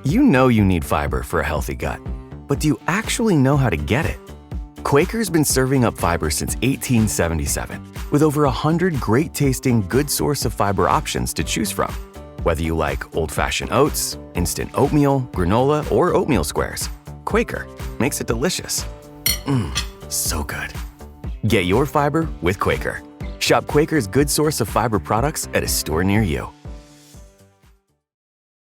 You know you need fiber for a healthy gut, but do you actually know how to get it? Quaker's been serving up fiber since 1877, with over 100 great-tasting, good source of fiber options to choose from. Whether you like old-fashioned oats, instant oatmeal, granola, or oatmeal squares, Quaker makes it delicious. So good. Get your fiber with Quaker. Shop Quaker's good source of fiber products at a store near you.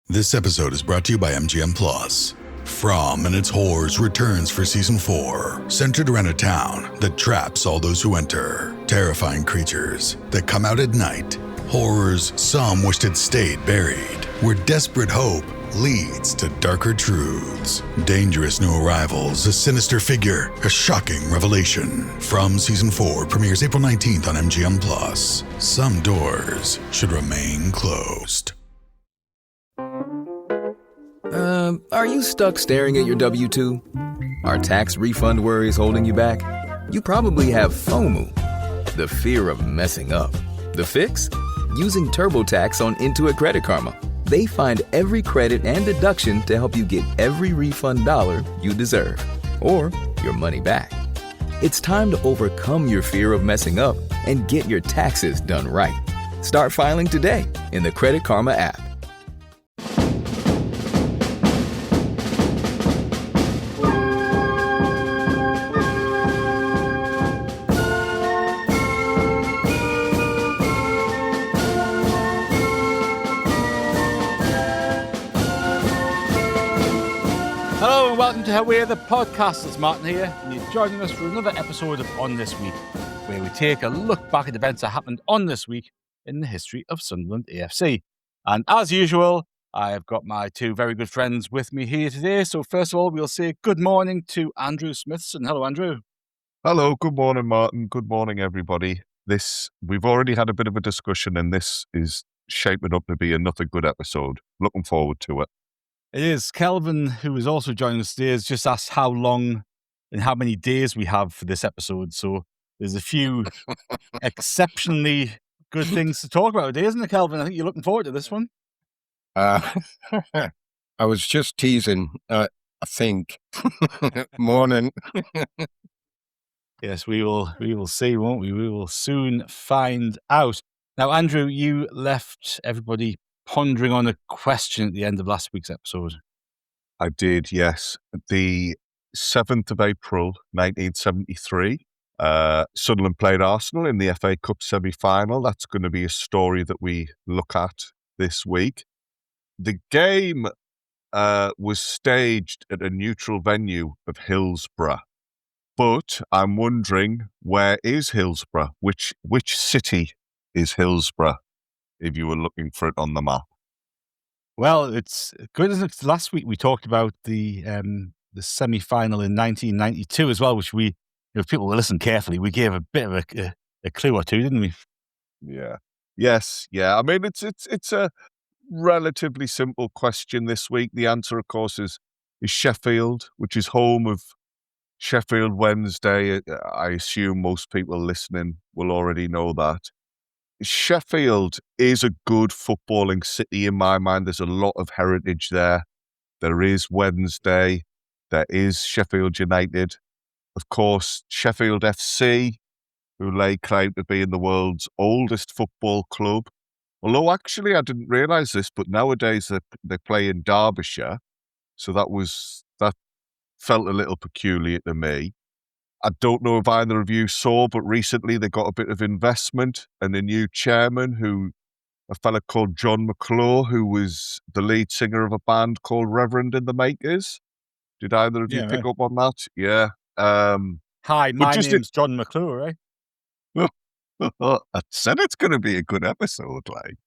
This episode is brought to you by MGM Plus. From and its Horrors returns for Season 4, centered around a town that traps all those who enter. Terrifying creatures that come out at night. Horrors some wished had stayed buried. Where desperate hope leads to darker truths. Dangerous new arrivals, a sinister figure, a shocking revelation. From Season 4 premieres April 19th on MGM Plus. Some doors should remain closed. Are you stuck staring at your W-2? Are tax refund worries holding you back? You probably have FOMO, the fear of messing up. The fix? Using TurboTax on Intuit Credit Karma. They find every credit and deduction to help you get every refund dollar you deserve. Or your money back. It's time to overcome your fear of messing up and get your taxes done right. Start filing today in the Credit Karma app. Hello and welcome to How We're the Podcast. It's Martin here, and you're joining us for another episode of On This Week, where we take a look back at events that happened on this week in the history of Sunderland AFC. And as usual, I've got my two very good friends with me here today. So first of all, we'll say good morning to Andrew Smithson. Hello, Andrew. Hello, good morning, Martin. Good morning, everybody. We've already had a bit of a discussion, and this is shaping up to be another good episode. Looking forward to it. It is. Kelvin, who is also joining us today, has just asked how long and how many days we have for this episode. So there's a few exceptionally good things to talk about today, isn't it, Kelvin? I think you're looking forward to this one. I was just teasing, I think. Morning. Yes, we will see, won't we? We will soon find out. Now, Andrew, you left everybody pondering on a question at the end of last week's episode. I did, yes. The 7th of April, 1973, Sunderland played Arsenal in the FA Cup semi-final. That's going to be a story that we look at this week. The game was staged at a neutral venue of Hillsborough. But I'm wondering, where is Hillsborough? Which city is Hillsborough, if you were looking for it on the map? Well, it's good, isn't it? Last week we talked about the semi-final in 1992 as well, which if people listen carefully, we gave a bit of a clue or two, didn't we? Yeah. Yes. Yeah. I mean, it's a relatively simple question this week. The answer, of course, is Sheffield, which is home of Sheffield Wednesday. I assume most people listening will already know that. Sheffield is a good footballing city in my mind. There's a lot of heritage there. There is Wednesday. There is Sheffield United. Of course, Sheffield FC, who lay claim to being the world's oldest football club. Although actually I didn't realise this, but nowadays they play in Derbyshire. So that felt a little peculiar to me. I don't know if either of you saw, but recently they got a bit of investment and a new chairman, a fella called John McClure, who was the lead singer of a band called Reverend and the Makers. Did either of you pick up on that? Yeah. Hi, my name's John McClure, eh? I said it's going to be a good episode, like.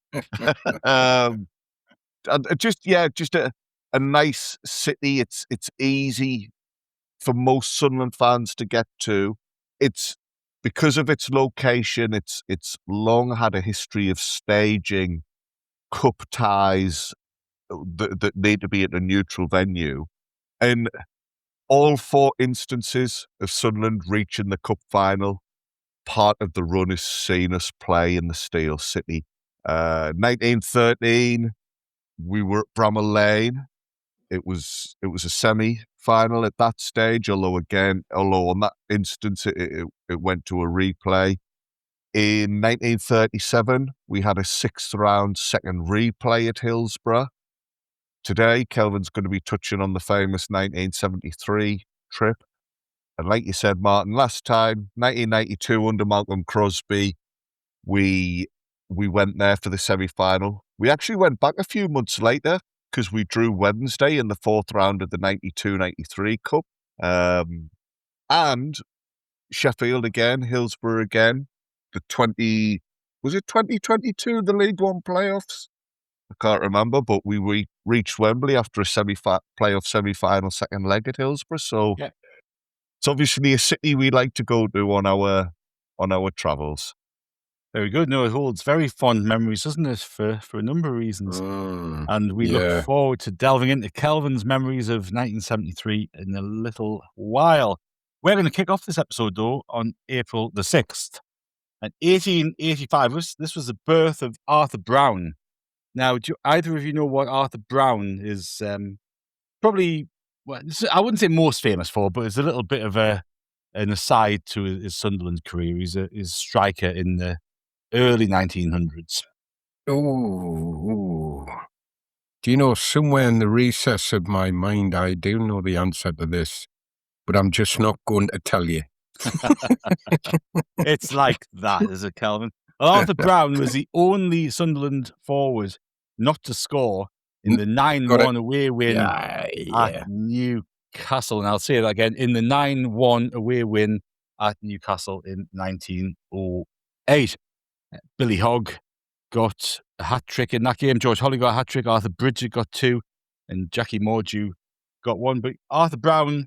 Just a nice city. It's easy for most Sunderland fans to get to. It's because of its location. It's long had a history of staging cup ties that need to be at a neutral venue, and all 4 instances of Sunderland reaching the cup final, part of the run has seen us play in the Steel City. 1913, we were at Bramall Lane. it was a semi-final at that stage, although on that instance it went to a replay. In 1937, we had a 6th round second replay at Hillsborough. Today, Kelvin's going to be touching on the famous 1973 trip. And like you said, Martin, last time, 1992 under Malcolm Crosby, we went there for the semi-final. We actually went back a few months later because we drew Wednesday in the 4th round of the 92-93 Cup. And Sheffield again, Hillsborough again. Was it 2022, the League One playoffs? I can't remember, but we reached Wembley after a playoff semi-final second leg at Hillsborough. So Yeah. It's obviously a city we like to go to on our travels. Very good. No, it holds very fond memories, doesn't it, for a number of reasons. And we look forward to delving into Kelvin's memories of 1973 in a little while. We're going to kick off this episode, though, on April the 6th. And 1885, this was the birth of Arthur Brown. Now, do either of you know what Arthur Brown is probably, well, I wouldn't say most famous for, but it's a little bit of an aside to his Sunderland career. He's a striker in the early 1900s. Oh, do you know, somewhere in the recess of my mind, I do know the answer to this, but I'm just not going to tell you. It's like that, is it, Kelvin? Well, Arthur Brown was the only Sunderland forward not to score in the 9-1 away win at Newcastle. And I'll say that again, in the 9-1 away win at Newcastle in 1908. Billy Hogg got a hat-trick in that game. George Holly got a hat-trick. Arthur Bridget got 2. And Jackie Mordew got 1. But Arthur Brown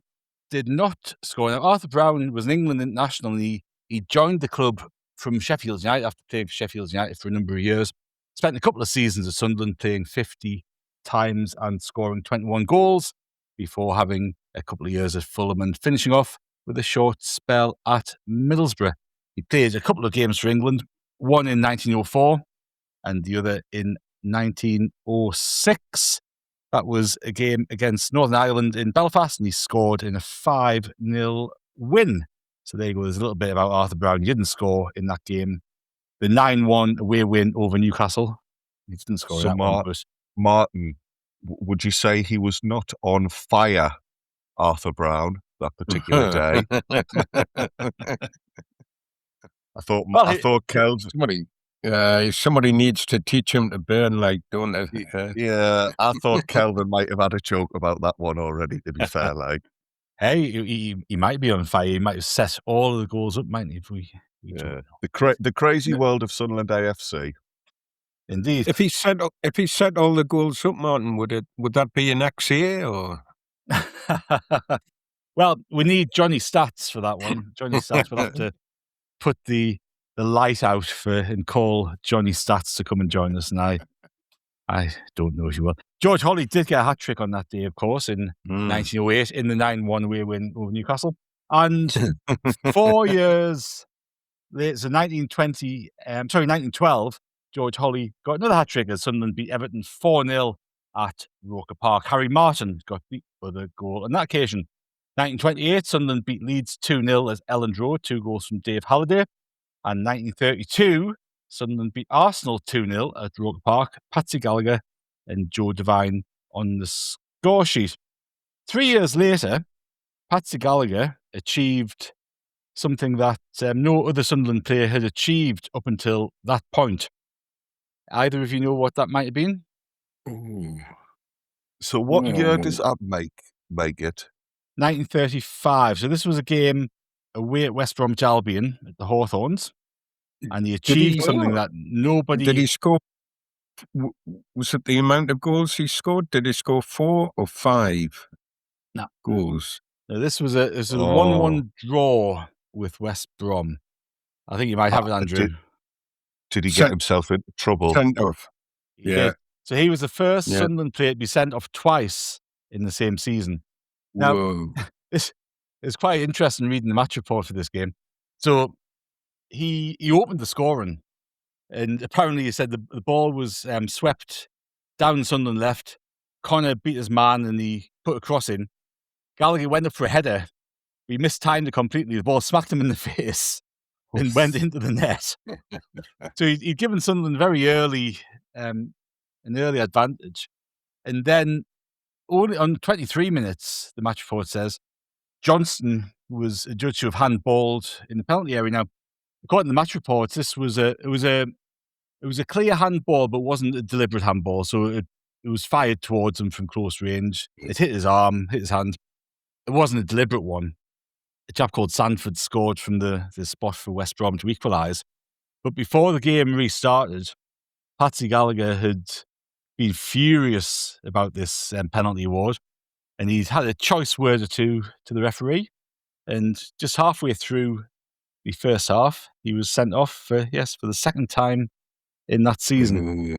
did not score. Now, Arthur Brown was an England international, and he joined the club from Sheffield United after playing for Sheffield United for a number of years. Spent a couple of seasons at Sunderland playing 50 times and scoring 21 goals before having a couple of years at Fulham and finishing off with a short spell at Middlesbrough. He played a couple of games for England, one in 1904 and the other in 1906. That was a game against Northern Ireland in Belfast, and he scored in a 5-0 win. So there you go. There's a little bit about Arthur Brown. He didn't score in that game. The 9-1 away win over Newcastle. He didn't score in that one. But Martin, would you say he was not on fire, Arthur Brown, that particular day? I thought Kelvin... Somebody needs to teach him to burn, like, don't they? Yeah, I thought Kelvin might have had a joke about that one already, to be fair. Like, hey, he might be on fire. He might have set all of the goals up, mightn't he? If we the crazy world of Sunderland AFC. Indeed. If he set all the goals up, Martin, would that be an XA or? Well, we need Johnny Stats for that one. Johnny Stats will have to put the light out and call Johnny Stats to come and join us. And I don't know if he will. George Holly did get a hat-trick on that day, of course, in 1908 in the 9-1 away win over Newcastle. And 4 years later, so 1912, George Holly got another hat-trick as Sunderland beat Everton 4-0 at Roker Park. Harry Martin got beat for the goal on that occasion. 1928, Sunderland beat Leeds 2-0 as Ellen Rowe, 2 goals from Dave Halliday. And 1932, Sunderland beat Arsenal 2-0 at Roker Park. Patsy Gallacher and Joe Devine on the score sheet. 3 years later, Patsy Gallacher achieved something that no other Sunderland player had achieved up until that point. Either of you know what that might have been? Ooh. So what year does that make it? 1935. So this was a game away at West Bromwich Albion at the Hawthorns, and he achieved something that nobody... Did he score? Was it the amount of goals he scored? Did he score 4 or 5 goals? No, this was a 1-1 draw with West Brom. I think you might have it, Andrew. Did he get himself into trouble? Sent off. Yeah. So he was the first Sunderland player to be sent off twice in the same season. Now, this is quite interesting reading the match report for this game. So he opened the scoring, and apparently he said the ball was swept down Sunderland left, Connor beat his man and he put a cross in. Gallagher went up for a header. He mistimed it completely. The ball smacked him in the face and went into the net. So he'd given Sunderland very early, an early advantage. And then only on 23 minutes, the match report says, Johnston was adjudged to have handballed in the penalty area. Now, according to the match reports, it was a clear handball, but wasn't a deliberate handball. So it was fired towards him from close range. It hit his arm, hit his hand. It wasn't a deliberate one. A chap called Sanford scored from the spot for West Brom to equalise. But before the game restarted, Patsy Gallacher had been furious about this penalty award, and he'd had a choice word or two to the referee. And just halfway through the first half, he was sent off for the second time in that season.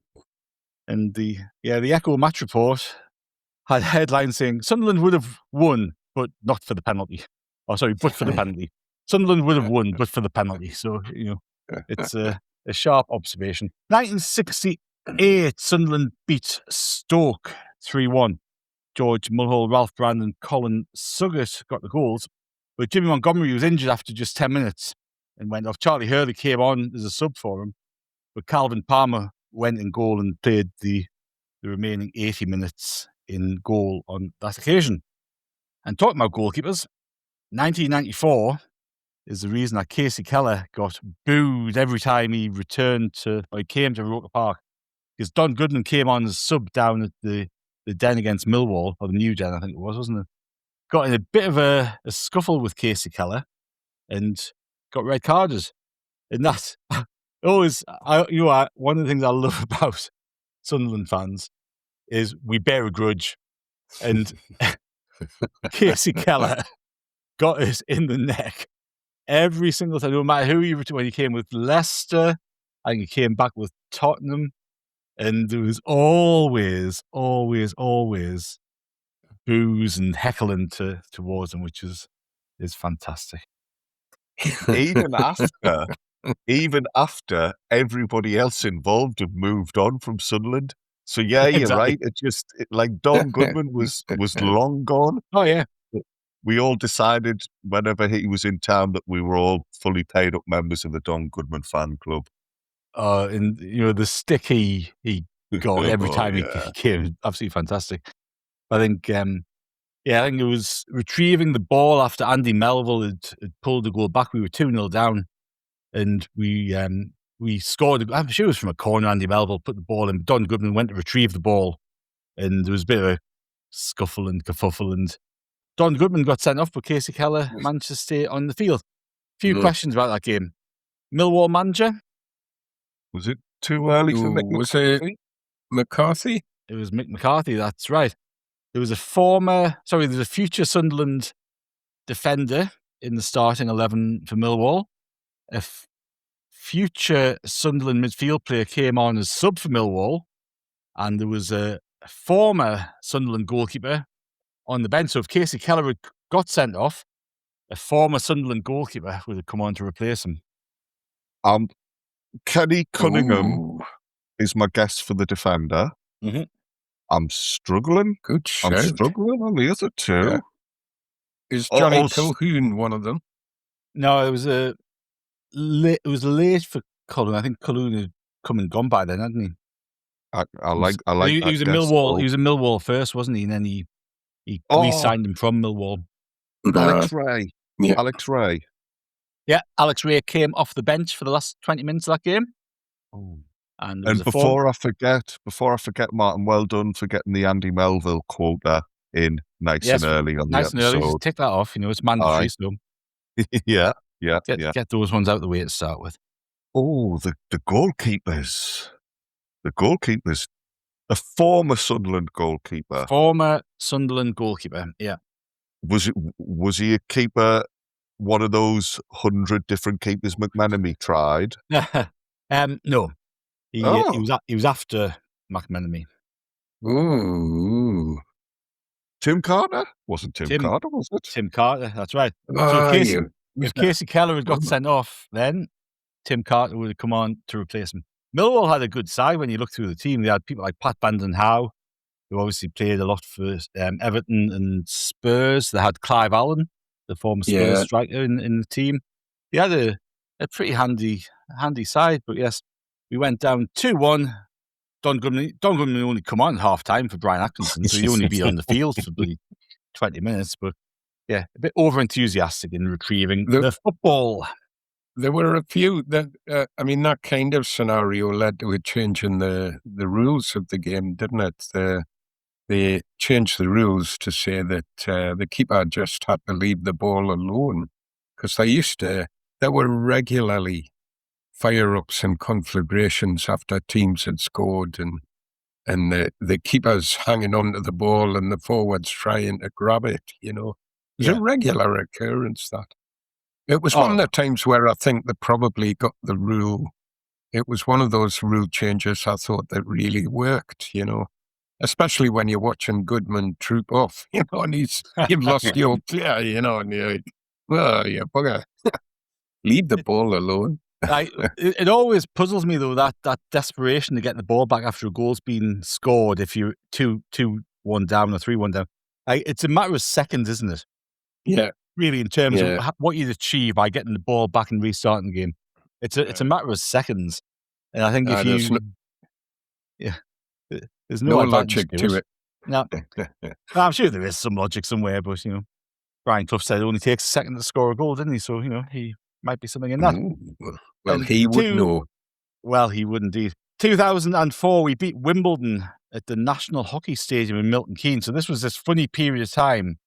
And the Echo match report had headlines saying Sunderland would have won, but not for the penalty. Oh, sorry, but for the penalty. Sunderland would have won, but for the penalty. So, it's a sharp observation. 1968, Sunderland beat Stoke 3-1. George Mulhall, Ralph Brand and Colin Suggett got the goals. But Jimmy Montgomery was injured after just 10 minutes and went off. Charlie Hurley came on as a sub for him. But Calvin Palmer went in goal and played the remaining 80 minutes in goal on that occasion. And talking about goalkeepers, 1994 is the reason that Casey Keller got booed every time he came to Roker Park. Because Don Goodman came on as sub down at the Den against Millwall, or the new Den, I think it was, wasn't it? Got in a bit of a scuffle with Casey Keller and got red carded. And that always, one of the things I love about Sunderland fans is we bear a grudge. And Casey Keller got us in the neck every single time, no matter who you were. When he came with Leicester, I think he came back with Tottenham, and there was always boos and heckling towards him, which is fantastic. Even after everybody else involved had moved on from Sunderland. So yeah, you're right. Like Don Goodman was long gone. Oh yeah. We all decided whenever he was in town that we were all fully paid up members of the Don Goodman fan club. And the stick he got every time he came, absolutely fantastic. I think it was retrieving the ball after Andy Melville had pulled the goal back. We were 2-0 down, and we scored. I'm sure it was from a corner. Andy Melville put the ball in. Don Goodman went to retrieve the ball, and there was a bit of a scuffle and kerfuffle, and Don Goodman got sent off, but Casey Keller managed to stay on the field. A few questions about that game. Millwall manager? Was it too early for Mick McCarthy? It McCarthy? It was Mick McCarthy, that's right. There was there's a future Sunderland defender in the starting 11 for Millwall. A future Sunderland midfield player came on as sub for Millwall, and there was a former Sunderland goalkeeper on the bench. So if Casey Keller had got sent off, a former Sunderland goalkeeper would have come on to replace him. Kenny Cunningham is my guess for the defender. Mm-hmm. I'm struggling. Good shout. I'm struggling on the other two. Yeah. Is Johnny Colquhoun one of them? No, it was late for Colquhoun. I think Colquhoun had come and gone by then, hadn't he? I like. He was in Millwall. He was in Millwall first, wasn't he? And then he re-signed him from Millwall. Alex Ray. Yeah. Alex Ray. Yeah, Alex Ray came off the bench for the last 20 minutes of that game. Oh. And before I forget, Martin, well done for getting the Andy Melville quota in nice and early on the episode. Nice and early, just tick that off. It's mandatory. So yeah. Get those ones out of the way to start with. Oh, the goalkeepers. The goalkeepers. A former Sunderland goalkeeper. Yeah. Was he a keeper? One of those 100 different keepers McMenemy tried? No. He was after McMenemy. Ooh. Tim Carter? Wasn't Tim Carter, was it? Tim Carter, that's right. So if Casey Keller had got sent off, then Tim Carter would have come on to replace him. Millwall had a good side when you look through the team. They had people like Pat Vanden Houw, who obviously played a lot for Everton and Spurs. They had Clive Allen, the former Spurs striker, in the team. He had a pretty handy side, but yes, we went down 2-1. Don Goodman only come on at half time for Brian Atkinson, so he'd only be on the field for 20 minutes. But yeah, a bit over enthusiastic in retrieving the football. There were a few that, that kind of scenario led to a change in the rules of the game, didn't it? They changed the rules to say that the keeper just had to leave the ball alone, because there were regularly fire-ups and conflagrations after teams had scored, and the keepers hanging onto the ball and the forwards trying to grab it, It was a regular occurrence, that. It was one of the times where I think they probably got the rule. It was one of those rule changes I thought that really worked, especially when you're watching Goodman troop off, and you've lost your player, and you're like, well, you bugger, leave the ball alone. It always puzzles me, though, that desperation to get the ball back after a goal's been scored if you're 2-1 down or 3-1 down. It's a matter of seconds, isn't it? Yeah. Really, in terms of what you'd achieve by getting the ball back and restarting the game. It's a matter of seconds. And I think if there's no logic to it. No. I'm sure there is some logic somewhere, but, Brian Clough said it only takes a second to score a goal, didn't he? So, he might be something in that. Well, he would know. Well, he would indeed. 2004, we beat Wimbledon at the National Hockey Stadium in Milton Keynes. So this was this funny period of time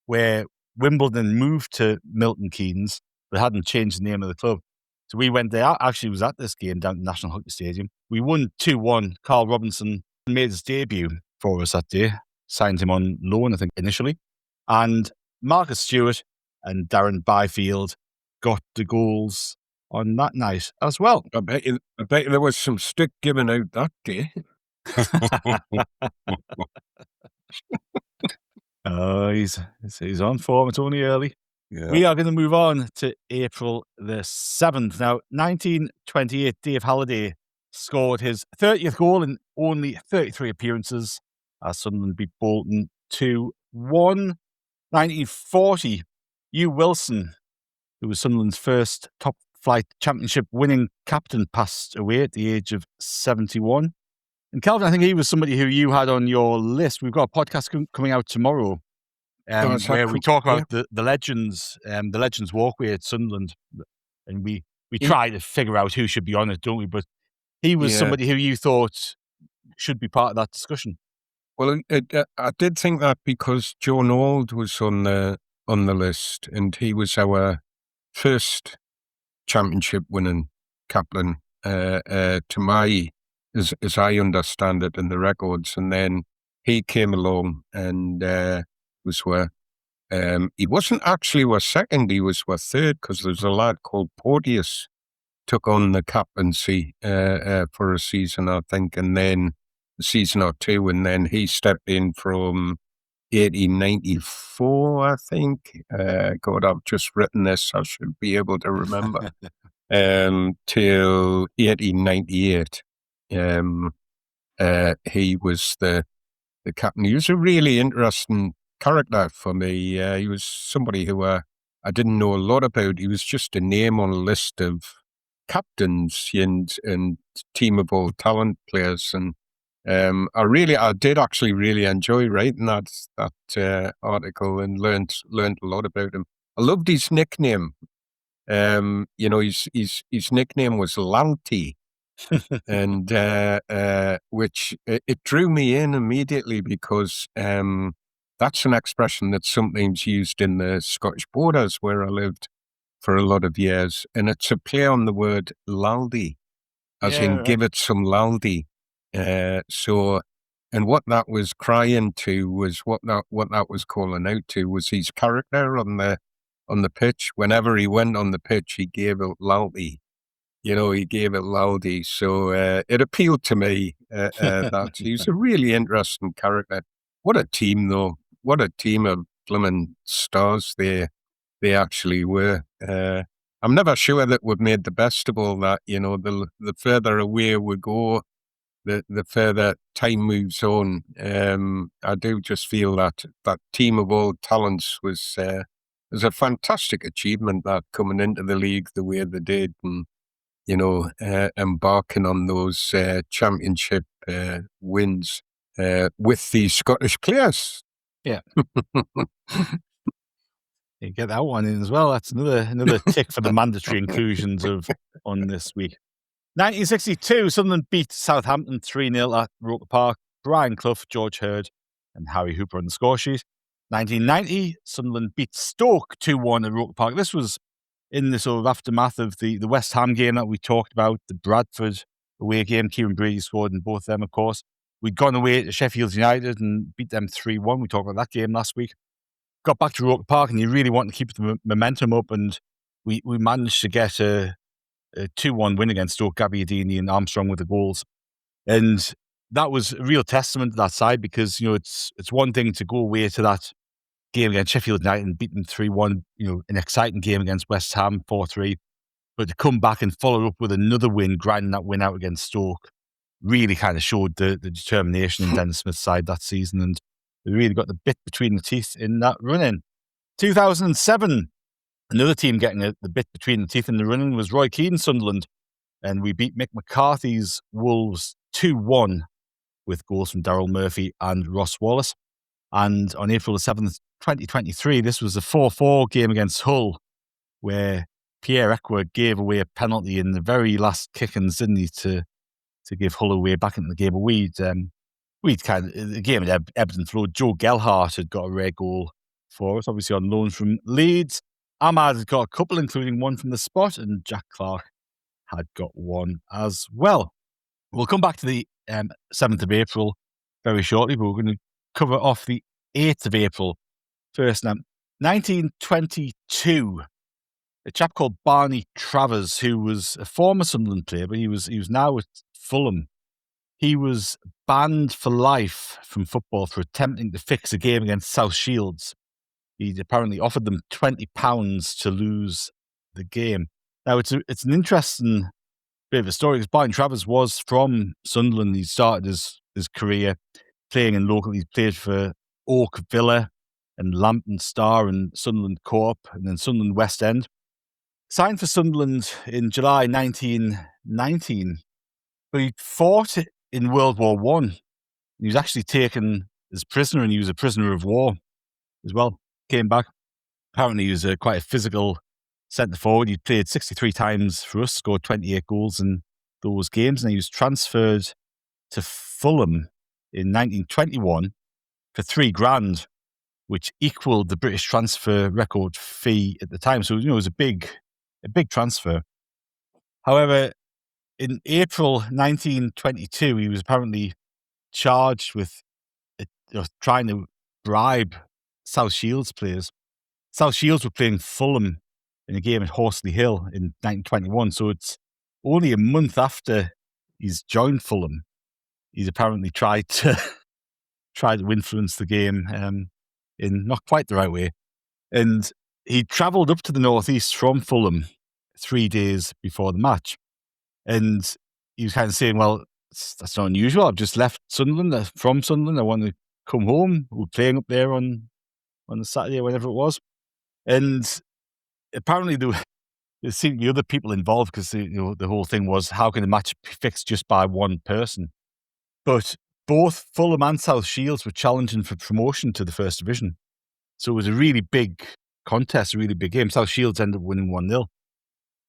where Wimbledon moved to Milton Keynes, but hadn't changed the name of the club. So we went there. I actually was at this game down at the National Hockey Stadium. We won 2-1. Carl Robinson made his debut for us that day. Signed him on loan, I think, initially. And Marcus Stewart and Darren Byfield got the goals on that night as well. I bet you there was some stick given out that day. Oh, he's on form. It's only early. Yeah. We are going to move on to April the 7th. Now, 1928, Dave Halliday scored his 30th goal in only 33 appearances as Sunderland beat Bolton 2-1. 1940, Hugh Wilson, who was Sunderland's first top-flight championship winning captain, passed away at the age of 71. And Kelvin, I think he was somebody who you had on your list. We've got a podcast coming out tomorrow where we talk about the Legends Walkway at Sunderland. And we try to figure out who should be on it, don't we? But he was somebody who you thought should be part of that discussion. Well, I did think that because John Auld was on the list, and he was our first championship winning captain, as I understand it in the records. And then he came along and was where he wasn't actually our second, he was our third, because there was a lad called Porteous took on the captaincy for a season, I think, and then a season or two, and then he stepped in from 1894, I think. God, I've just written this, I should be able to remember. Till 1898. He was the captain. He was a really interesting character for me. He was somebody who I didn't know a lot about. He was just a name on a list of captains and teamable talent players. And I did actually really enjoy writing that article and learned a lot about him. I loved his nickname. His nickname was Lanty. And which it drew me in immediately because that's an expression that's sometimes used in the Scottish borders where I lived for a lot of years, and it's a play on the word laldy, as in give it some laldy. And what that was crying to was what that was calling out to was his character on the pitch. Whenever he went on the pitch, he gave it laldy. He gave it loudy. So it appealed to me that he's a really interesting character. What a team, though. What a team of blooming stars they actually were. I'm never sure that we've made the best of all that. The further away we go, the further time moves on, I do just feel that that team of all talents was a fantastic achievement, that coming into the league the way they did, and embarking on those championship wins with the Scottish players. Yeah. You get that one in as well. That's another tick for the mandatory inclusions on this week. 1962, Sunderland beat Southampton 3-0 at Roker Park. Brian Clough, George Hurd and Harry Hooper on the score sheet. 1990, Sunderland beat Stoke 2-1 at Roker Park. This was in the sort of aftermath of the West Ham game that we talked about, the Bradford away game. Kieran Brady scored in both of them, of course. We'd gone away to Sheffield United and beat them 3-1. We talked about that game last week. Got back to Roker Park and you really want to keep the momentum up, and we managed to get a 2-1 win against Stoke. Gabbiadini and Armstrong with the goals. And that was a real testament to that side, because, it's one thing to go away to that game against Sheffield United and beat them 3-1, an exciting game against West Ham 4-3. But to come back and follow up with another win, grinding that win out against Stoke, really kind of showed the determination in Dennis Smith's side that season. And they really got the bit between the teeth in that run-in. 2007, another team getting the bit between the teeth in the run-in was Roy Keane's Sunderland. And we beat Mick McCarthy's Wolves 2-1 with goals from Daryl Murphy and Ross Wallace. And on April the 7th, 2023, this was a 4-4 game against Hull, where Pierre Eckwer gave away a penalty in the very last kick-ins, didn't he, to give Hull away back into the game. But the game had ebbed and flowed. Joe Gelhardt had got a rare goal for us, obviously on loan from Leeds. Ahmad had got a couple, including one from the spot, and Jack Clark had got one as well. We'll come back to the 7th of April very shortly, but we're going to cover off the 8th of April first. Now, 1922, a chap called Barney Travers, who was a former Sunderland player, but he was now at Fulham. He was banned for life from football for attempting to fix a game against South Shields. He'd apparently offered them £20 to lose the game. Now, it's an interesting bit of a story, because Barney Travers was from Sunderland. He started his career playing in local. He played for Oak Villa and Lambton Star and Sunderland Co-op and then Sunderland West End. Signed for Sunderland in July 1919, but he fought in World War I. He was actually taken as prisoner, and he was a prisoner of war as well. Came back. Apparently, he was quite a physical centre forward. He played 63 times for us, scored 28 goals in those games, and he was transferred to Fulham in 1921 for £3,000, which equaled the British transfer record fee at the time. So, it was a big transfer. However, in April 1922, he was apparently charged with trying to bribe South Shields players. South Shields were playing Fulham in a game at Horsley Hill in 1921. So it's only a month after he's joined Fulham, he's apparently tried to influence the game in not quite the right way. And he travelled up to the northeast from Fulham 3 days before the match. And he was kind of saying, well, that's not unusual. I've just left Sunderland, from Sunderland. I want to come home. We're playing up there on the Saturday or whenever it was. And apparently there seemed to be other people involved, because the whole thing was, how can a match be fixed just by one person? But both Fulham and South Shields were challenging for promotion to the First Division. So it was a really big contest, a really big game. South Shields ended up winning 1-0.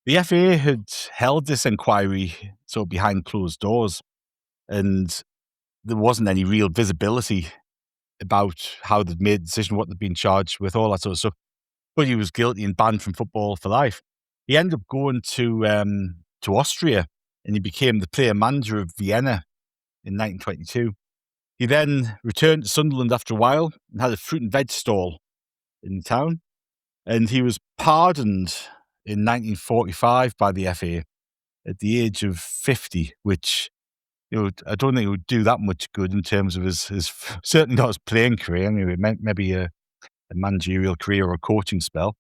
The FA had held this inquiry behind closed doors, and there wasn't any real visibility about how they'd made the decision, what they'd been charged with, all that sort of stuff. But he was guilty and banned from football for life. He ended up going to Austria, and he became the player manager of Vienna in 1922. He then returned to Sunderland after a while and had a fruit and veg stall in town. And he was pardoned in 1945 by the FA at the age of 50, which I don't think it would do that much good in terms of his certainly not his playing career. Anyway, maybe a managerial career or a coaching spell.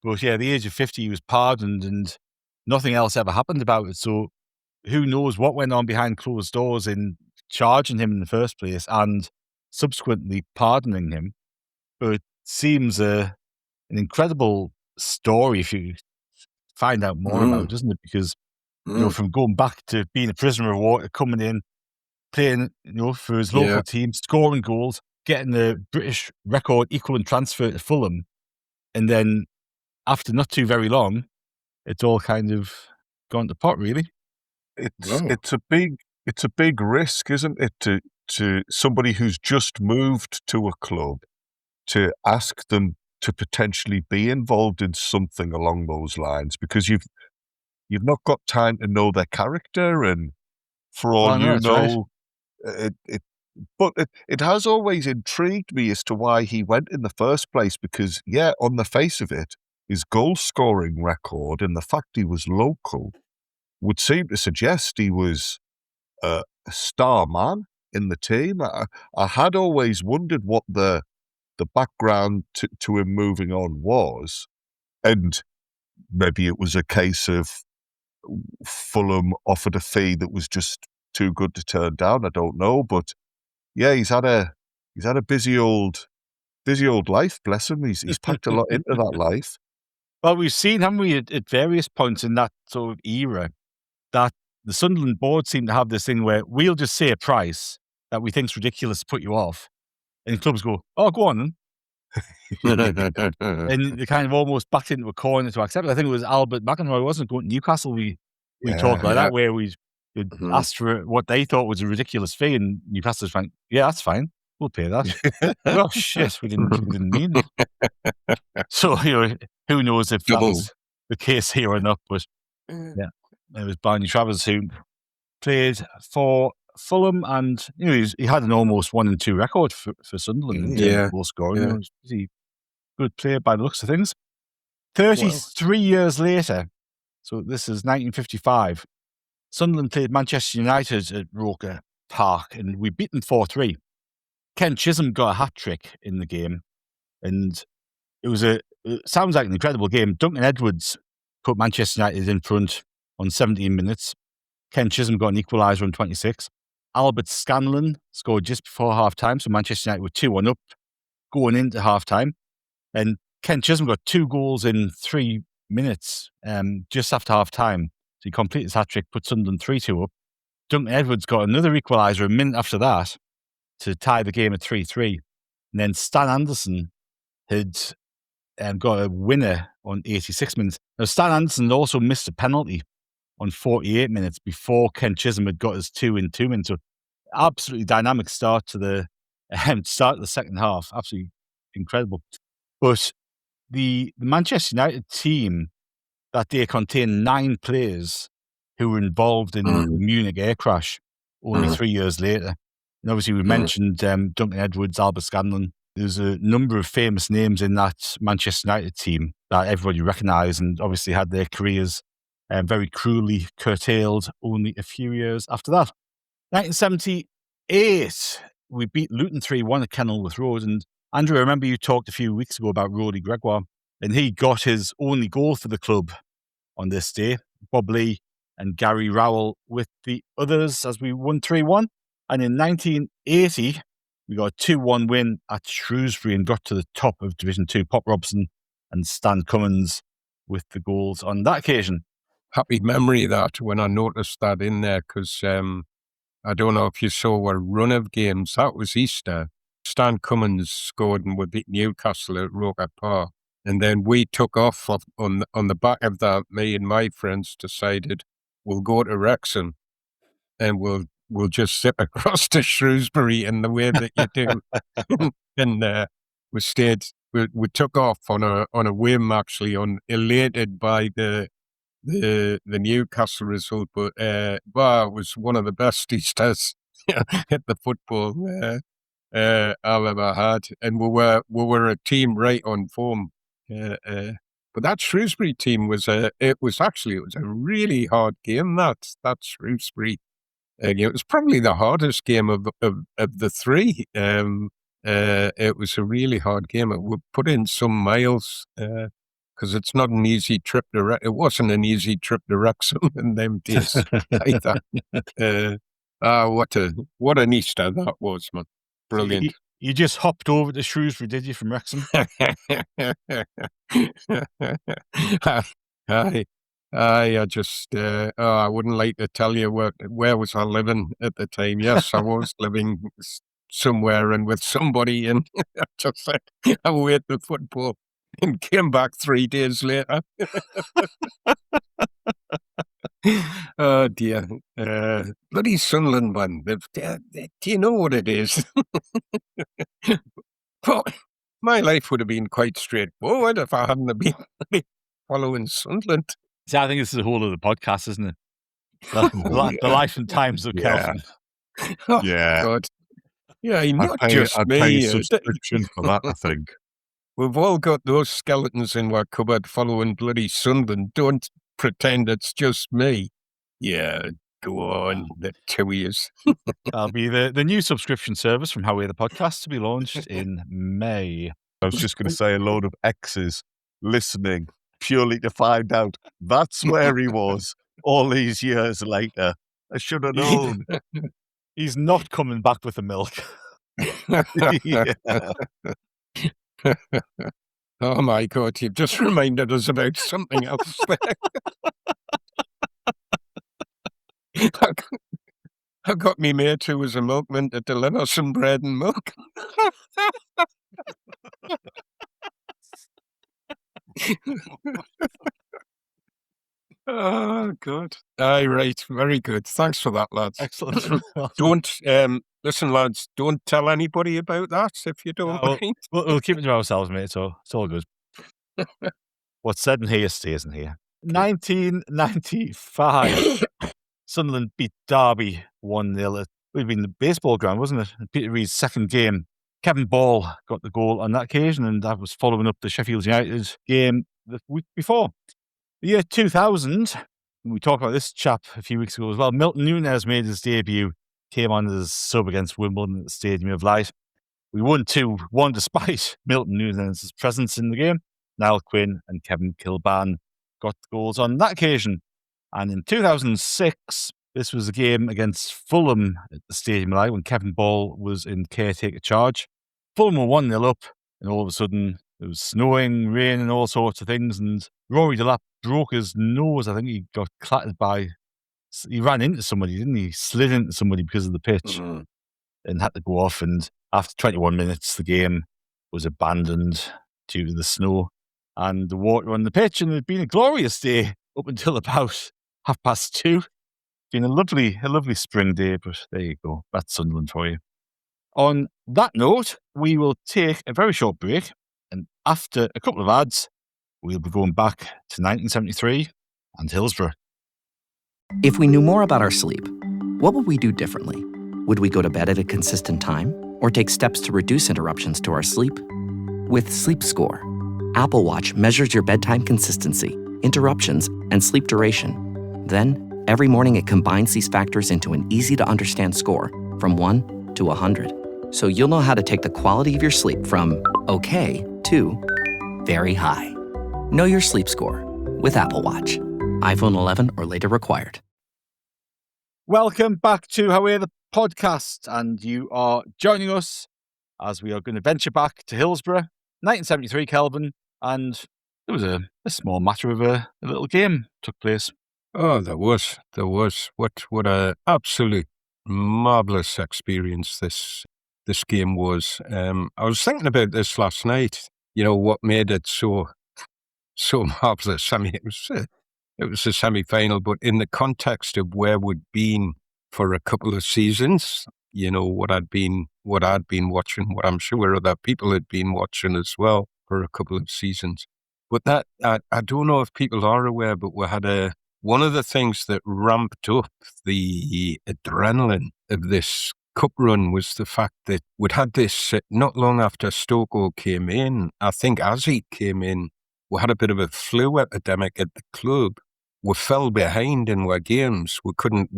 But yeah, at the age of 50, he was pardoned, and nothing else ever happened about it. So who knows what went on behind closed doors in charging him in the first place and subsequently pardoning him. But it seems an incredible story if you find out more about it, doesn't it? Because, from going back to being a prisoner of war, coming in, playing, for his local team, scoring goals, getting the British record equivalent transfer to Fulham, and then after not too very long, it's all kind of gone to pot, really. It's a big risk, isn't it, to somebody who's just moved to a club, to ask them to potentially be involved in something along those lines, because you've not got time to know their character, and for all it has always intrigued me as to why he went in the first place, because on the face of it, his goal scoring record and the fact he was local would seem to suggest he was a star man in the team. I had always wondered what the background to him moving on was, and maybe it was a case of Fulham offered a fee that was just too good to turn down. I don't know, but he's had a busy old life. Bless him. He's packed a lot into that life. Well, we've seen, haven't we, at various points in that sort of era, that the Sunderland board seem to have this thing where we'll just say a price that we think's ridiculous to put you off, and clubs go, "Oh, go on then." And they kind of almost backed into a corner to accept it. I think it was Albert McEnroy, wasn't it, going to Newcastle? We talked like that, where we asked for what they thought was a ridiculous fee, and Newcastle was like, "Yeah, that's fine. We'll pay that." Well, shit, we didn't mean it. So, who knows if that was the case here or not, but it was Barney Travers who played for Fulham, and he had an almost 1-2 record for Sunderland in goal scoring. He was a good player by the looks of things. 33 years later, so this is 1955, Sunderland played Manchester United at Roker Park, and we beat them 4-3. Ken Chisholm got a hat-trick in the game, and it sounds like an incredible game. Duncan Edwards put Manchester United in front on 17 minutes. Ken Chisholm got an equaliser on 26. Albert Scanlon scored just before half-time, so Manchester United were 2-1 up going into half-time. And Ken Chisholm got 2 goals in 3 minutes just after half-time. So he completed his hat-trick, put Sunderland 3-2 up. Duncan Edwards got another equaliser a minute after that to tie the game at 3-3. And then Stan Anderson had got a winner on 86 minutes. Now, Stan Anderson also missed a penalty on 48 minutes before Ken Chisholm had got his 2 in 2 minutes. So absolutely dynamic start to the second half. Absolutely incredible. But the Manchester United team that day contained 9 players who were involved in the Munich air crash only 3 years later. And obviously we mentioned Duncan Edwards, Albert Scanlon. There's a number of famous names in that Manchester United team that everybody recognised and obviously had their careers very cruelly curtailed only a few years after that. 1978, we beat Luton 3-1 at Kenilworth Road. And Andrew, I remember you talked a few weeks ago about Roddy Gregoire, and he got his only goal for the club on this day. Bob Lee and Gary Rowell with the others as we won 3-1. And in 1980, we got a 2-1 win at Shrewsbury and got to the top of Division 2. Pop Robson and Stan Cummins with the goals on that occasion. Happy memory that when I noticed that in there, because I don't know if you saw a run of games. That was Easter. Stan Cummins scored and we beat Newcastle at Roker Park. And then we took off on the back of that. Me and my friends decided we'll go to Wrexham and we'll just zip across to Shrewsbury in the way that you do. And we took off on a whim, actually, elated by the Newcastle result, but it was one of the best Easters at the football I've ever had, and we were a team right on form. But that Shrewsbury team was a really hard game. That Shrewsbury game, it was probably the hardest game of the three. It was a really hard game. It would put in some miles. because it's not an easy trip to. It wasn't an easy trip to Wrexham in them days either. What an Easter that was, man! Brilliant. So you just hopped over to Shrewsbury, did you, from Wrexham? I just, I wouldn't like to tell you where was I living at the time. Yes, I was living somewhere and with somebody, and just away at the football, and came back 3 days later. Oh dear. Bloody Sunderland, man. Do you know what it is? Well, my life would have been quite straightforward if I hadn't been following Sunderland. See, I think this is a whole other podcast, isn't it? The life and times of Kelvin. Oh, Yeah. God. Yeah, not I'd just pay me. a subscription for that, I think. We've all got those skeletons in our cupboard following bloody Sunderland. Don't pretend it's just me. Yeah, go on, the two years. That'll be the new subscription service from How We're the Podcast to be launched in May. I was just going to say a load of exes listening purely to find out that's where he was all these years later. I should have known. He's not coming back with the milk. Yeah. Oh my God, you've just reminded us about something else there. I got me mate who was a milkman to deliver some bread and milk. Oh, God. Aye, right. Very good. Thanks for that, lads. Excellent. Don't, listen, lads, don't tell anybody about that if you don't mind. We'll keep it to ourselves, mate, so it's all good. What's said in here stays in here. 1995. Sunderland beat Derby 1-0. It would have been the baseball ground, wasn't it? Peter Reid's second game. Kevin Ball got the goal on that occasion, and that was following up the Sheffield United game the week before. The year 2000, we talked about this chap a few weeks ago as well. Milton Nunez made his debut, came on as sub against Wimbledon at the Stadium of Light. We won 2-1 despite Milton Nunez's presence in the game. Niall Quinn and Kevin Kilban got the goals on that occasion. And in 2006, this was a game against Fulham at the Stadium of Light when Kevin Ball was in caretaker charge. Fulham were 1-0 up, and all of a sudden it was snowing, rain, and all sorts of things. And Rory Delap broke his nose. I think he got clattered by. He ran into somebody, didn't he? Slid into somebody because of the pitch and had to go off. And after 21 minutes, the game was abandoned due to the snow and the water on the pitch. And it had been a glorious day up until about 2:30. Been a lovely spring day, but there you go. That's Sunderland for you. On that note, we will take a very short break, and after a couple of ads, we'll be going back to 1973 and Hillsborough. If we knew more about our sleep, what would we do differently? Would we go to bed at a consistent time or take steps to reduce interruptions to our sleep? With Sleep Score, Apple Watch measures your bedtime consistency, interruptions, and sleep duration. Then, every morning it combines these factors into an easy-to-understand score from 1 to 100. So you'll know how to take the quality of your sleep from okay to very high. Know your sleep score with Apple Watch. iPhone 11 or later required. Welcome back to How We're the Podcast, and you are joining us as we are going to venture back to Hillsborough, 1973, Kelvin, and there was a small matter of a little game took place. Oh, there was. What a absolute marvellous experience this game was. I was thinking about this last night. You know, what made it so marvellous. I mean, it was a semi-final, but in the context of where we'd been for a couple of seasons, you know, what I'd been watching, what I'm sure other people had been watching as well for a couple of seasons. But that, I don't know if people are aware, but we had one of the things that ramped up the adrenaline of this cup run was the fact that we'd had this not long after Stokoe came in. I think as he came in, we had a bit of a flu epidemic at the club. We fell behind in our games. We couldn't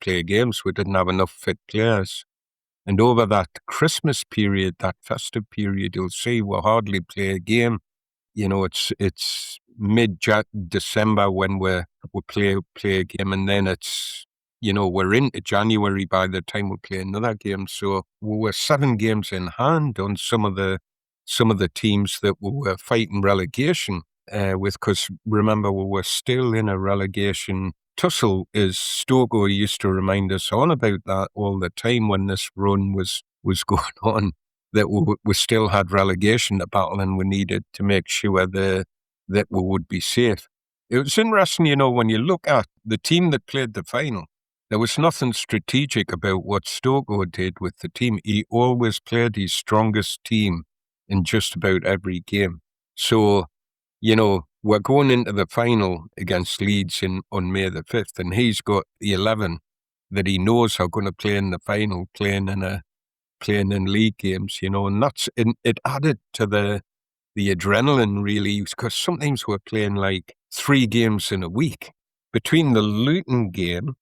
play games. We didn't have enough fit players. And over that Christmas period, that festive period, you'll see we hardly play a game. it's mid-December when we play a game, and then it's, we're into January by the time we play another game. So we were 7 games in hand on some of the teams that we were fighting relegation with, because remember, we were still in a relegation tussle, as Stogo used to remind us on about that all the time when this run was going on, that we still had relegation to battle, and we needed to make sure that we would be safe. It was interesting, when you look at the team that played the final, there was nothing strategic about what Stogo did with the team. He always played his strongest team in just about every game. So, we're going into the final against Leeds on May the 5th, and he's got the 11 that he knows are going to play in the final, playing in league games, and it added to the adrenaline, really, because sometimes we're playing like 3 games in a week. Between the Luton game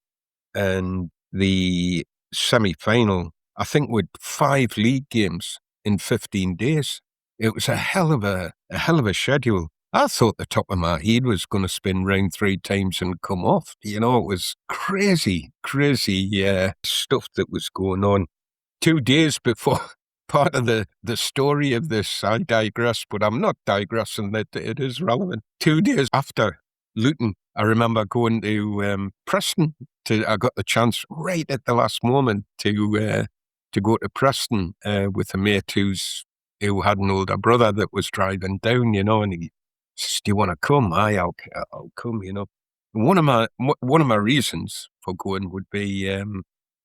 and the semi-final, I think with 5 league games in 15 days. It was a hell of a schedule. I thought the top of my head was going to spin round 3 times and come off. It was crazy stuff that was going on. 2 days before, part of the story of this, I digress, but I'm not digressing, that it is relevant. 2 days after Luton, I remember going to Preston. I got the chance right at the last moment to go to Preston with a mate who had an older brother that was driving down, and he says, "Do you want to come?" I'll come, One of my reasons for going would be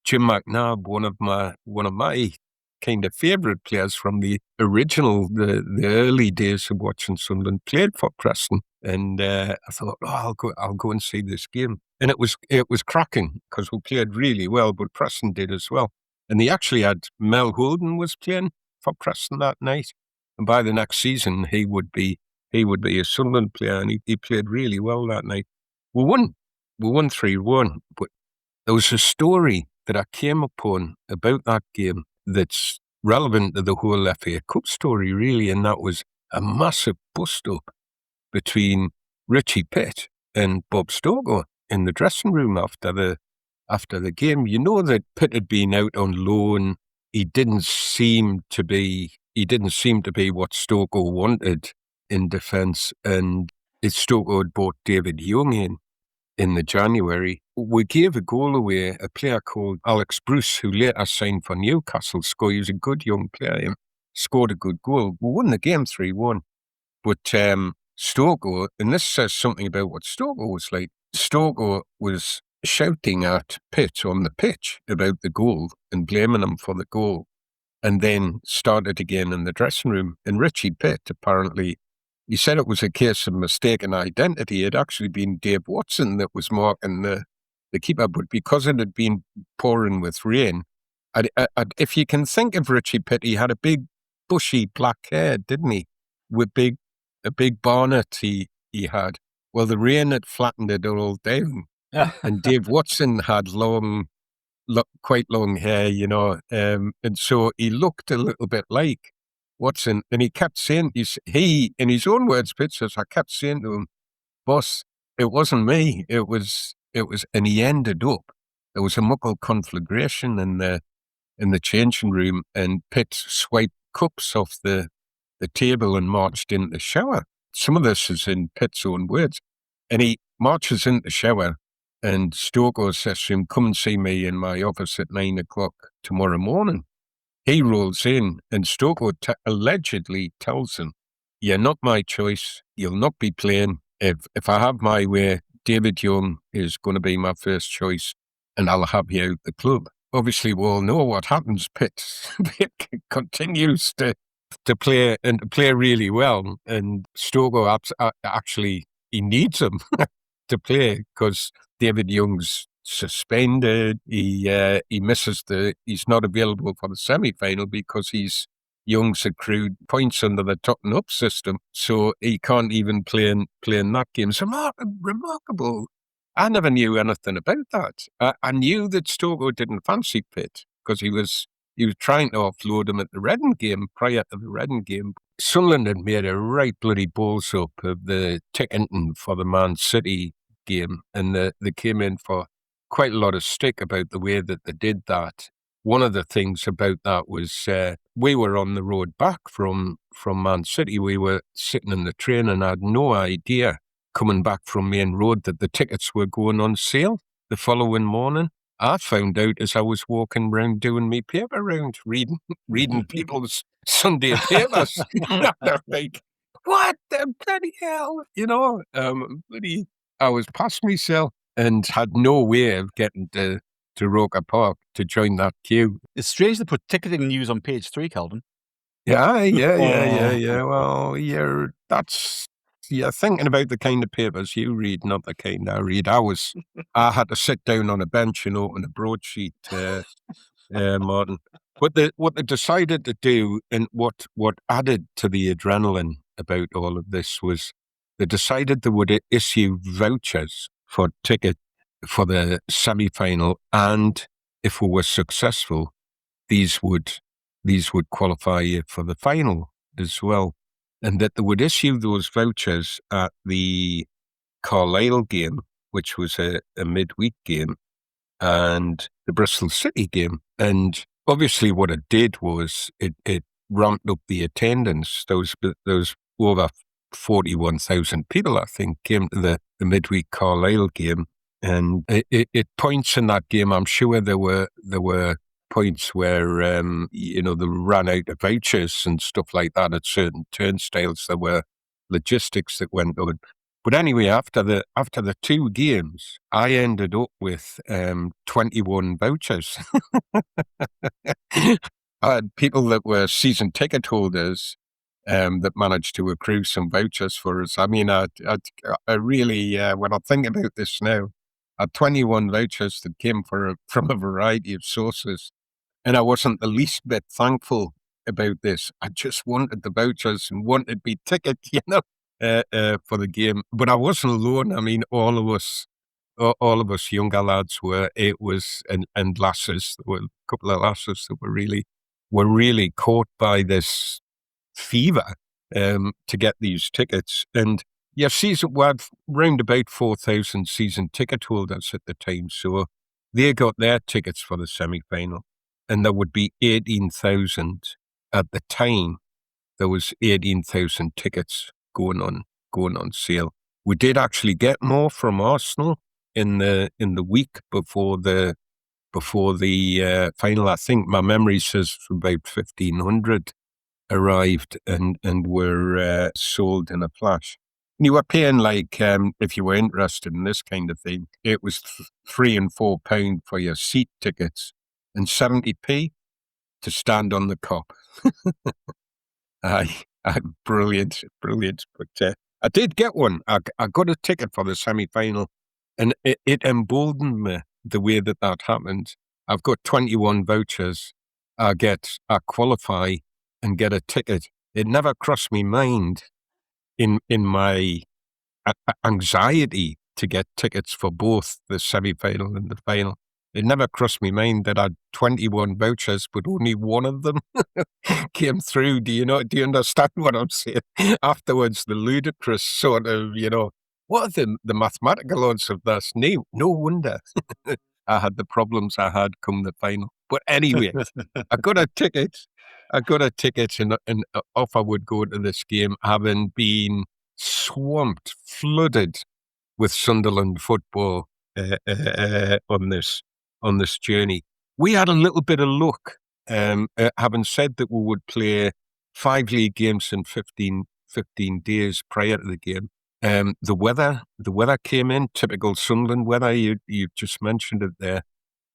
Jim McNabb, one of my kind of favourite players from the original, the early days of watching Sunderland, played for Preston, and I thought, I'll go and see this game, and it was cracking because we played really well, but Preston did as well, and they actually had Mel Holden was playing for Preston that night, and by the next season he would be a Sunderland player, and he played really well that night. We won 3-1, but there was a story that I came upon about that game that's relevant to the whole FA Cup story, really, and that was a massive bust-up between Richie Pitt and Bob Stogo in the dressing room after the game. You know that Pitt had been out on loan. He didn't seem to be what Stogo wanted in defence, and Stogo had brought David Young in the January. We gave a goal away, a player called Alex Bruce, who later signed for Newcastle. He was a good young player. He scored a good goal. We won the game 3-1. But Stogo, and this says something about what Stogo was like, Stogo was shouting at Pitt on the pitch about the goal and blaming him for the goal, and then started again in the dressing room. And Richie Pitt, apparently, he said it was a case of mistaken identity. It had actually been Dave Watson that was marking the keeper, but because it had been pouring with rain, if you can think of Richie Pitt, he had a big bushy black hair, didn't he? With a big bonnet he had. Well, the rain had flattened it all down. And Dave Watson had quite long hair, and so he looked a little bit like Watson, and he kept saying, he, in his own words, Pitt says, I kept saying to him, "Boss, it wasn't me, it was," and he ended up, there was a muckle conflagration in the changing room, and Pitt swiped cups off the table and marched into the shower. Some of this is in Pitt's own words. And he marches into the shower, and Stogo says to him, "Come and see me in my office at 9 o'clock tomorrow morning." He rolls in, and Stogo allegedly tells him, "You're not my choice. You'll not be playing. If I have my way, David Young is going to be my first choice, and I'll have you out the club." Obviously, we all know what happens. Pitt continues to play and to play really well, and Stogo actually, he needs him to play because David Young's suspended. He misses he's not available for the semi-final because Young's accrued points under the Tottenham Up system, so he can't even play in that game. It's remarkable. I never knew anything about that. I knew that Stogo didn't fancy Pitt because he was trying to offload him at the Reading game, prior to the Reading game. Sunderland had made a right bloody balls up of the ticketing for the Man City game, and they came in for quite a lot of stick about the way that they did that. One of the things about that was we were on the road back from Man City. We were sitting in the train and I had no idea coming back from Main Road that the tickets were going on sale the following morning. I found out as I was walking around doing my paper round, reading people's Sunday papers. They're like, what the bloody hell? You know, I was past myself and had no way of getting to Roker Park to join that queue. It's strange to put ticketing news on page 3, Kelvin. Yeah. Well, you're thinking about the kind of papers you read, not the kind I read. I had to sit down on a bench and open a broadsheet, Martin. What they decided to do, and what added to the adrenaline about all of this, was they decided they would issue vouchers for ticket for the semi-final, and if we were successful, these would qualify you for the final as well, and that they would issue those vouchers at the Carlisle game, which was a midweek game, and the Bristol City game. And obviously what it did was it ramped up the attendance. Those over 41,000 people, I think, came to the midweek Carlisle game. And it points in that game, I'm sure there were points where, they ran out of vouchers and stuff like that at certain turnstiles. There were logistics that went on. But anyway, after the two games, I ended up with 21 vouchers. I had people that were season ticket holders that managed to accrue some vouchers for us. I mean, I really, when I think about this now, I had 21 vouchers that came from a variety of sources. And I wasn't the least bit thankful about this. I just wanted the vouchers and wanted my ticket, for the game. But I wasn't alone. I mean, all of us younger lads were. It was and lasses. There were a couple of lasses that were really caught by this fever to get these tickets. And we had round about 4,000 season ticket holders at the time, so they got their tickets for the semi-final, and there would be 18,000 at the time. There was 18,000 tickets going on sale. We did actually get more from Arsenal in the week before the final. I think my memory says about 1,500 arrived and were sold in a flash. And you were paying if you were interested in this kind of thing, it was £3 and £4 for your seat tickets and 70p to stand on the Kop. Brilliant. But I did get one. I got a ticket for the semi-final, and it emboldened me the way that happened. I've got 21 vouchers. I qualify and get a ticket. It never crossed my mind in my anxiety to get tickets for both the semi-final and the final. It never crossed my mind that I had 21 vouchers, but only one of them came through. Do you understand what I'm saying? Afterwards, the ludicrous sort of, what are the mathematical odds of this? No wonder I had the problems I had come the final. But anyway, I got a ticket and off I would go to this game, having been swamped, flooded with Sunderland football on this journey. We had a little bit of luck, having said that we would play 5 league games in 15 days prior to the game. The weather came in, typical Sunderland weather. You just mentioned it there,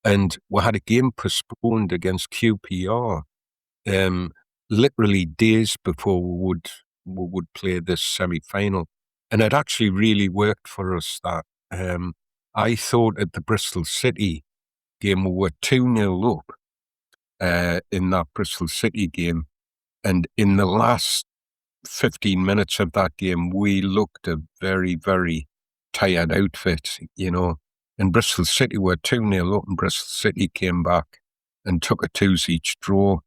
and we had a game postponed against QPR, literally days before we would play this semi-final, and it actually really worked for us. That I thought at the Bristol City game we were 2-0 up in that Bristol City game, and in the last 15 minutes of that game, we looked a very, very tired outfit, And Bristol City were 2-0 up, and Bristol City came back and took a 2-each draw.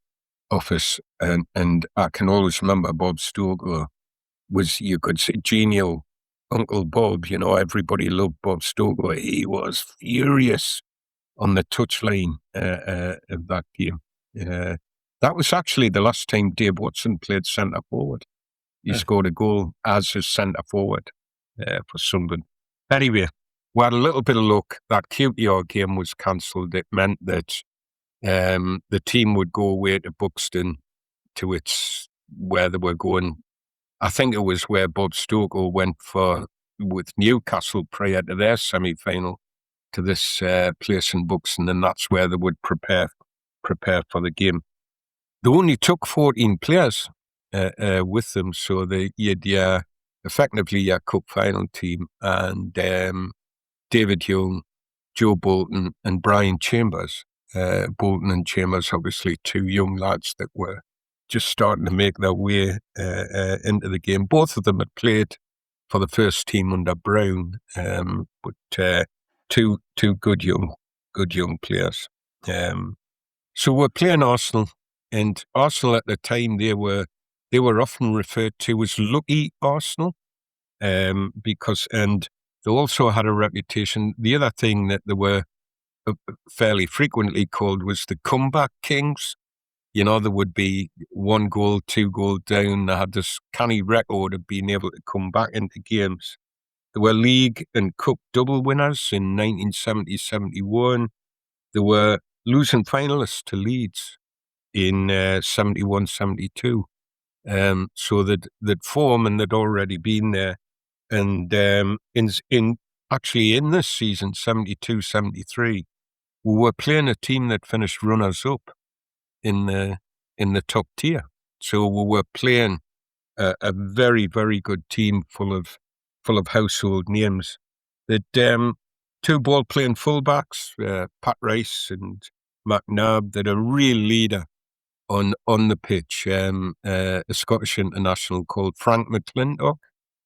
office, and I can always remember Bob Stoker was, you could say, genial Uncle Bob. Everybody loved Bob Stoker. He was furious on the touchline of that game. That was actually the last time Dave Watson played centre forward. He scored a goal as a centre forward for Sunderland. Anyway, we had a little bit of luck. That QPR game was cancelled. It meant that the team would go away to Buxton, to where they were going. I think it was where Bob Stoker went with Newcastle prior to their semi-final, to this place in Buxton, and that's where they would prepare for the game. They only took 14 players with them, so you'd effectively your cup final team, and David Young, Joe Bolton, and Brian Chambers. Bolton and Chambers, obviously two young lads that were just starting to make their way into the game. Both of them had played for the first team under Brown, but two good young players. So we're playing Arsenal, and Arsenal at the time, they were often referred to as Lucky Arsenal, because they also had a reputation. The other thing that they were fairly frequently called was the Comeback Kings. There would be 1 goal, 2 goal down. They had this canny record of being able to come back into games. They were league and cup double winners in 1970-71. They were losing finalists to Leeds in 71-72. So they'd form, and they'd already been there. And in this season, 72-73, we were playing a team that finished runners-up in the top tier. So we were playing a very, very good team full of household names. They'd 2 ball-playing fullbacks, Pat Rice and McNabb. They'd a real leader on the pitch, a Scottish international called Frank McClintock.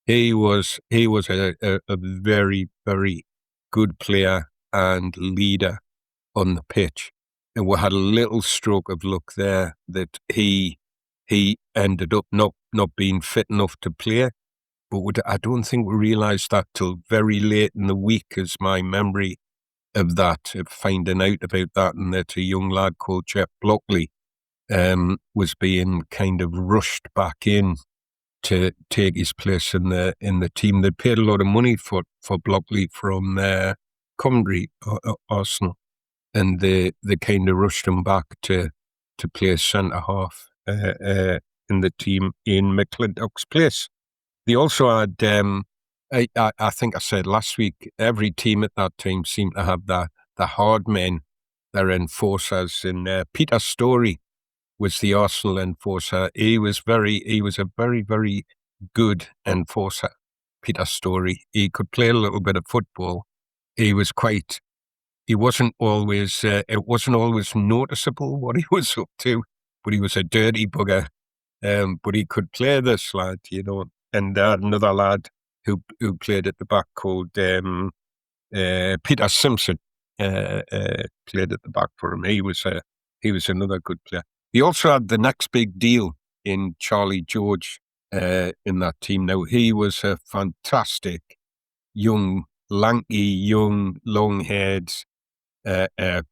He was a very, very good player and leader on the pitch. And we had a little stroke of luck there that he ended up not being fit enough to play. But I don't think we realised that till very late in the week, is my memory of that, of finding out about that, and that a young lad called Jeff Blockley was being kind of rushed back in to take his place in the team. They paid a lot of money for Blockley from Coventry, Arsenal, and they kind of rushed him back to play centre half in the team in McClintock's place. They also had, I think I said last week, every team at that time seemed to have the hard men, their enforcers, and Peter Story was the Arsenal enforcer. He was a very, very good enforcer, Peter Story. He could play a little bit of football. It wasn't always noticeable what he was up to, but he was a dirty bugger. But he could play, this lad, And another lad who played at the back called Peter Simpson played at the back for him. He was another good player. He also had the next big deal in Charlie George in that team. Now, he was a fantastic lanky, long-haired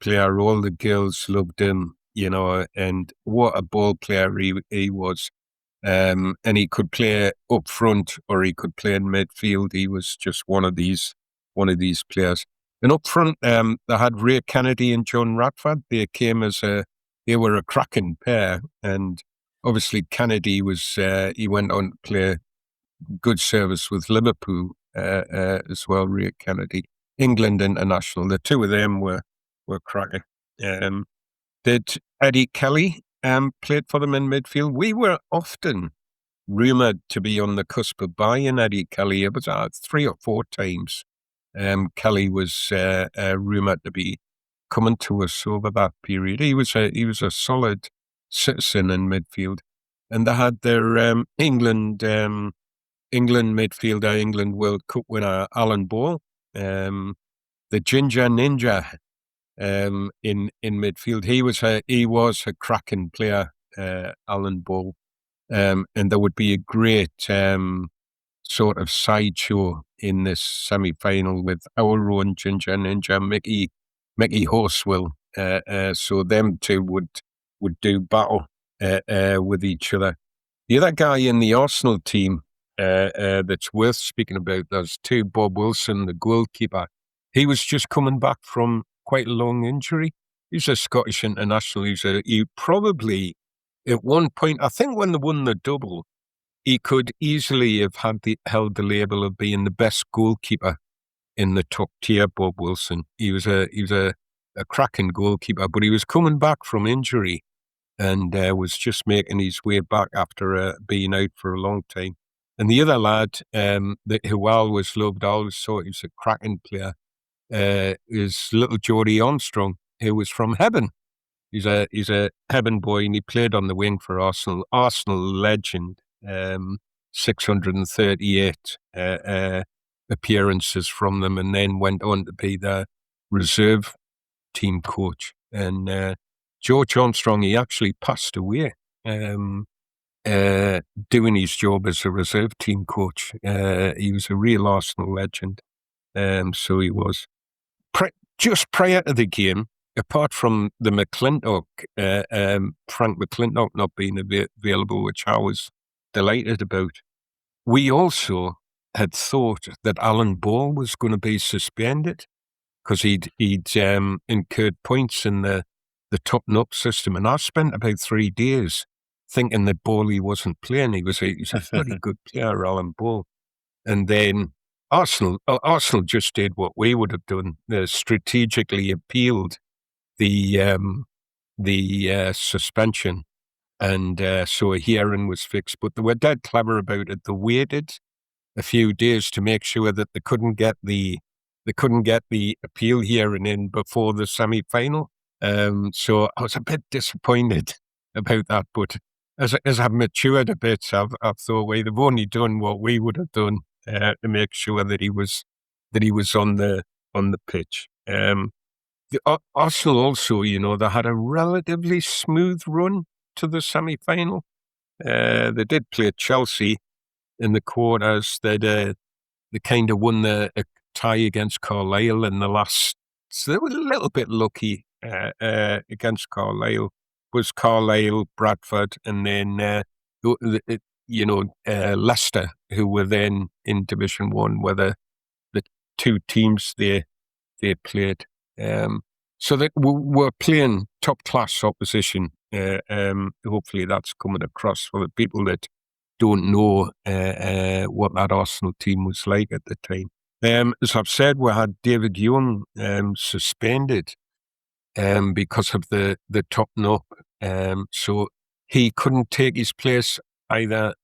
player. All the girls loved him, and what a ball player he was. And he could play up front, or he could play in midfield. He was just one of these players. And up front, they had Ray Kennedy and John Radford. They were a cracking pair. And obviously Kennedy he went on to play good service with Liverpool as well. Ray Kennedy, England international. The two of them were cracking. Did Eddie Kelly played for them in midfield? We were often rumoured to be on the cusp of buying Eddie Kelly. It was 3 or 4 times. Kelly was rumoured to be coming to us over that period. He was a solid citizen in midfield, and they had their England midfielder, England World Cup winner Alan Ball, the Ginger Ninja. In midfield, he was a cracking player Alan Ball. And there would be a great sort of sideshow in this semi-final with our own Ginger Ninja, Mickey Horsewell. So them two would do battle with each other. The other guy in the Arsenal team that's worth speaking about, there's two, Bob Wilson, the goalkeeper. He was just coming back from quite a long injury. He's a Scottish international. He probably, at one point, I think when they won the double, he could easily have held the label of being the best goalkeeper in the top tier, Bob Wilson. He was a cracking goalkeeper, but he was coming back from injury and was just making his way back after being out for a long time. And the other lad who I always loved, I always thought he was a cracking player, is little Geordie Armstrong, who was from Hebburn. He's a Hebburn boy, and he played on the wing for Arsenal. Arsenal legend, 638 appearances from them, and then went on to be the reserve team coach. And George Armstrong, he actually passed away doing his job as a reserve team coach. He was a real Arsenal legend. So he was. Just prior to the game, apart from the McClintock, Frank McClintock not being available, which I was delighted about, we also had thought that Alan Ball was going to be suspended because he'd incurred points in the top-up system. And I spent about 3 days thinking that Ball wasn't playing. He was a very good player, Alan Ball. And then Arsenal just did what we would have done. They strategically appealed the suspension, and so a hearing was fixed. But they were dead clever about it. They waited a few days to make sure that they couldn't get the appeal hearing in before the semi-final. So I was a bit disappointed about that. But as I've matured a bit, I've thought, well, they've only done what we would have done to make sure that he was on the pitch. Arsenal also, they had a relatively smooth run to the semi-final. They did play Chelsea in the quarters. They kind of won a tie against Carlisle in the last. So they were a little bit lucky against Carlisle. It was Carlisle, Bradford, and then Leicester, who were then in Division 1, were the two teams they played. So that we're playing top-class opposition. Hopefully that's coming across for the people that don't know what that Arsenal team was like at the time. As I've said, we had David Young suspended because of the top-up. So he couldn't take his place either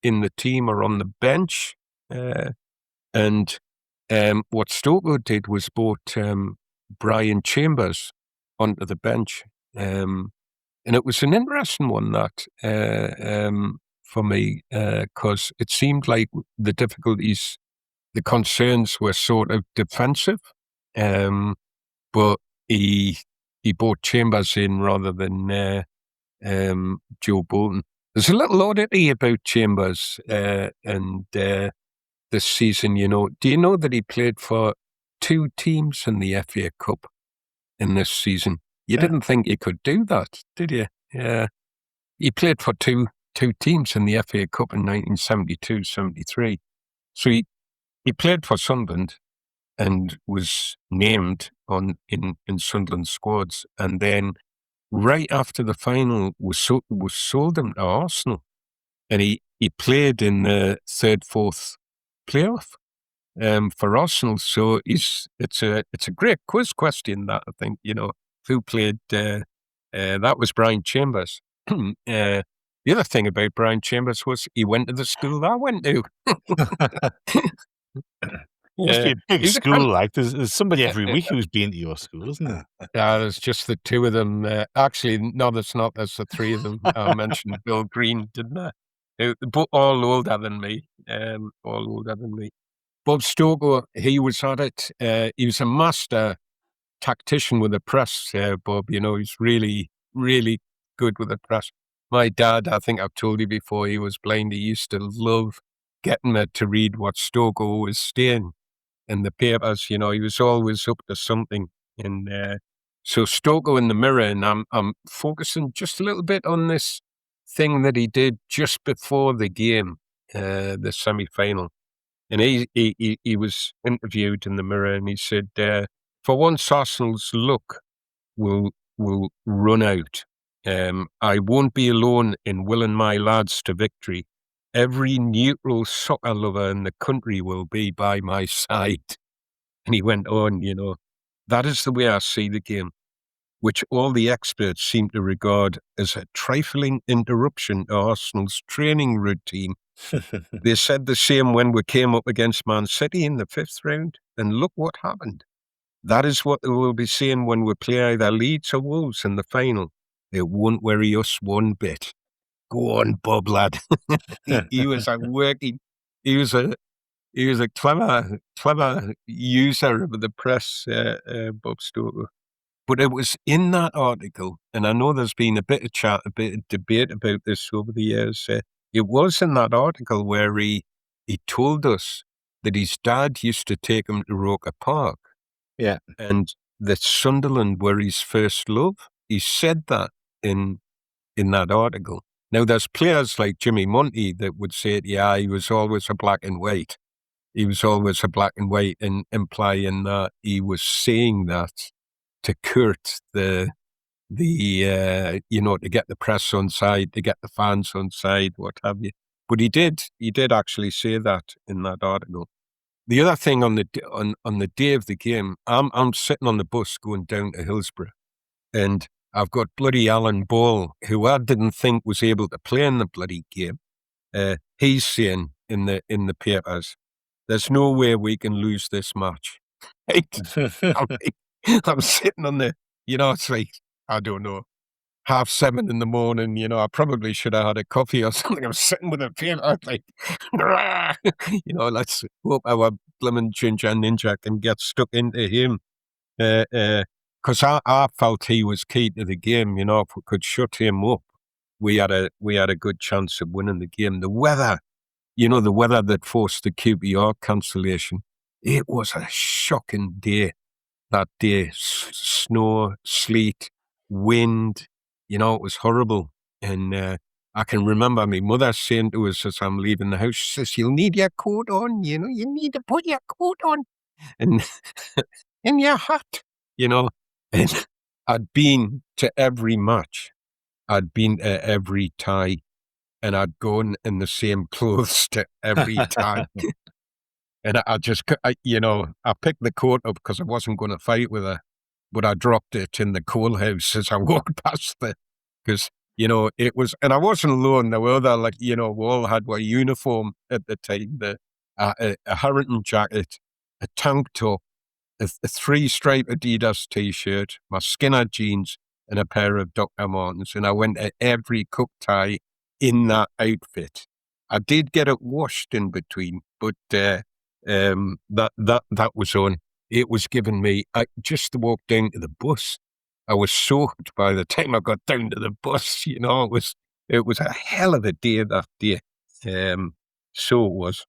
in the team or on the bench. And what Stoker did was brought Brian Chambers onto the bench. And it was an interesting one, that, for me, because it seemed like the difficulties, the concerns were sort of defensive. But he brought Chambers in rather than Joe Bolton. There's a little oddity about Chambers and this season, Do you know that he played for 2 teams in the FA Cup in this season? You didn't think he could do that, did you? Yeah. He played for two teams in the FA Cup in 1972-73. So he played for Sunderland and was named in Sunderland squads, and then right after the final was sold him to Arsenal, and he played in the 3rd, 4th playoff for Arsenal. So it's a great quiz question, that, I think, who played. That was Brian Chambers. The other thing about Brian Chambers was he went to the school I went to. Must be a big school, like there's somebody every week who's been to your school, isn't there? Yeah, there's just the 2 of them. Actually, no, there's not. There's the 3 of them. I mentioned Bill Green, didn't I? All older than me. Bob Stoker, he was at it. He was a master tactician with the press, Bob. He's really, really good with the press. My dad, I think I've told you before, he was blind. He used to love getting me to read what Stoker was saying in the papers. He was always up to something. And so Stoker in the Mirror, and I'm focusing just a little bit on this thing that he did just before the game, the semi-final. And he was interviewed in the Mirror, and he said, for once Arsenal's luck will run out. I won't be alone in willing my lads to victory. Every neutral soccer lover in the country will be by my side. And he went on, that is the way I see the game, which all the experts seem to regard as a trifling interruption to Arsenal's training routine. They said the same when we came up against Man City in the 5th round, and look what happened. That is what they will be saying when we play either Leeds or Wolves in the final. It won't worry us one bit. Go on, Bob, lad. he was a working. He was a clever user of the press, Bob Stoker. But it was in that article, and I know there's been a bit of chat, a bit of debate about this over the years. It was in that article where he told us that his dad used to take him to Roker Park. Yeah. And that Sunderland were his first love. He said that in that article. Now, there's players like Jimmy Monty that would say, yeah, he was always a black and white. He was always a black and white, and implying that he was saying that to Kurt to get the press on side, to get the fans on side, what have you. But he did actually say that in that article. The other thing on the day of the game, I'm sitting on the bus going down to Hillsborough, and I've got bloody Alan Ball, who I didn't think was able to play in the bloody game. He's saying in the papers, there's no way we can lose this match. I'm sitting on the, it's like, I don't know, 7:30 in the morning, I probably should have had a coffee or something. I'm sitting with a paper, like, let's hope our blooming ginger ninja can get stuck into him. Because I felt he was key to the game, if we could shut him up, we had a good chance of winning the game. The weather, the weather that forced the QPR cancellation, it was a shocking day that day. Snow, sleet, wind, it was horrible. And I can remember my mother saying to us as I'm leaving the house, she says, you'll need your coat on, you need to put your coat on. And in your hat, and I'd been to every match. I'd been to every tie, and I'd gone in the same clothes to every tie. And I picked the coat up because I wasn't going to fight with her, but I dropped it in the coal house as I walked past it. Because, it was, and I wasn't alone. There were other, we all had our uniform at the time, a Harrington jacket, a tank top, a 3-stripe Adidas t-shirt, my Skinner jeans, and a pair of Dr. Martens. And I went to every cup tie in that outfit. I did get it washed in between, but that was on. It was giving me, just to walk down to the bus, I was soaked by the time I got down to the bus. It was a hell of a day that day. So it was.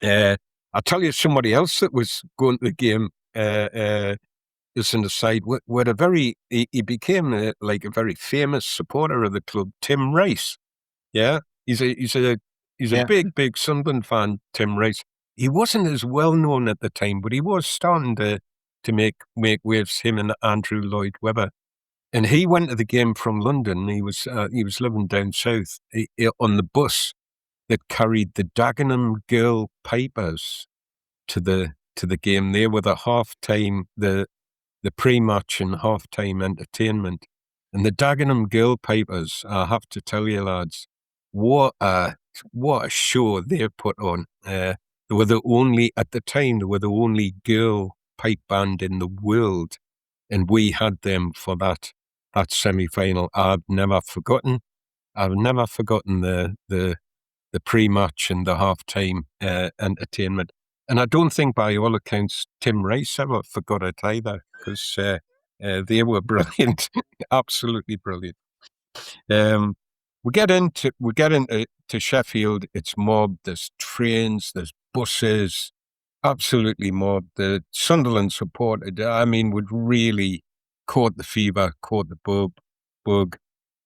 I'll tell you somebody else that was going to the game, is an aside, he became like a very famous supporter of the club, Tim Rice. Yeah. He's a big Sunderland fan, Tim Rice. He wasn't as well known at the time, but he was starting to make waves, him and Andrew Lloyd Webber. And he went to the game from London. He was living down south on the bus that carried the Dagenham Girl Pipers to the game. They were the half-time, the pre-match and half-time entertainment. And the Dagenham Girl Pipers, I have to tell you, lads, what a show they put on. They were the only only girl pipe band in the world, and we had them for that semi-final. I've never forgotten the pre-match and the half-time entertainment. And I don't think, by all accounts, Tim Rice ever forgot it either, because they were brilliant, absolutely brilliant. we get into to Sheffield. It's mobbed. There's trains. There's buses. Absolutely mobbed. The Sunderland supported. I mean, would really caught the fever, caught the bug.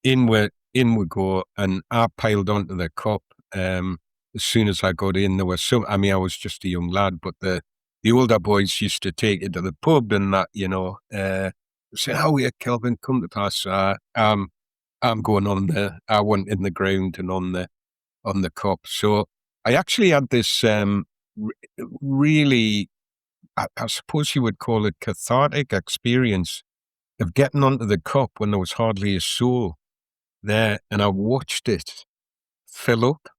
In we go, and I piled onto the cup. As soon as I got in, there was some. I mean, I was just a young lad, but the older boys used to take it to the pub and that, say, "Oh yeah, Kelvin, come to pass." I'm going on I went in the ground and on the cup. So I actually had this really, I suppose you would call it cathartic experience of getting onto the cup when there was hardly a soul there, and I watched it fill up,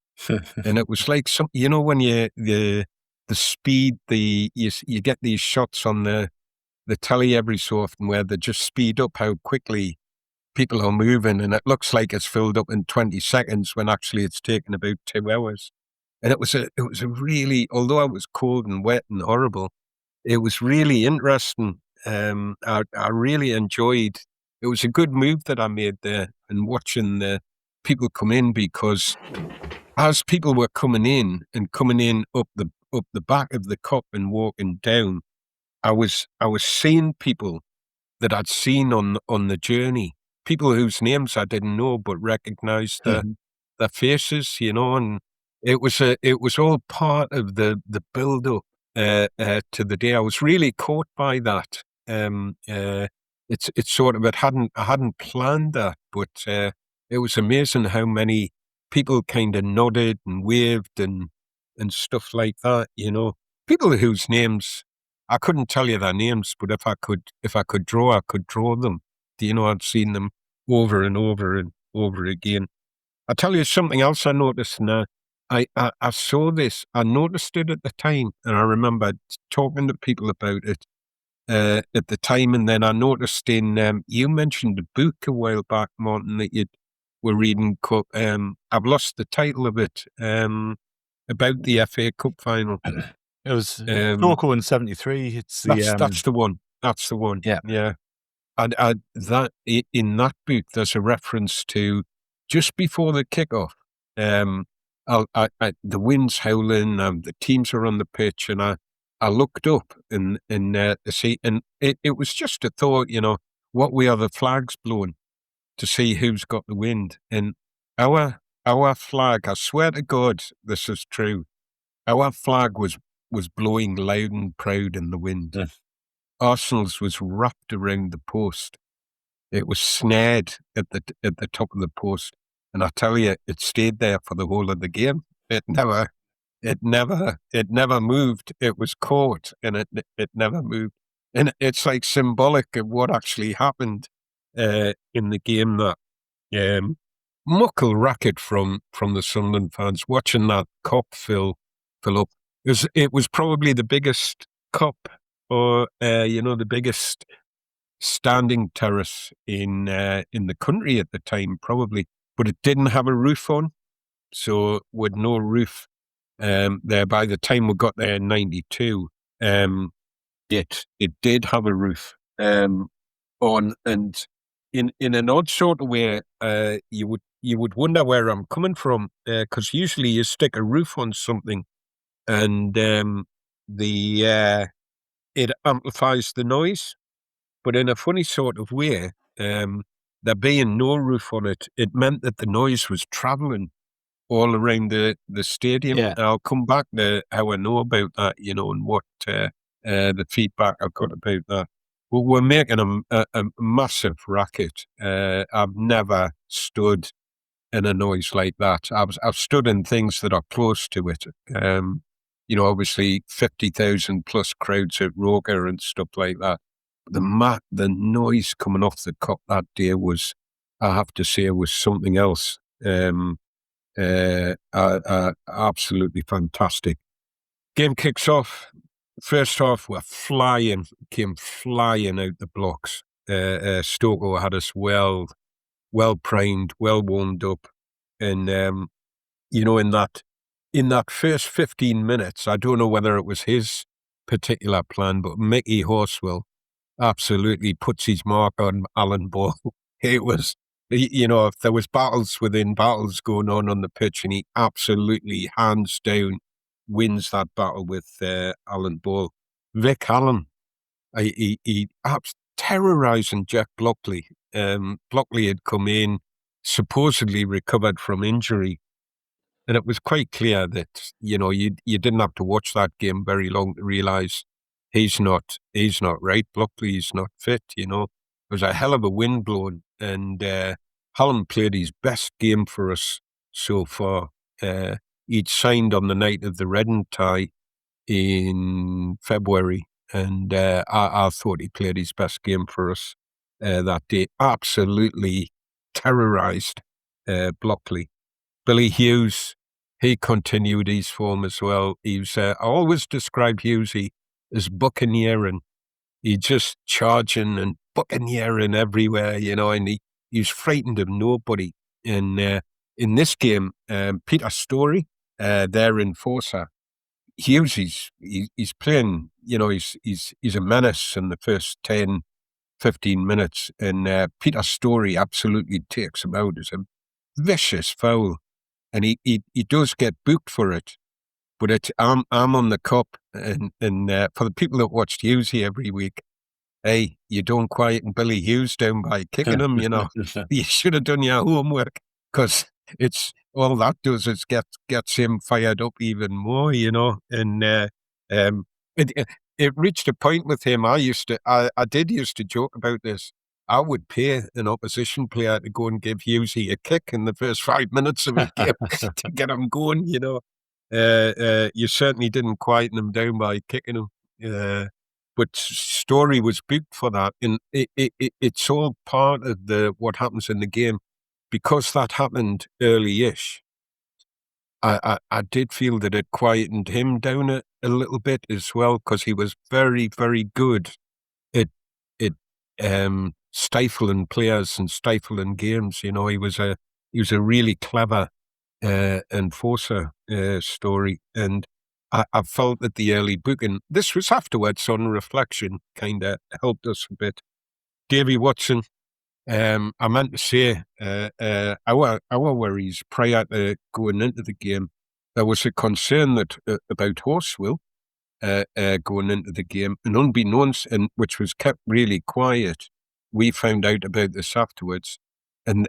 and it was like some, when the speed, you get these shots on the telly every so often where they just speed up how quickly people are moving, and it looks like it's filled up in 20 seconds when actually it's taken about 2 hours. And it was a really, although it was cold and wet and horrible, it was really interesting. I really enjoyed. It was a good move that I made there, and watching the people come in, because as people were coming in up the back of the cup and walking down, I was seeing people that I'd seen on the journey, people whose names I didn't know but recognized their faces, and it was all part of the build up to the day. I was really caught by that. It's sort of, I hadn't planned that, but it was amazing how many people kind of nodded and waved and stuff like that. People whose names I couldn't tell you their names, but if I could draw, I could draw them. I'd seen them over and over and over again. I'll tell you something else I noticed now. I saw this. I noticed it at the time, and I remember talking to people about it at the time. And then I noticed you mentioned a book a while back, Martin, that you were reading. I've lost the title of it. About the FA Cup final. It was Stoke in '73. That's the one. That's the one. Yeah. And that in that book, there's a reference to just before the kickoff. The wind's howling. The teams are on the pitch, and I looked up and see, and it was just a thought. What way are the flags blowing to see who's got the wind? And our flag, I swear to God, this is true. Our flag was blowing loud and proud in the wind. Yeah. Arsenal's was wrapped around the post. It was snared at the top of the post, and I tell you, it stayed there for the whole of the game. It never moved. It was caught, and it never moved. And it's like symbolic of what actually happened in the game. That muckle racket from the Sunderland fans watching that cup fill up. It was probably the biggest cup, or the biggest standing terrace in the country at the time, probably. But it didn't have a roof on, so with no roof there. By the time we got there in '92, it did have a roof on, and in an odd sort of way, you would wonder where I'm coming from, because usually you stick a roof on something, and it amplifies the noise. But in a funny sort of way, there being no roof on it, it meant that the noise was travelling all around the stadium. Yeah. I'll come back to how I know about that, and what the feedback I've got about that. Well, we're making a massive racket. I've never stood in a noise like that. I've stood in things that are close to it. Obviously 50,000 plus crowds at Roker and stuff like that. The noise coming off the cup that day was, I have to say, was something else. Absolutely fantastic. Game kicks off. First half, came flying out the blocks. Stoke had us well primed, well warmed up, and in that first 15 minutes, I don't know whether it was his particular plan, but Mickey Horswell absolutely puts his mark on Alan Ball. It was If there was battles within battles going on the pitch, and he absolutely hands down wins that battle with Alan Ball. Vic Allen, he terrorising Jeff Blockley. Blockley had come in, supposedly recovered from injury, and it was quite clear that you didn't have to watch that game very long to realise he's not right. Blockley's not fit. There was a hell of a wind blowing, and Hallam played his best game for us so far. He'd signed on the night of the Reading tie in February, and I thought he played his best game for us that day. Absolutely terrorised Blockley. Billy Hughes, he continued his form as well. He was, I always describe Hughesy as buccaneering. He just charging and buccaneering everywhere, and he was frightened of nobody. And in this game, Peter Story, their enforcer, Hughes, he's playing, he's a menace in the first 10, 15 minutes. And Peter Story absolutely takes him out as a vicious foul. And he does get booked for it. But I'm on the cup. And for the people that watched Hughesy every week, hey, you don't quieten Billy Hughes down by kicking him, You should have done your homework, because it's all that does is gets him fired up even more, And it reached a point with him. I did used to joke about this. I would pay an opposition player to go and give Hughesy a kick in the first 5 minutes of a game to get him going, You certainly didn't quieten him down by kicking him. But Story was booked for that, and it's all part of what happens in the game. Because that happened early-ish, I did feel that it quietened him down a little bit as well, because he was very, very good at stifling players and stifling games. He was a really clever enforcer, Story, and I felt that the early booking, this was afterwards on reflection, kind of helped us a bit. Davy Watson, I meant to say, our worries prior to going into the game, there was a concern that about Horseville going into the game, and unbeknownst, and which was kept really quiet, we found out about this afterwards. And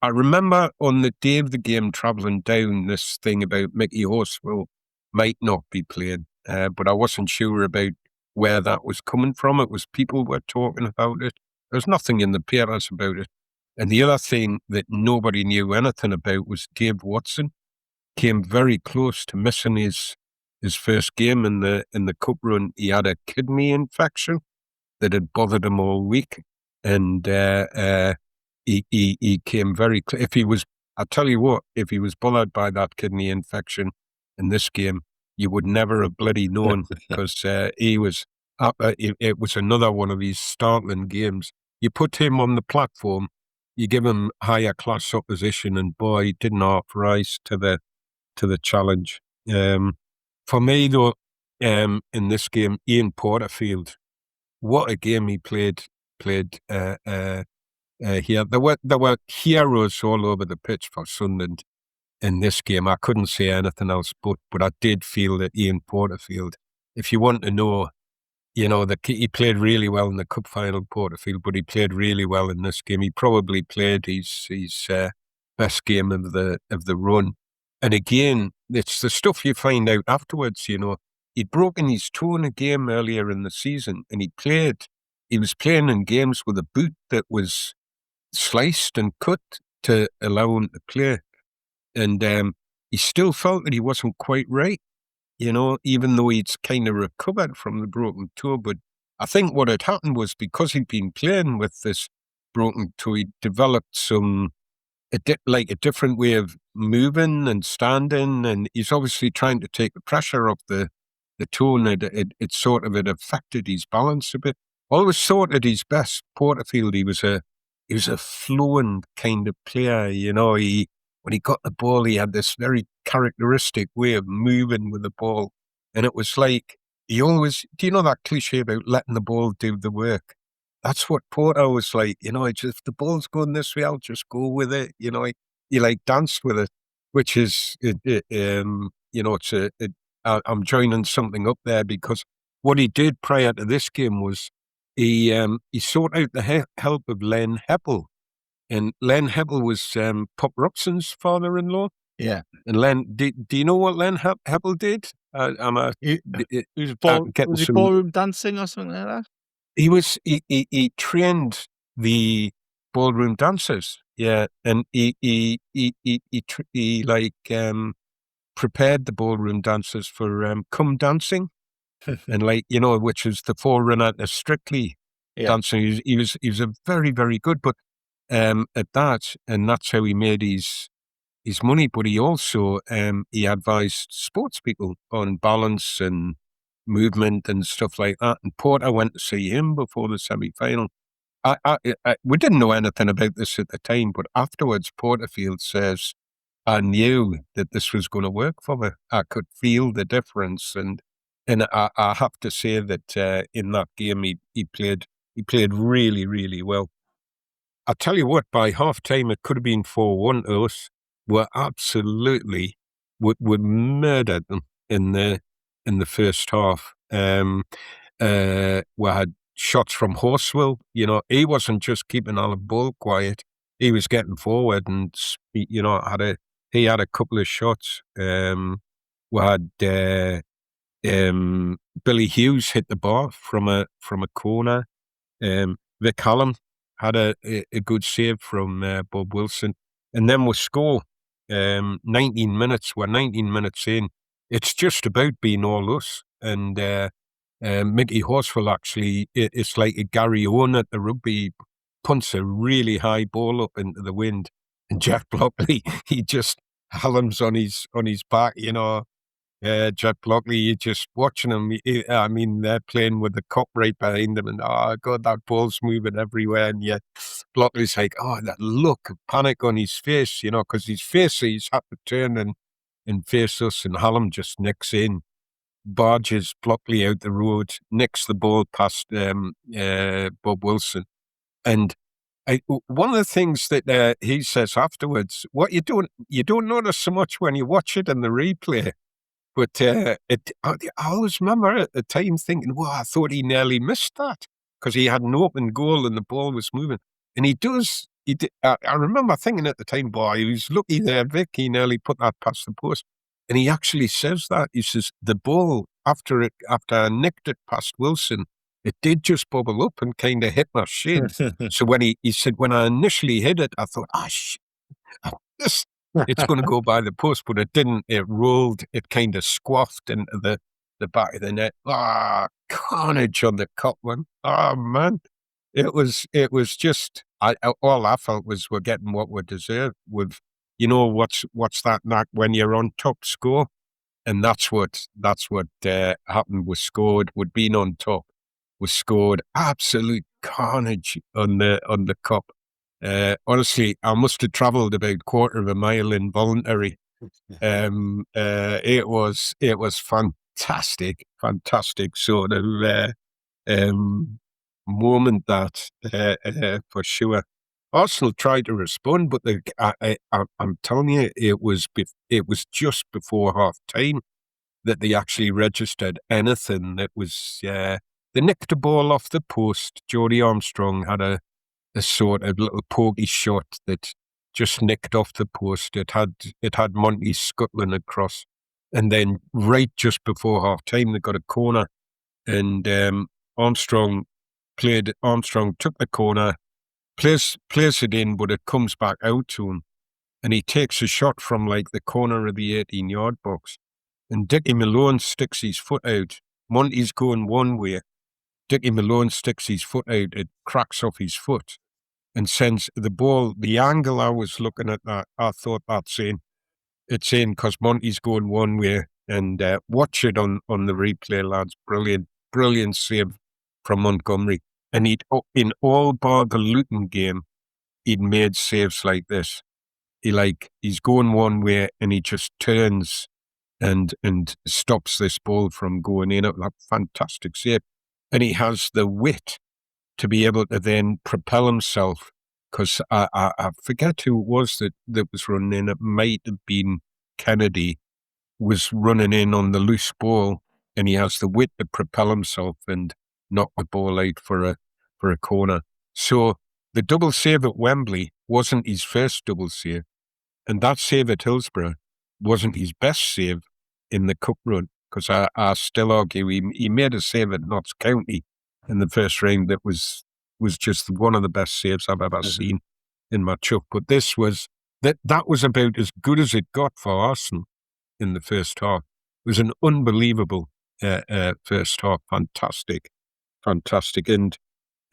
I remember on the day of the game travelling down, this thing about Mickey Horseville might not be playing, but I wasn't sure about where that was coming from. It was people were talking about it. There's nothing in the papers about it. And the other thing that nobody knew anything about was Dave Watson came very close to missing his first game in the cup run. He had a kidney infection that had bothered him all week, and he came very close. I tell you what, if he was bothered by that kidney infection in this game, you would never have bloody known, because he was. It was another one of these startling games. You put him on the platform, you give him higher class opposition, and boy, he didn't half rise to the challenge. For me though, in this game, Ian Porterfield, what a game he played here. There were heroes all over the pitch for Sunderland in this game. I couldn't say anything else, but I did feel that Ian Porterfield, if you want to know, he played really well in the cup final, Porterfield, but he played really well in this game. He probably played his best game of the run. And again, it's the stuff you find out afterwards. He'd broken his toe in a game earlier in the season, and he was playing in games with a boot that was sliced and cut to allow him to play. And he still felt that he wasn't quite right, even though he'd kind of recovered from the broken toe. But I think what had happened was, because he'd been playing with this broken toe, he developed a different way of moving and standing, and he's obviously trying to take the pressure off the toe, and it sort of had affected his balance a bit. Always thought at his best, Porterfield, he was a flowing kind of player. When he got the ball, he had this very characteristic way of moving with the ball. And it was like, he always, do you know that cliche about letting the ball do the work? that's what Porter was like. If the ball's going this way, I'll just go with it. He like danced with it, which is, I'm joining something up there, because what he did prior to this game was he sought out the help of Len Heppel. And Len Heppel was Pop Roxon's father-in-law. Yeah. And Len, do you know what Len Heppel did? He was ballroom dancing or something like that? He trained the ballroom dancers, yeah, and he prepared the ballroom dancers for come dancing, and which was the forerunner to Strictly dancing. He was a very, very good, but at that, and that's how he made his money. But he also he advised sports people on balance and movement and stuff like that. And Porter went to see him before the semi-final. We didn't know anything about this at the time, but afterwards, Porterfield says, I knew that this was going to work for me. I could feel the difference, and I have to say that in that game he played really, really well. I tell you what, by half time it could have been 4-1 to us. We're absolutely we murdered them in the first half. We had shots from Horswell. He wasn't just keeping Alan Ball quiet; he was getting forward, and he had a couple of shots. We had Billy Hughes hit the bar from a corner. Vic Hallam had a good save from Bob Wilson, and then we score. 19 minutes. We're 19 minutes in. It's just about being all us. And Mickey Horswell actually, it's like a Gary Owen at the rugby, punts a really high ball up into the wind. And Jack Blockley, he just Hallam's on his back, Jack Blockley, you're just watching him. They're playing with the cop right behind them, and God, that ball's moving everywhere. And yet, Blockley's like, that look of panic on his face, because he's had to turn and face us, and Hallam just nicks in, barges Blockley out the road, nicks the ball past Bob Wilson. And one of the things that he says afterwards, what you don't notice so much when you watch it in the replay. But I always remember at the time thinking, I thought he nearly missed that, because he had an open goal and the ball was moving. And he does. I remember thinking at the time, he was lucky there, Vic. He nearly put that past the post. And he actually says that. He says the ball, after I nicked it past Wilson, it did just bubble up and kind of hit my shin. So when he said, when I initially hit it, I thought, it's going to go by the post, but it didn't. It rolled. It kind of squaffed into the back of the net. Carnage on the cup one. Man, it was just. All I felt was we're getting what we deserve. With what's that knack when you're on top score, and that's what happened. We scored. We'd been on top. We scored. Absolute carnage on the cup. Honestly, I must have travelled about a quarter of a mile involuntary. It was fantastic sort of moment that for sure. Arsenal tried to respond, but I'm telling you, it was just before half time that they actually registered anything. That was they nicked a ball off the post. Jody Armstrong had a sort of little pokey shot that just nicked off the post. It had Monty scuttling across, and then right just before half time they got a corner, and Armstrong took the corner, plays it in, but it comes back out to him, and he takes a shot from like the corner of the 18-yard box, and Dickie Malone sticks his foot out. Monty's going one way. Dickie Malone sticks his foot out. It cracks off his foot and sends the ball. The angle I was looking at that, I thought that's in. It's in because Monty's going one way. And watch it on the replay, lads. Brilliant save from Montgomery. And in all bar the Luton game, he'd made saves like this. He's going one way and he just turns and stops this ball from going in. That fantastic save. And he has the wit to be able to then propel himself, because I forget who it was that was running in. It might have been Kennedy, was running in on the loose ball, and he has the wit to propel himself and knock the ball out for a corner. So the double save at Wembley wasn't his first double save, and that save at Hillsborough wasn't his best save in the cup run, because I still argue he made a save at Notts County in the first round that was just one of the best saves I've ever seen in my chuck. But this was that was about as good as it got for Arsenal in the first half. It was an unbelievable first half, fantastic,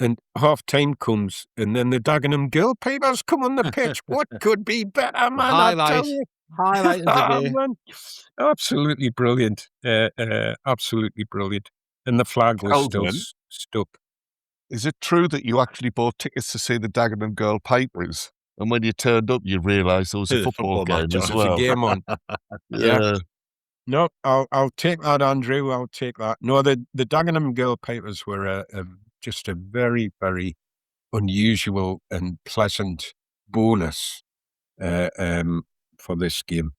and half time comes, and then the Dagenham Girl Papers come on the pitch. What could be better, man? Highlight of the day. Man. Absolutely brilliant. Absolutely brilliant. And the flag was still Kelvin? stuck. Is it true that you actually bought tickets to see the Dagenham Girl Papers? And when you turned up, you realised there was a football game match as There was well. a game on. Yeah. No, I'll take that, Andrew. I'll take that. No, the Dagenham Girl Papers were just a very, very unusual and pleasant bonus for this game.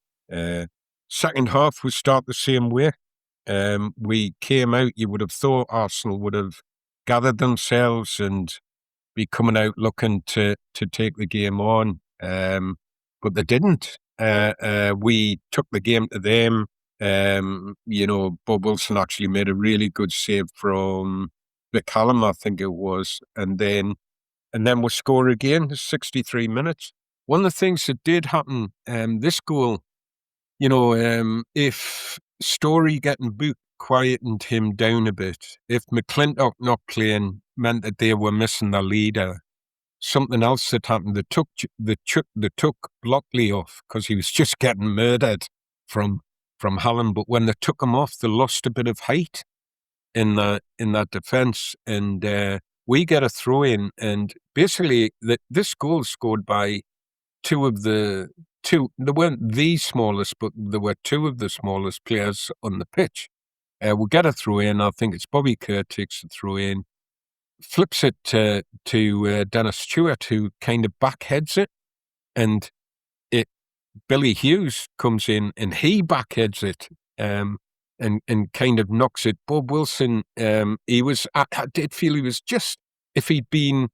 Second half, we start the same way. We came out, you would have thought Arsenal would have gathered themselves and be coming out looking to take the game on, but they didn't. We took the game to them. Bob Wilson actually made a really good save from McCallum, I think it was, and then we score again, 63 minutes. One of the things that did happen, this goal, if Story getting booked quietened him down a bit, if McClintock not playing meant that they were missing their leader, something else that happened, they took Blockley off because he was just getting murdered from Hallam. But when they took him off, they lost a bit of height in that defence, and we get a throw in, and basically this goal scored by they weren't the smallest, but there were two of the smallest players on the pitch. We get a throw in. I think it's Bobby Kerr takes the throw in, flips it to Dennis Stewart, who kind of backheads it, and Billy Hughes comes in and he backheads it, and kind of knocks it. Bob Wilson, I did feel he was just, if he'd been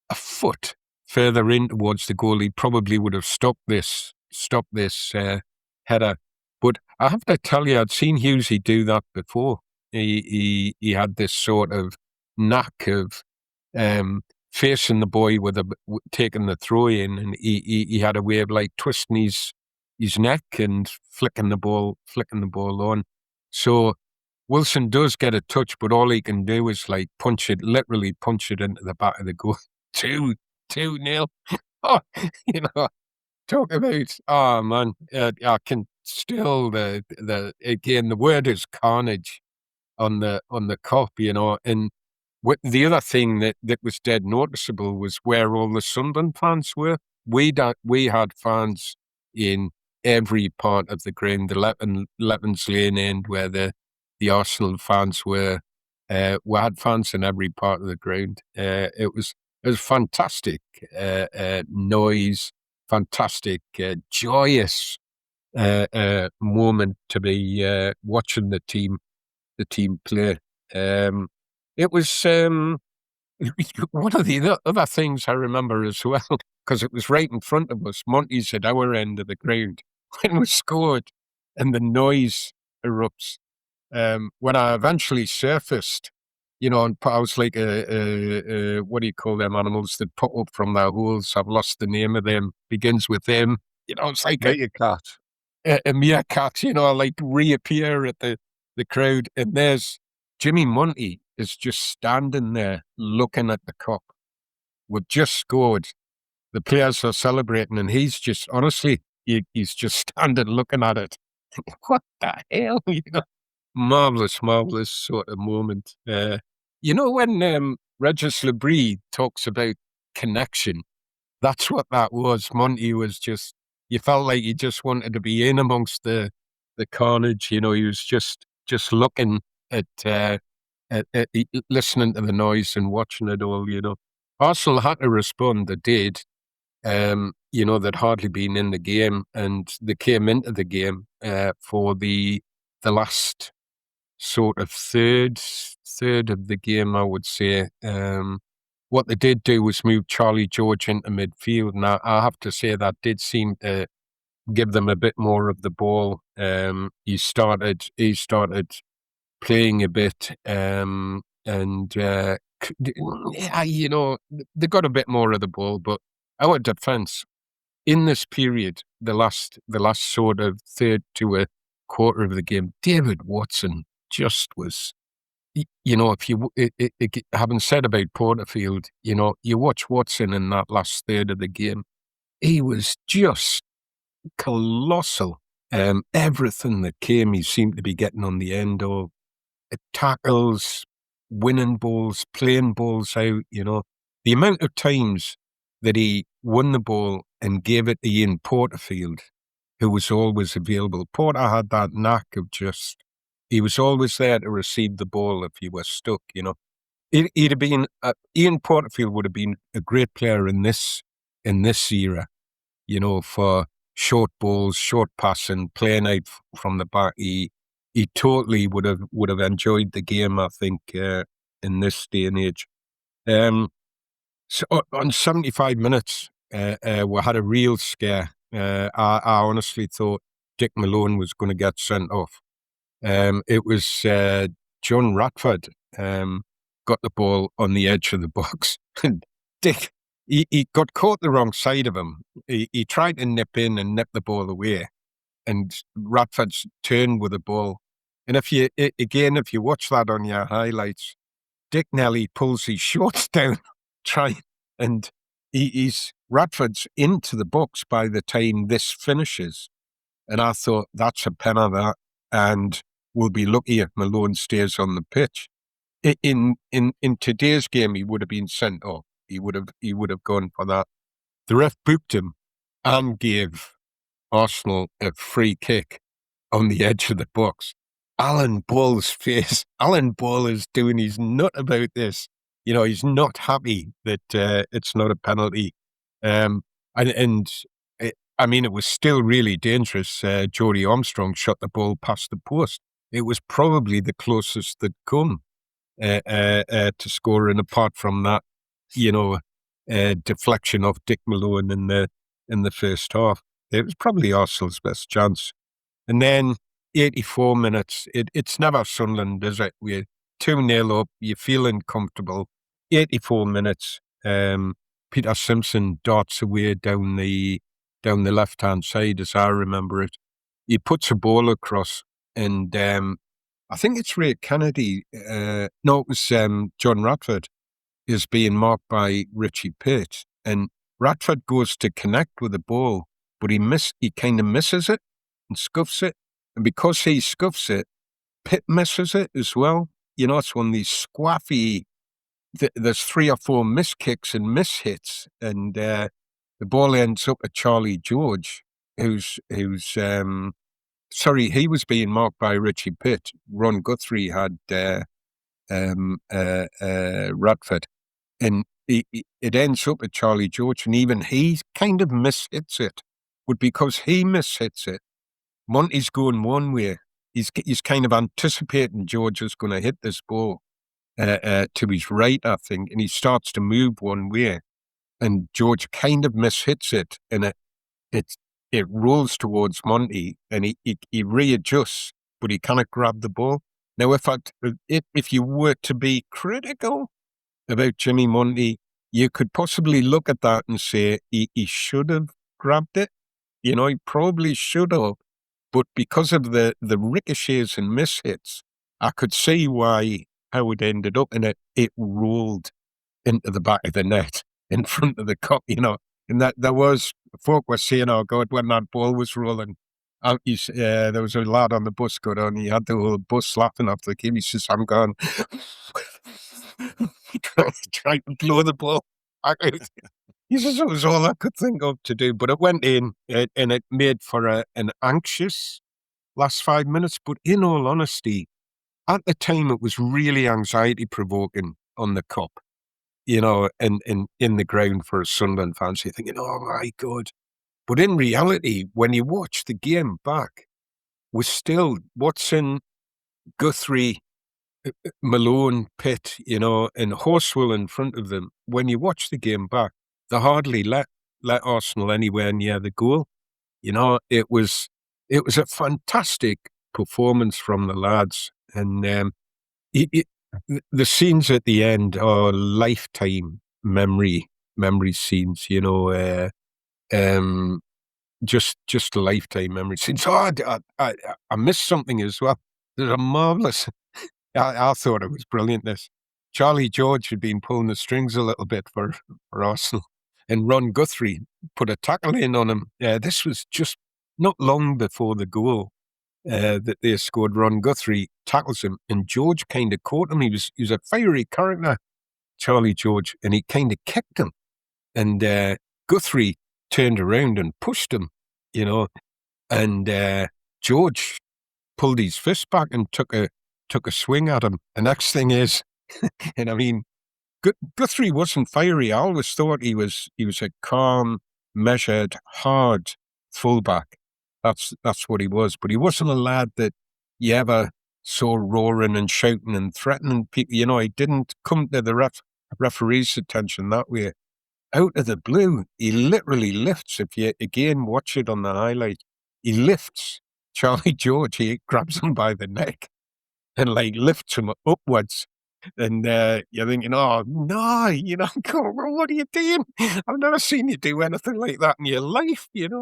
a foot further in towards the goal, he probably would have stopped this header. But I have to tell you, I'd seen Hughesy do that before. He had this sort of knack of facing the boy with taking the throw in, and he had a way of like twisting his neck and flicking the ball on. So Wilson does get a touch, but all he can do is like literally punch it into the back of the goal. 2-0. Oh, talk about, oh man, I can still, again, the word is carnage on the cop, and the other thing that was dead noticeable was where all the Sunderland fans were. We had fans in every part of the ground, the Levens Lane end where the Arsenal fans were. We had fans in every part of the ground. It was fantastic noise, fantastic joyous moment to be watching the team play. It was one of the other things I remember as well, because it was right in front of us. Monty's at our end of the ground when we scored, and the noise erupts. When I eventually surfaced, and I was like, what do you call them animals that pop up from their holes? I've lost the name of them. Begins with them. It's like Meerkat. A meerkat, like reappear at the crowd. And there's Jimmy Monty is just standing there looking at the cup. We've just scored. The players are celebrating, and he's just, honestly, he's just standing looking at it. What the hell? Marvellous sort of moment. When Regis Labrie talks about connection, that's what that was. Monty was just, you felt like he just wanted to be in amongst the carnage. He was just looking at listening to the noise and watching it all, Arsenal had to respond. They did. They'd hardly been in the game, and they came into the game for the last sort of third of the game, I would say. What they did do was move Charlie George into midfield. Now, I have to say that did seem to give them a bit more of the ball. He started playing a bit, and they got a bit more of the ball. But our defence in this period, the last sort of third to a quarter of the game, David Watson just was. If you having said about Porterfield, you watch Watson in that last third of the game, he was just colossal. Everything that came, he seemed to be getting on the end of. Tackles, winning balls, playing balls out, The amount of times that he won the ball and gave it to Ian Porterfield, who was always available. Porter had that knack of he was always there to receive the ball if you were stuck, He'd have been, Ian Porterfield would have been a great player in this era, for short balls, short passing, playing out from the back. He totally would have enjoyed the game, I think, in this day and age. So on 75 minutes, we had a real scare. I honestly thought Dick Malone was going to get sent off. It was John Radford got the ball on the edge of the box. And Dick, he got caught the wrong side of him. He tried to nip in and nip the ball away. And Radford's turned with the ball. And if you watch that on your highlights, Dick Nelly pulls his shorts down, and Radford's into the box by the time this finishes. And I thought, that's a pen of that, and we'll be lucky if Malone stays on the pitch. In today's game, he would have been sent off. He would have gone for that. The ref booked him and gave Arsenal a free kick on the edge of the box. Alan Ball's face. Alan Ball is doing his nut about this. He's not happy that it's not a penalty. It was still really dangerous. Jody Armstrong shot the ball past the post. It was probably the closest they'd come to scoring, apart from that, deflection of Dick Malone in the first half. It was probably Arsenal's best chance. And then 84 minutes, it's never Sunderland, is it? We're 2-0 up, you're feeling comfortable. 84 minutes, Peter Simpson darts away down the left-hand side, as I remember it. He puts a ball across, and I think it's Ray Kennedy. It was John Radford is being marked by Richie Pitt, and Radford goes to connect with the ball, but he kind of misses it and scuffs it. And because he scuffs it, Pitt misses it as well. It's one of these squaffy, there's 3 or 4 miss kicks and miss hits, and the ball ends up at Charlie George, who's he was being marked by Richie Pitt. Ron Guthrie had Radford, and it ends up at Charlie George, and even he kind of mishits it. But because he mishits it, Monty's going one way. He's kind of anticipating George is going to hit this ball to his right, I think, and he starts to move one way, and George kind of mishits it, and it rolls towards Monty, and he readjusts, but he cannot grab the ball. Now, if you were to be critical about Jimmy Monty, you could possibly look at that and say he should have grabbed it. He probably should have. But because of the ricochets and mishits, I could see how it ended up, and it rolled into the back of the net in front of the cup, And that there was, folk were saying, oh God, when that ball was rolling, there was a lad on the bus got on, he had the whole bus laughing after the game. He says, I'm gone. trying to blow the ball back out. He says, it was all I could think of to do. But it went in, and it made for an anxious last 5 minutes. But in all honesty, at the time, it was really anxiety-provoking on the cup, and in the ground for Sunderland fans. You're thinking, oh, my God. But in reality, when you watch the game back, we're still Watson, Guthrie, Malone, Pitt, and Horswell in front of them. When you watch the game back, they hardly let Arsenal anywhere near the goal. It was a fantastic performance from the lads, and the scenes at the end are lifetime memory scenes. Just lifetime memory scenes. Oh, I missed something as well. There's a marvelous. I thought it was brilliant. This Charlie George had been pulling the strings a little bit for Arsenal, and Ron Guthrie put a tackle in on him. This was just not long before the goal that they scored. Ron Guthrie tackles him, and George kind of caught him. He was a fiery character, Charlie George, and he kind of kicked him, and Guthrie turned around and pushed him, and George pulled his fist back and took a swing at him. The next thing is, and I mean, Guthrie wasn't fiery. I always thought he was a calm, measured, hard fullback. That's what he was. But he wasn't a lad that you ever saw roaring and shouting and threatening people. He didn't come to the referee's attention that way. Out of the blue, he literally lifts. If you again watch it on the highlight, he lifts Charlie George. He grabs him by the neck and lifts him upwards. And you're thinking, oh no, what are you doing? I've never seen you do anything like that in your life, it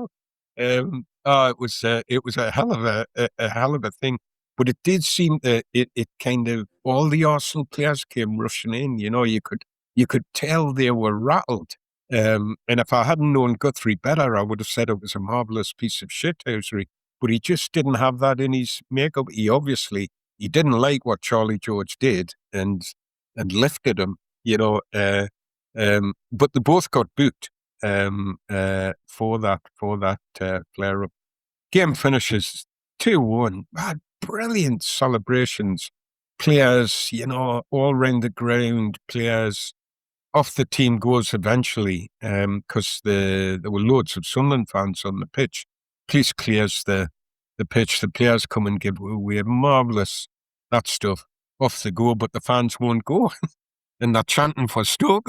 was a hell of a thing. But it did seem that it kind of, all the Arsenal players came rushing in. You could tell they were rattled. And if I hadn't known Guthrie better, I would have said it was a marvellous piece of shithousery. But he just didn't have that in his makeup. He didn't like what Charlie George did and lifted him, but they both got booked for that flare-up. Game finishes 2-1. Brilliant celebrations. Players, all round the ground, players off the team goals eventually, because there were loads of Sunderland fans on the pitch. Police clears the pitch. The players come and give away marvellous that stuff off the go, but the fans won't go, and they're chanting for Stoke.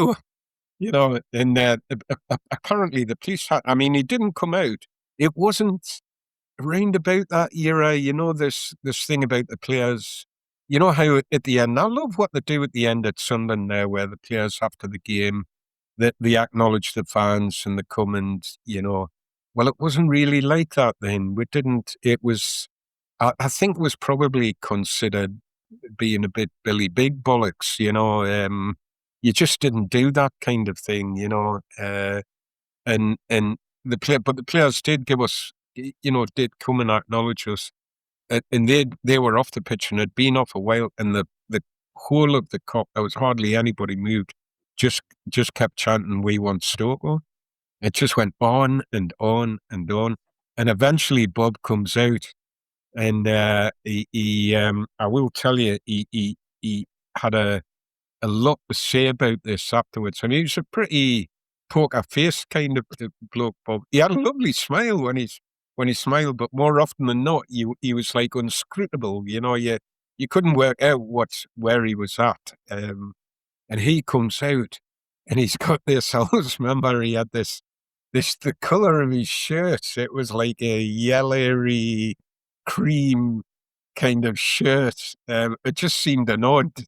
And apparently the police had. I mean, he didn't come out. It wasn't around about that era. This thing about the players. How at the end, I love what they do at the end at Sunderland now, where the players after the game, that they acknowledge the fans and they come and, well, it wasn't really like that then. We didn't, it was, I think it was probably considered being a bit Billy Big bollocks, you just didn't do that kind of thing, and the players did give us, did come and acknowledge us. And they were off the pitch and had been off a while, and the whole of the Kop, there was hardly anybody moved, just kept chanting, "We want Stoke." It just went on and on and on, and eventually Bob comes out, and he I will tell you, he had a lot to say about this afterwards, and he was a pretty poker face kind of bloke, Bob. He had a lovely smile when he smiled, but more often than not, he was like inscrutable. You couldn't work out where he was at. And he comes out, and he's got this. I always remember he had this. The color of his shirt. It was like a yellowy cream kind of shirt. It just seemed an odd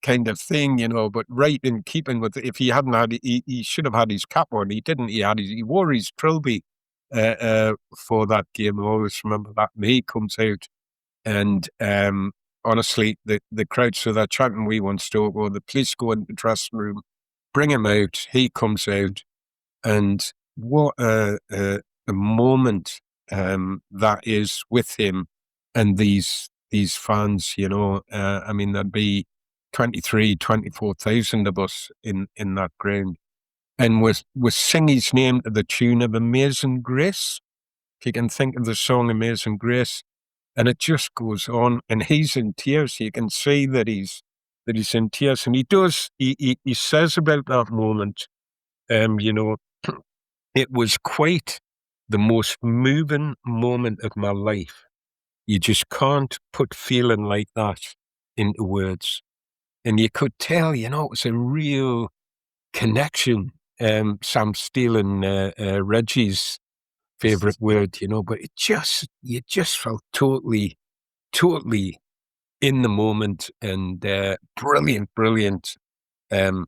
kind of thing, but right in keeping with. If he hadn't had, he should have had his cap on. He didn't. He wore his trilby. For that game, I always remember that. And he comes out, and honestly, the crowd, so they're chanting, "We want Stoke," or the police go into the dressing room, bring him out. He comes out, and what a moment that is with him and these fans. I mean, there'd be 24,000 of us in that ground. And was sing his name to the tune of Amazing Grace. If you can think of the song Amazing Grace. And it just goes on, and he's in tears. You can see that he's in tears, and he says about that moment, it was quite the most moving moment of my life. You just can't put feeling like that into words. And you could tell, it was a real connection. Sam stealing Reggie's favorite word, but you just felt totally in the moment, and brilliant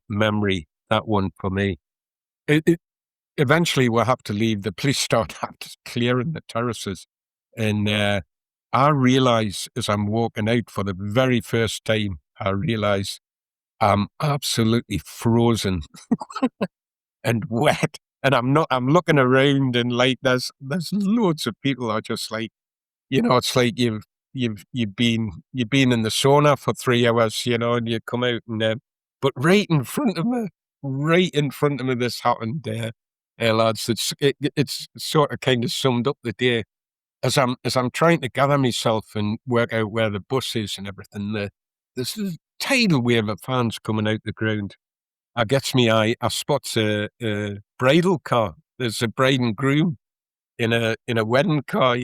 memory, that one for me. Eventually we'll have to leave. The police start clearing the terraces, and I realise as I'm walking out for the very first time, I realise I'm absolutely frozen and wet, and I'm looking around, and like there's loads of people are just like, it's like you've been in the sauna for 3 hours, and you come out, and but right in front of me, this happened. Lads, it's sort of kind of summed up the day. As I'm trying to gather myself and work out where the bus is and everything, there's this tidal wave of fans coming out the ground. I gets me eye. I spots a bridal car. There's a bride and groom in a wedding car,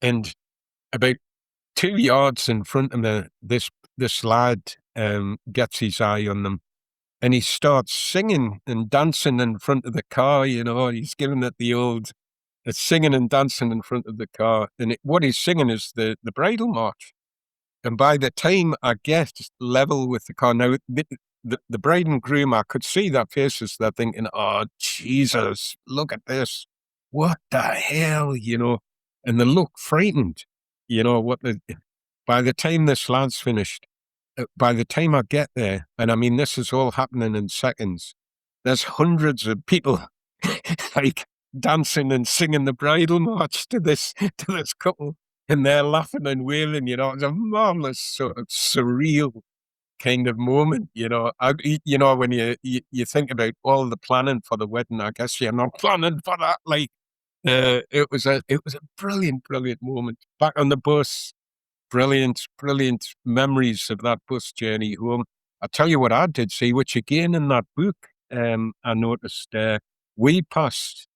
and about 2 yards in front of me, this lad gets his eye on them, and he starts singing and dancing in front of the car. He's giving it the old singing and dancing in front of the car, and what he's singing is the bridal march. And by the time I get level with the car, now the bride and groom, I could see their faces. They're thinking, "Oh Jesus, look at this! What the hell?" And they look frightened. By the time this lad's finished, by the time I get there, and I mean this is all happening in seconds, there's hundreds of people like dancing and singing the bridal march to this couple, and they're laughing and wailing. It's a marvelous sort of surreal kind of moment. When you think about all the planning for the wedding, I guess you're not planning for that. Like it was a brilliant moment. Back on the bus, brilliant memories of that bus journey home. I tell you what I did see, which again in that book, I noticed we passed.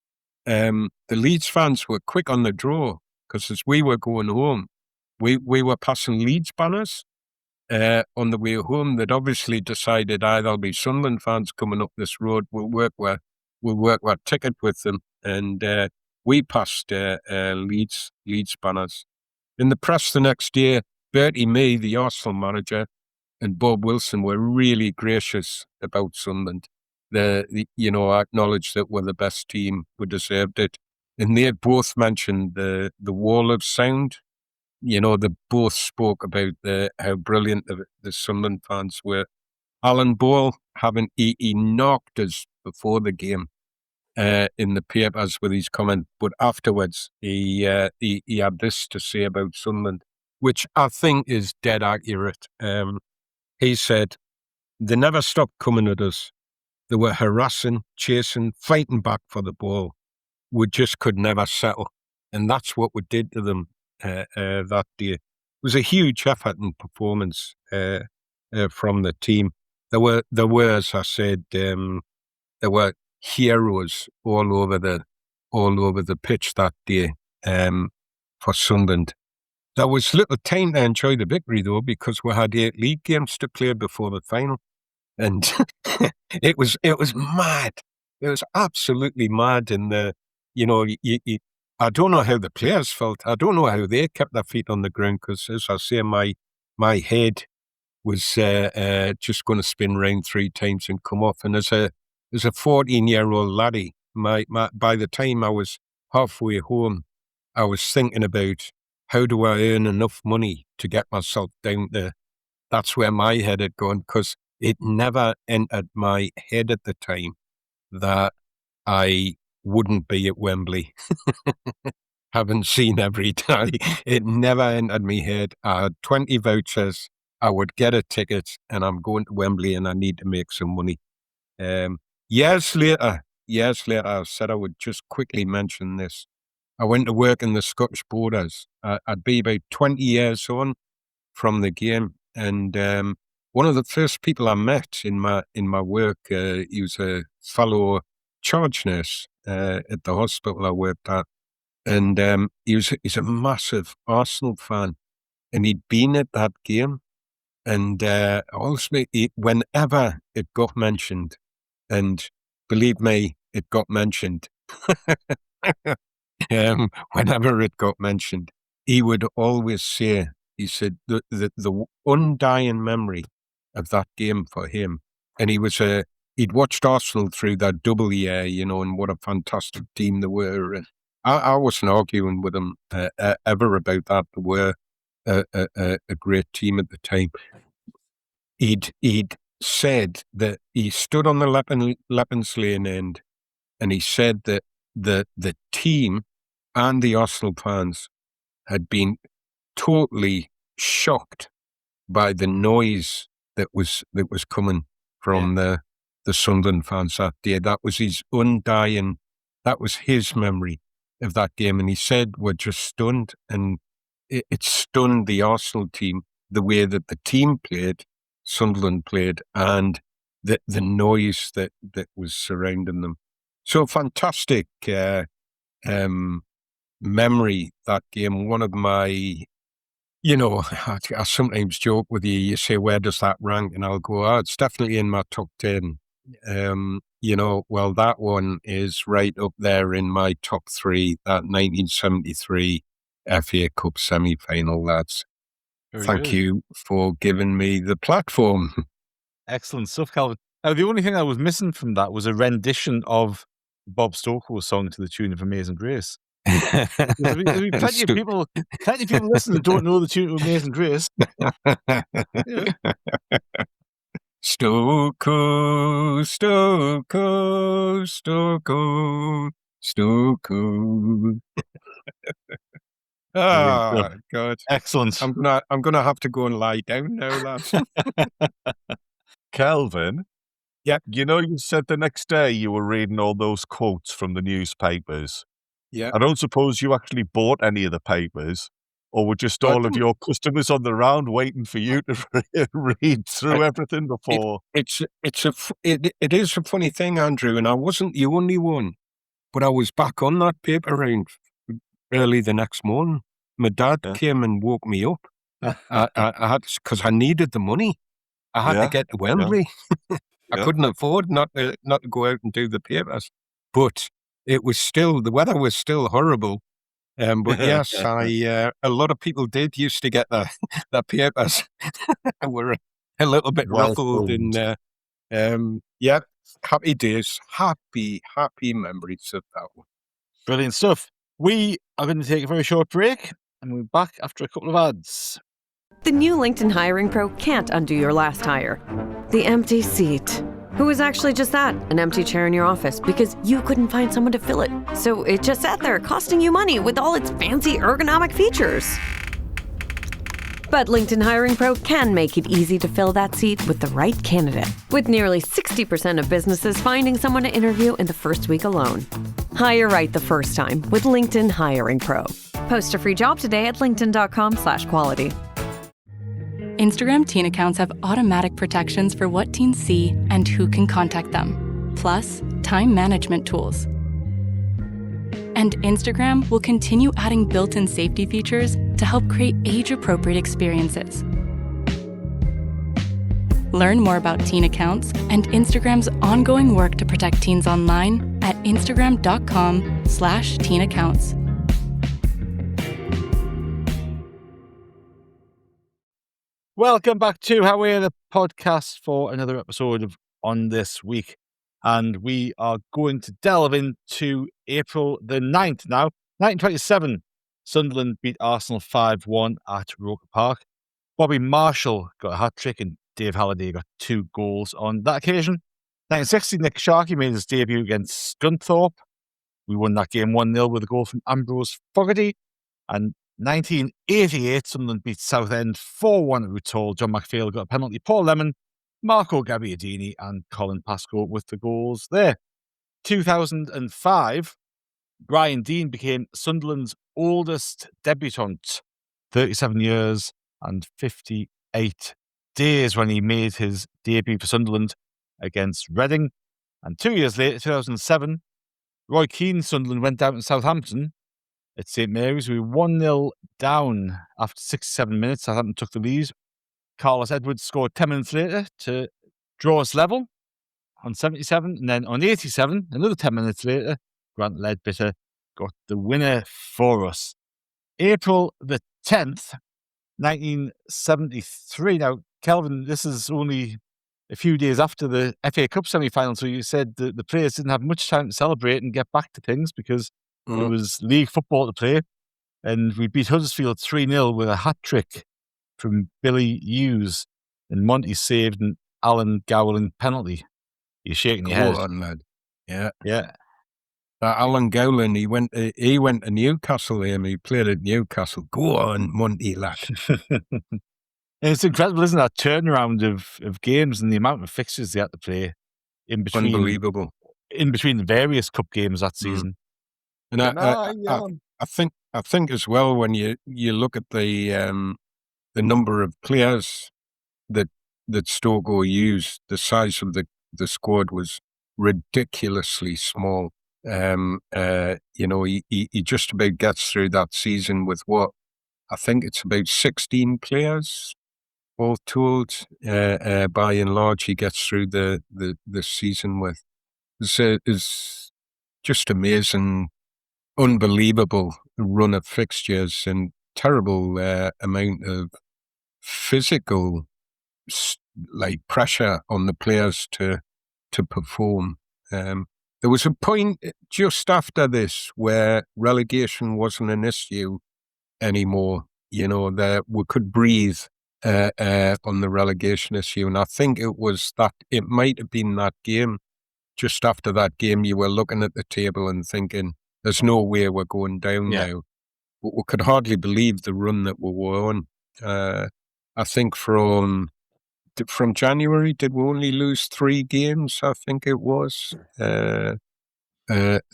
The Leeds fans were quick on the draw, because as we were going home, we were passing Leeds banners on the way home. They'd obviously decided there'll be Sunderland fans coming up this road. We'll work our ticket with them, and we passed Leeds banners. In the press the next day, Bertie Mee, the Arsenal manager, and Bob Wilson were really gracious about Sunderland. I acknowledged that we're the best team, we deserved it. And they both mentioned the wall of sound. They both spoke about how brilliant the Sunderland fans were. Alan Ball, he knocked us before the game in the papers with his comment, but afterwards he had this to say about Sunderland, which I think is dead accurate. He said, "They never stopped coming at us. They were harassing, chasing, fighting back for the ball. We just could never settle. And that's what we did to them that day." It was a huge effort and performance from the team. There were, as I said, there were heroes all over the pitch that day for Sunderland. There was little time to enjoy the victory though, because we had 8 league games to play before the final. And it was mad. It was absolutely mad. And I don't know how the players felt. I don't know how they kept their feet on the ground, because, as I say, my head was just going to spin round 3 times and come off. And as a 14-year-old laddie, by the time I was halfway home, I was thinking about how do I earn enough money to get myself down there. That's where my head had gone, because it never entered my head at the time that I wouldn't be at Wembley. Haven't seen every day. It never entered my head. I had 20 vouchers. I would get a ticket, and I'm going to Wembley, and I need to make some money. Years later, I said I would just quickly mention this. I went to work in the Scottish Borders. I'd be about 20 years on from the game, and one of the first people I met in my work, he was a fellow charge nurse at the hospital I worked at, and he's a massive Arsenal fan, and he'd been at that game, and also whenever it got mentioned, and believe me, it got mentioned. Whenever it got mentioned, he would always say, he said, the undying memory of that game for him. And he'd watched Arsenal through that double year, and what a fantastic team they were. And I wasn't arguing with him ever about that. They were a great team at the time. He'd said that he stood on the Leppins Lane end, and he said that the team and the Arsenal fans had been totally shocked by the noise that was coming from the Sunderland fans that day. That was his undying, that was his memory of that game. And he said, we're just stunned. And it stunned the Arsenal team, the way that the team played, Sunderland played, and the noise that was surrounding them. So fantastic memory, that game. One of my, I sometimes joke with you, you say, where does that rank? And I'll go, it's definitely in my top 10. Well, that one is right up there in my top 3, that 1973 FA Cup semi-final, lads. Thank you for giving me the platform. Excellent stuff, Kelvin. Now, the only thing I was missing from that was a rendition of Bob Stokoe's song to the tune of Amazing Grace. There'll be plenty of people listening who don't know the tune of Amazing Grace. Stokoe, Stokoe, Stokoe, Stokoe. Oh, God. Excellent. I'm gonna have to go and lie down now, lads. Kelvin? Yeah. You said the next day you were reading all those quotes from the newspapers. Yeah. I don't suppose you actually bought any of the papers, or were just all of your customers on the round waiting for you to read through everything before? It is a funny thing, Andrew, and I wasn't the only one, but I was back on that paper round early the next morning. My dad came and woke me up. I had, because I needed the money. I had to get to Wembley. I couldn't afford not to go out and do the papers, but it was still, the weather was still horrible. But yes, a lot of people used to get the papers. We're a little bit ruffled, and happy days, happy memories of that one. Brilliant stuff. We are going to take a very short break, and we'll be back after a couple of ads. The new LinkedIn Hiring Pro can't undo your last hire. The empty seat. Who was actually just that? An empty chair in your office because you couldn't find someone to fill it. So it just sat there costing you money with all its fancy ergonomic features. But LinkedIn Hiring Pro can make it easy to fill that seat with the right candidate. With nearly 60% of businesses finding someone to interview in the first week alone. Hire right the first time with LinkedIn Hiring Pro. Post a free job today at linkedin.com/quality. Instagram teen accounts have automatic protections for what teens see and who can contact them, plus time management tools. And Instagram will continue adding built-in safety features to help create age-appropriate experiences. Learn more about teen accounts and Instagram's ongoing work to protect teens online at instagram.com/teen accounts. Welcome back to How We're the podcast for another episode of On This Week. And we are going to delve into April the 9th now. 1927, Sunderland beat Arsenal 5-1 at Roker Park. Bobby Marshall got a hat-trick and Dave Halliday got 2 goals on that occasion. 1960, Nick Sharkey made his debut against Scunthorpe. We won that game 1-0 with a goal from Ambrose Fogarty. And 1988, Sunderland beat Southend 4-1 at Rutall. John McPhail got a penalty. Paul Lemon, Marco Gabbiadini and Colin Pascoe with the goals there. 2005, Brian Deane became Sunderland's oldest debutant, 37 years and 58 days when he made his debut for Sunderland against Reading. And 2 years later, 2007, Roy Keane's Sunderland went down to Southampton at St Mary's. We were 1-0 down after 67 minutes. Southampton took the lead. Carlos Edwards scored 10 minutes later to draw us level on 77. And then on 87, another 10 minutes later, Grant Ledbetter got the winner for us. April the 10th, 1973. Now, Kelvin, this is only a few days after the FA Cup semi-final, so you said the players didn't have much time to celebrate and get back to things because there was league football to play, and we beat Huddersfield 3-0 with a hat-trick from Billy Hughes, and Monty saved an Alan Gowling penalty. You're shaking your head. Go on, lad. Yeah. Yeah. Alan Gowling, he went to Newcastle, he played at Newcastle. Go on, Monty, lad. It's incredible, isn't it, that turnaround of games and the amount of fixtures they had to play in between. Unbelievable. In between the various cup games that season. And I think as well, when you look at the number of players that Stoke used, the size of the squad was ridiculously small. He just about gets through that season with what I think it's about 16 players all told. By and large, he gets through the season with. It's just amazing, unbelievable run of fixtures and terrible amount of physical pressure on the players to perform. There was a point just after this where relegation wasn't an issue anymore. That we could breathe on the relegation issue, and I think it might have been that game. Just after that game, you were looking at the table and thinking, "There's no way we're going down now." But we could hardly believe the run that we were on. I think from January, did we only lose 3 games? I think it was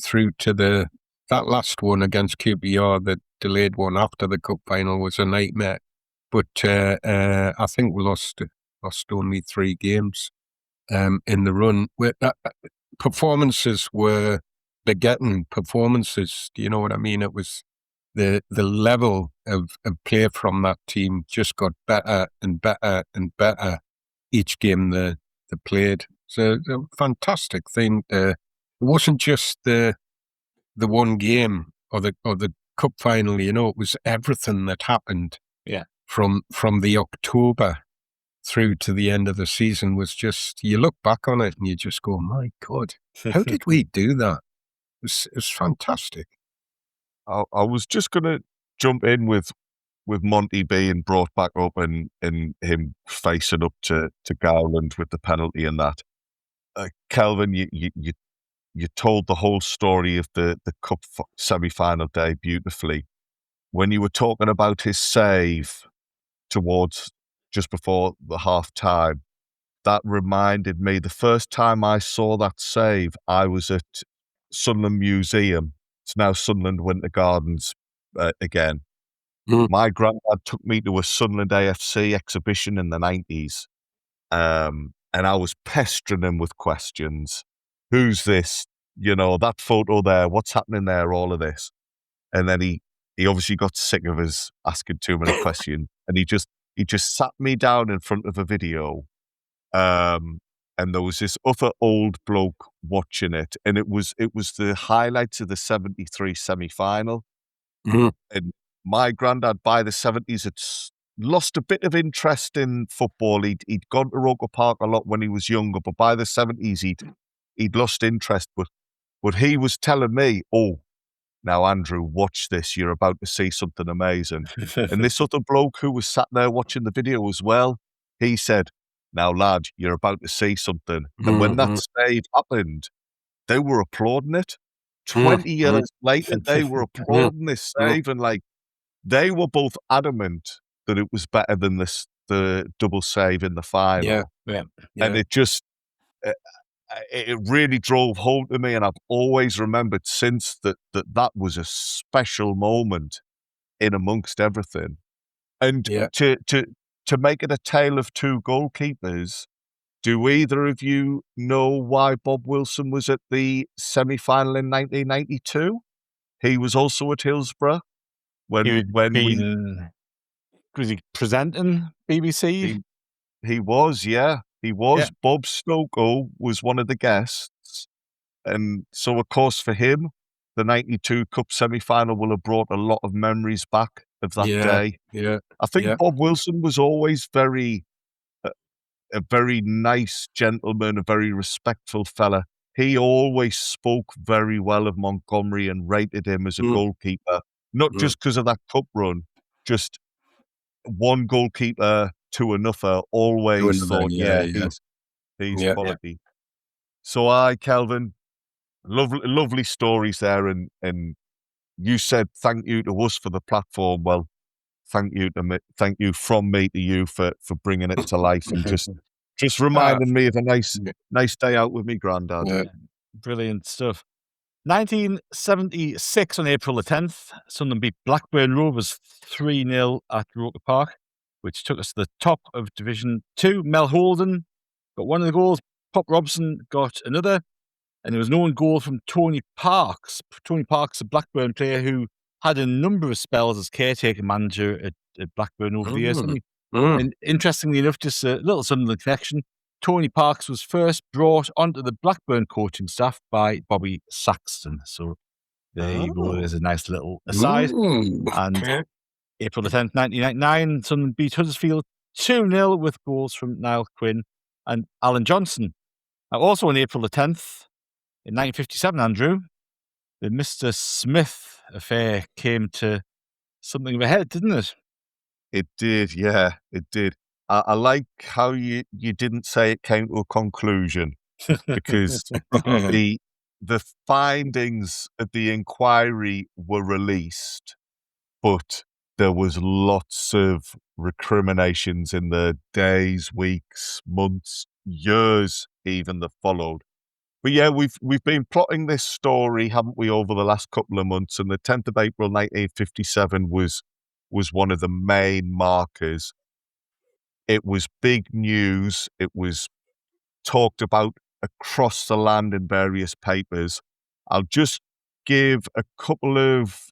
through to that last one against QPR, the delayed one after the cup final, was a nightmare. But I think we lost only 3 games in the run. Performances were begetting performances. Do you know what I mean? It was the level of play from that team just got better and better and better each game they played. So it's a fantastic thing. It wasn't just the one game or the cup final. It was everything that happened. Yeah. From the October through to the end of the season was just, you look back on it and you just go, my God, how did we do that? It's fantastic. I was just going to jump in with Monty being brought back up and him facing up to Gowland with the penalty and that. Kelvin, you told the whole story of the cup semi-final day beautifully. When you were talking about his save towards just before the half time, that reminded me, the first time I saw that save, I was at Sunderland Museum. It's now Sunderland Winter Gardens again. My granddad took me to a Sunderland AFC exhibition in the 90s, and I was pestering him with questions. Who's this? That photo there, what's happening there, all of this. And then he obviously got sick of us asking too many questions, and he just sat me down in front of a video, and there was this other old bloke watching it, and it was the highlights of the 73 semi-final. And my granddad, by the 70s, had lost a bit of interest in football. He'd gone to Roker Park a lot when he was younger, but by the 70s he'd lost interest. But he was telling me, "Oh, now Andrew, watch this. You're about to see something amazing." And this other bloke who was sat there watching the video as well, he said, "Now lad, you're about to see something." And when that save happened, they were applauding it. 20 years later, they were applauding this save, and they were both adamant that it was better than the double save in the final. Yeah. And it just, it really drove home to me, and I've always remembered since that was a special moment in amongst everything. And to make it a tale of two goalkeepers, do either of you know why Bob Wilson was at the semi-final in 1992? He was also at Hillsborough Was he presenting BBC? He was, yeah. He was. Yeah. Bob Stokoe was one of the guests. And so, of course, for him, the 92 Cup semi-final will have brought a lot of memories back of that day. Yeah. I think Bob Wilson was always a very nice gentleman, a very respectful fella. He always spoke very well of Montgomery and rated him as a goalkeeper, not just because of that cup run, just one goalkeeper to another, always thought, he's quality. So Kelvin, lovely stories there, and you said thank you to us for the platform. Well, thank you from me to you for bringing it to life and just reminding me of a nice day out with me granddad. Yeah. Brilliant stuff. 1976 on April the 10th, Sunderland beat Blackburn Rovers 3-0 at Roker Park, which took us to the top of Division 2. Mel Holden got one of the goals. Pop Robson got another. And there was no one goal from Tony Parks. Tony Parks, a Blackburn player who had a number of spells as caretaker manager at Blackburn over the years. And interestingly enough, just a little Sunderland connection, Tony Parks was first brought onto the Blackburn coaching staff by Bobby Saxton. So there you go. There's a nice little aside. And April the 10th, 1999, Sunderland beat Huddersfield 2-0 with goals from Niall Quinn and Alan Johnson. Now, also on April the 10th, in 1957, Andrew, the Mr. Smith affair came to something of a head, didn't it? It did, yeah, it did. I like how you didn't say it came to a conclusion, because the findings of the inquiry were released, but there was lots of recriminations in the days, weeks, months, years even that followed. But yeah, we've been plotting this story, haven't we, over the last couple of months, and the 10th of April 1957 was one of the main markers. It was big news. It was talked about across the land in various papers. I'll just give a couple of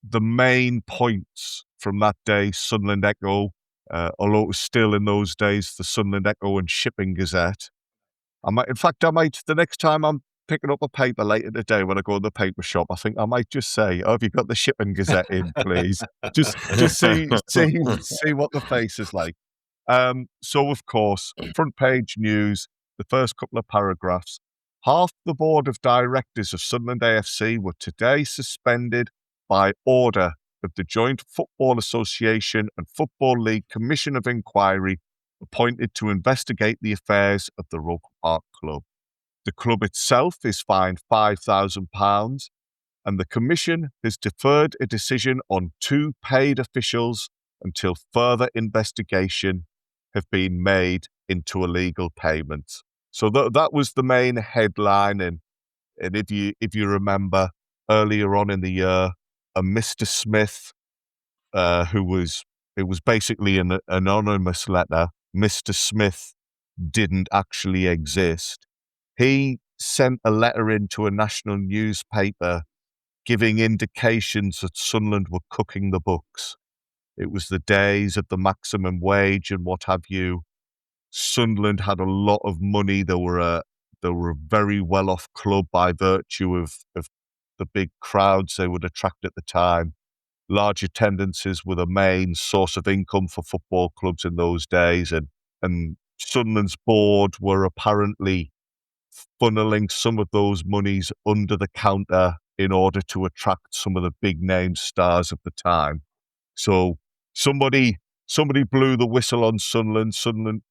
the main points from that day, Sunderland Echo, although it was still in those days the Sunderland Echo and Shipping Gazette. The next time I'm picking up a paper later today when I go to the paper shop, I think I might just say, "Oh, have you got the Shipping Gazette in, please?" just see what the face is like. So, of course, front page news, the first couple of paragraphs. Half the board of directors of Sunderland AFC were today suspended by order of the Joint Football Association and Football League Commission of Inquiry appointed to investigate the affairs of the Roker Park Club. The club itself is fined £5,000, and the commission has deferred a decision on 2 paid officials until further investigation have been made into illegal payments. So that was the main headline, and if you remember earlier on in the year, a Mr. Smith, it was basically an anonymous letter. Mr. Smith didn't actually exist. He sent a letter into a national newspaper giving indications that Sunderland were cooking the books. It was the days of the maximum wage and what have you. Sunderland had a lot of money. They were a very well-off club by virtue of the big crowds they would attract at the time. Large attendances were the main source of income for football clubs in those days, and Sunderland's board were apparently funneling some of those monies under the counter in order to attract some of the big name stars of the time. So somebody blew the whistle on Sunderland.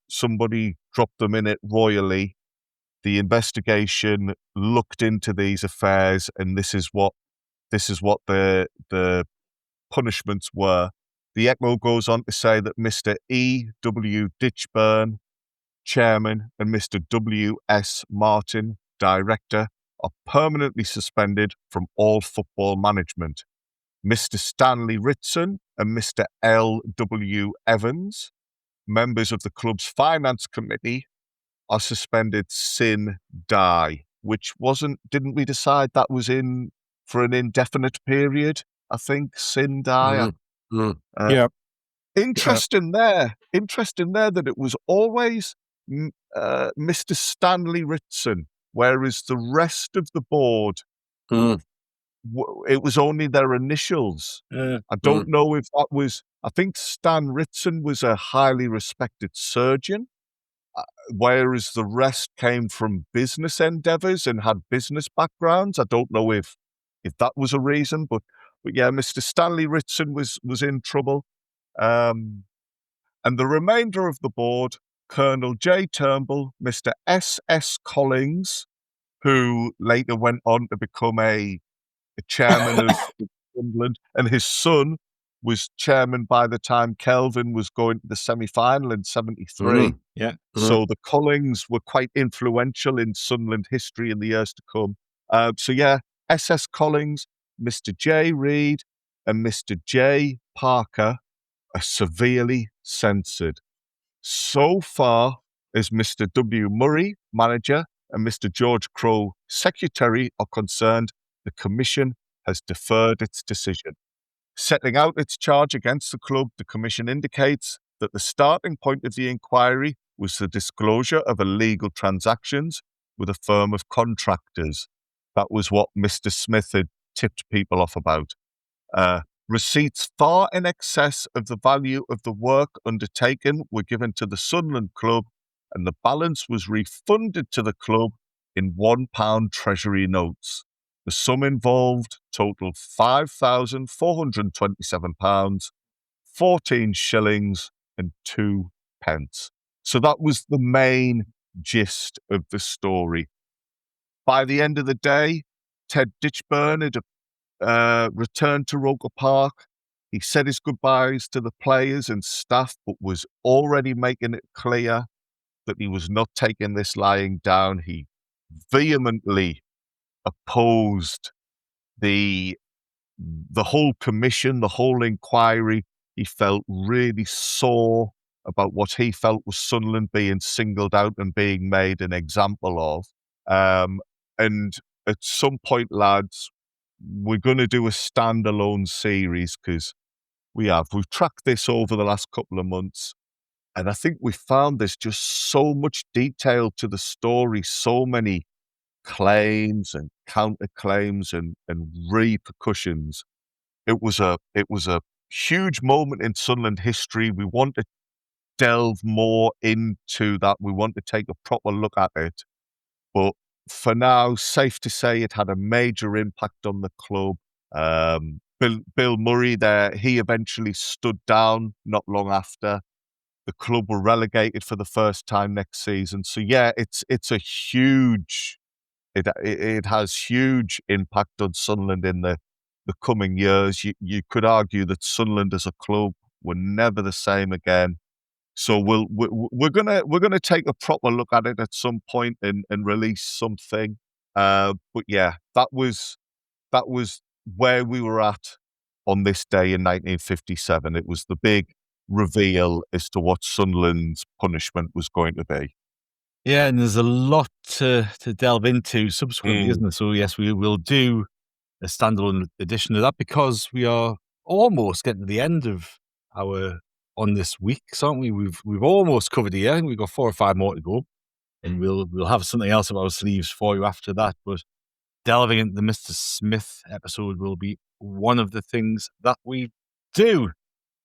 Somebody dropped them in it royally. The investigation looked into these affairs, and this is what the punishments were. The Echo goes on to say that Mr. E. W. Ditchburn, chairman, and Mr. W.S. Martin, director, are permanently suspended from all football management. Mr. Stanley Ritson and Mr. L.W. Evans, members of the club's finance committee, are suspended sine die, which didn't we decide that was in for an indefinite period? I think sine die. Yeah. Interesting there that it was always Mr. Stanley Ritson, whereas the rest of the board, it was only their initials. I don't know if that was, I think Stan Ritson was a highly respected surgeon, whereas the rest came from business endeavors and had business backgrounds. I don't know if that was a reason, but yeah, Mr. Stanley Ritson was in trouble. And the remainder of the board, Colonel J. Turnbull, Mr. S.S. Collins, who later went on to become a chairman of Sunderland, and his son was chairman by the time Kelvin was going to the semi-final in 73. So the Collins were quite influential in Sunderland history in the years to come. So yeah, S.S. Collins, Mr. J. Reid, and Mr. J. Parker are severely censored. So far as Mr. W. Murray, manager, and Mr. George Crowe, secretary, are concerned, the Commission has deferred its decision. Setting out its charge against the club, the Commission indicates that the starting point of the inquiry was the disclosure of illegal transactions with a firm of contractors. That was what Mr. Smith had tipped people off about. Receipts far in excess of the value of the work undertaken were given to the Sunderland club, and the balance was refunded to the club in £1 treasury notes. The sum involved totaled £5,427, 14 shillings and 2 pence. So that was the main gist of the story. By the end of the day, Ted Ditchburn had returned to Roker Park. He said his goodbyes to the players and staff, but was already making it clear that he was not taking this lying down. He vehemently opposed the whole commission, the whole inquiry. He felt really sore about what he felt was Sunderland being singled out and being made an example of. And at some point, lads, we're going to do a standalone series because we've tracked this over the last couple of months. And I think we found there's just so much detail to the story, so many claims and counterclaims and repercussions. It was a huge moment in Sunderland history. We want to delve more into that. We want to take a proper look at it. But for now, safe to say it had a major impact on the club. Bill Murray there, he eventually stood down not long after. The club were relegated for the first time next season. So yeah, it's a huge, it has huge impact on Sunderland in the coming years. You could argue that Sunderland as a club were never the same again. So we're gonna take a proper look at it at some point and release something. But yeah, that was where we were at on this day in 1957. It was the big reveal as to what Sunderland's punishment was going to be. Yeah, and there's a lot to delve into subsequently, isn't there? So yes, we will do a standalone edition of that because we are almost getting to the end of our on this week, aren't we? We've almost covered the year. We've got 4 or 5 more to go, and we'll have something else up our sleeves for you after that. But delving into the Mr. Smith episode will be one of the things that we do.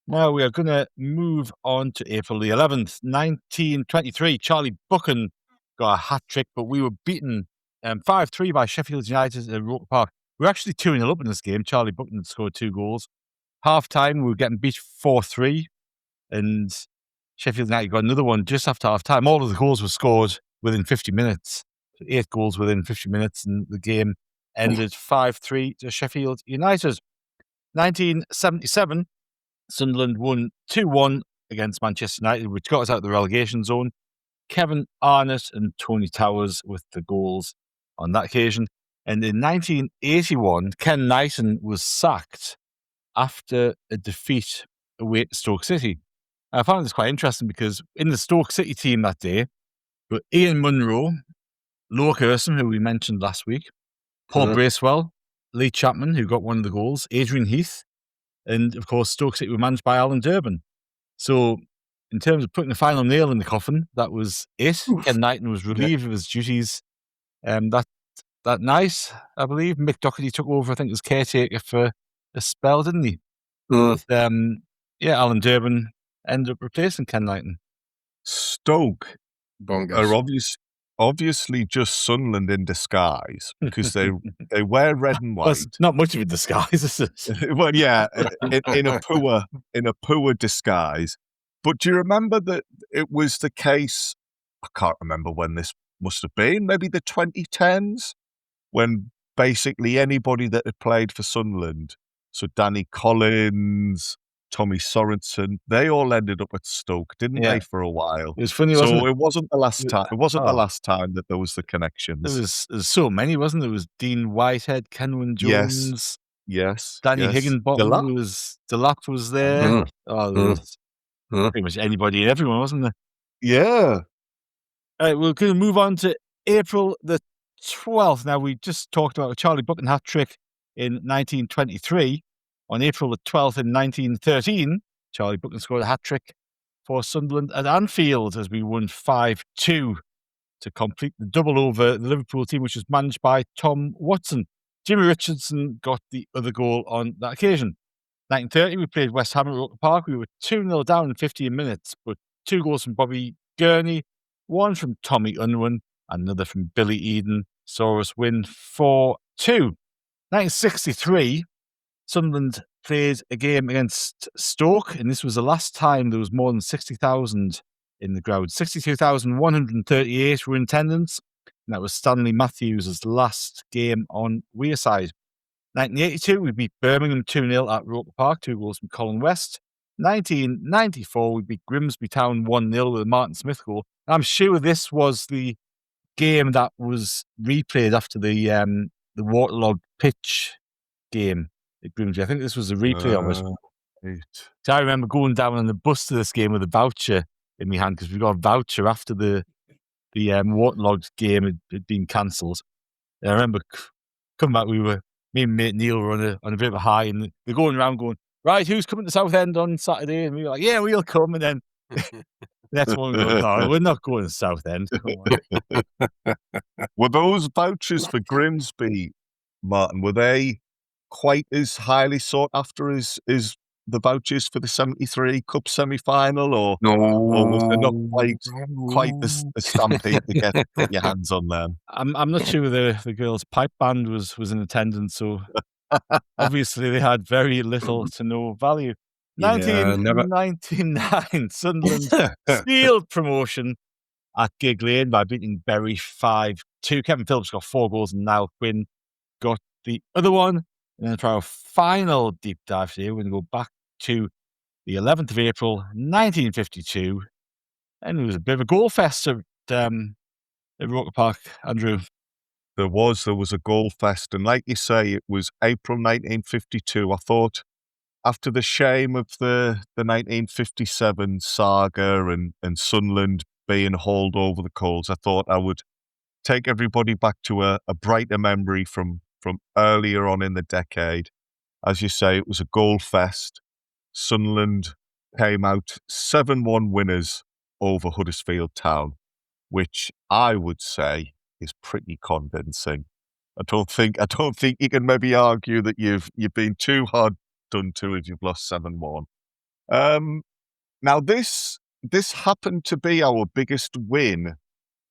Now we are going to move on to April the 11th, 1923. Charlie Buchan got a hat trick, but we were beaten 5-3 by Sheffield United at Roker Park. We were actually 2-0 up in this game. Charlie Buchan scored 2 goals. Half time, we were getting beat 4-3, and Sheffield United got another one just after half time. All of the goals were scored within 50 minutes. So 8 goals within 50 minutes, and the game ended 5-3 to Sheffield United. 1977. Sunderland won 2-1 against Manchester United, which got us out of the relegation zone. Kevin Arnott and Tony Towers with the goals on that occasion. And in 1981, Ken Knighton was sacked after a defeat away to Stoke City. I found this quite interesting because in the Stoke City team that day were Ian Munro, Laura Kirsten, who we mentioned last week, Paul Bracewell, Lee Chapman, who got one of the goals, Adrian Heath, and of course Stoke City were managed by Alan Durbin. So in terms of putting the final nail in the coffin, that was it. Ken Knighton was relieved of his duties that night, I believe. Mick Doherty took over, I think, as caretaker for a spell, didn't he? But, Alan Durbin ended up replacing Ken Knighton. Stoke are obviously just Sunderland in disguise because they wear red and white. Well, it's not much of a disguise, is it? Well, yeah, in a poor disguise. But do you remember that it was the case? I can't remember when this must have been. Maybe the 2010s, when basically anybody that had played for Sunderland, so Danny Collins, Tommy Sorensen, they all ended up at Stoke, didn't they, for a while? It was funny, wasn't it? It wasn't the last time. It wasn't the last time that there was the connections. There was so many, wasn't there? There was Dean Whitehead, Kenwyn Jones, yes, Danny Higginbottom, Delap was there. There was pretty much anybody and everyone, wasn't there? Yeah. All right, we're going to move on to April the 12th. Now, we just talked about a Charlie Buchan hat-trick in 1923. On April the 12th in 1913, Charlie Buchan scored a hat-trick for Sunderland at Anfield as we won 5-2 to complete the double over the Liverpool team, which was managed by Tom Watson. Jimmy Richardson got the other goal on that occasion. 1930, we played West Ham at Roker Park. We were 2-0 down in 15 minutes, but 2 goals from Bobby Gurney, 1 from Tommy Unwin, and another from Billy Eden saw us win 4-2. 1963, Sunderland played a game against Stoke, and this was the last time there was more than 60,000 in the crowd. 62,138 were in attendance, and that was Stanley Matthews' last game on Wearside. 1982, we beat Birmingham 2-0 at Roker Park, 2 goals from Colin West. 1994, we beat Grimsby Town 1-0 with a Martin Smith goal. I'm sure this was the game that was replayed after the waterlogged pitch game at Grimsby. I think this was a replay of it. Right. So I remember going down on the bus to this game with a voucher in my hand because we got a voucher after the waterlogged game had been cancelled. And I remember coming back, me and mate Neil were on a bit of a high, and they're going around going, right, who's coming to Southend on Saturday? And we were like, yeah, we'll come. And then the next one, we go, no, we're not going to Southend. Were those vouchers for Grimsby, Martin, were they quite as highly sought after as the vouchers for the 73 Cup semi-final, or was there not quite the stampede to get your hands on them? I'm not sure the girls' pipe band was in attendance, so obviously they had very little to no value. 1999, Sunderland sealed promotion at Gig Lane by beating Bury 5-2. Kevin Phillips got 4 goals and Niall Quinn got the other one. And then for our final deep dive today, we're going to go back to the 11th of April, 1952. And it was a bit of a goal fest at Roker Park, Andrew. There was a goal fest. And like you say, it was April 1952. I thought after the shame of the 1957 saga and Sunderland being hauled over the coals, I thought I would take everybody back to a brighter memory from earlier on in the decade. As you say, it was a goal fest. Sunderland came out 7-1 winners over Huddersfield Town, which I would say is pretty convincing. I don't think you can maybe argue that you've been too hard done to if you've lost 7-1. Now this happened to be our biggest win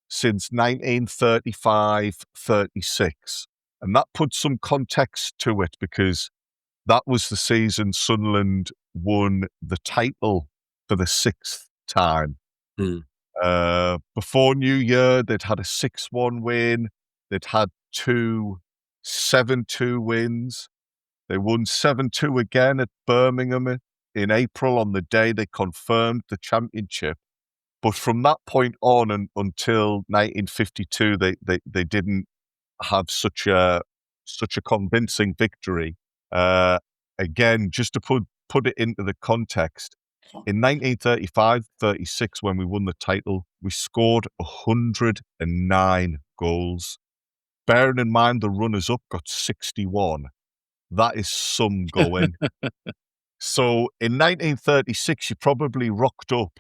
since 1935-36. And that puts some context to it because that was the season Sunderland won the title for the 6th time. Before New Year, they'd had a 6-1 win. They'd had 2 7-2 wins. They won 7-2 again at Birmingham in April on the day they confirmed the championship. But from that point on and until 1952, they didn't have such a convincing victory. Again, just to put it into the context, in 1935-36, when we won the title, we scored 109 goals. Bearing in mind the runners-up got 61. That is some going. So in 1936, you probably rocked up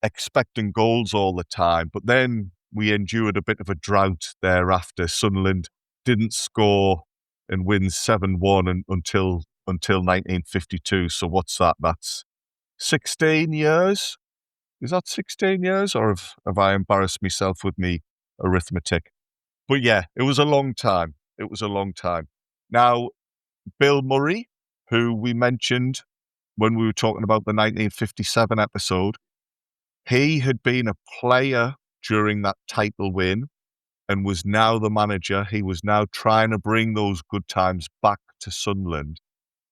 expecting goals all the time, but then we endured a bit of a drought thereafter. Sunderland didn't score and win 7-1 until 1952. So what's that? That's 16 years? Is that 16 years? Or have I embarrassed myself with me arithmetic? But yeah, it was a long time. It was a long time. Now, Bill Murray, who we mentioned when we were talking about the 1957 episode, he had been a player during that title win and was now the manager. He was now trying to bring those good times back to Sunderland.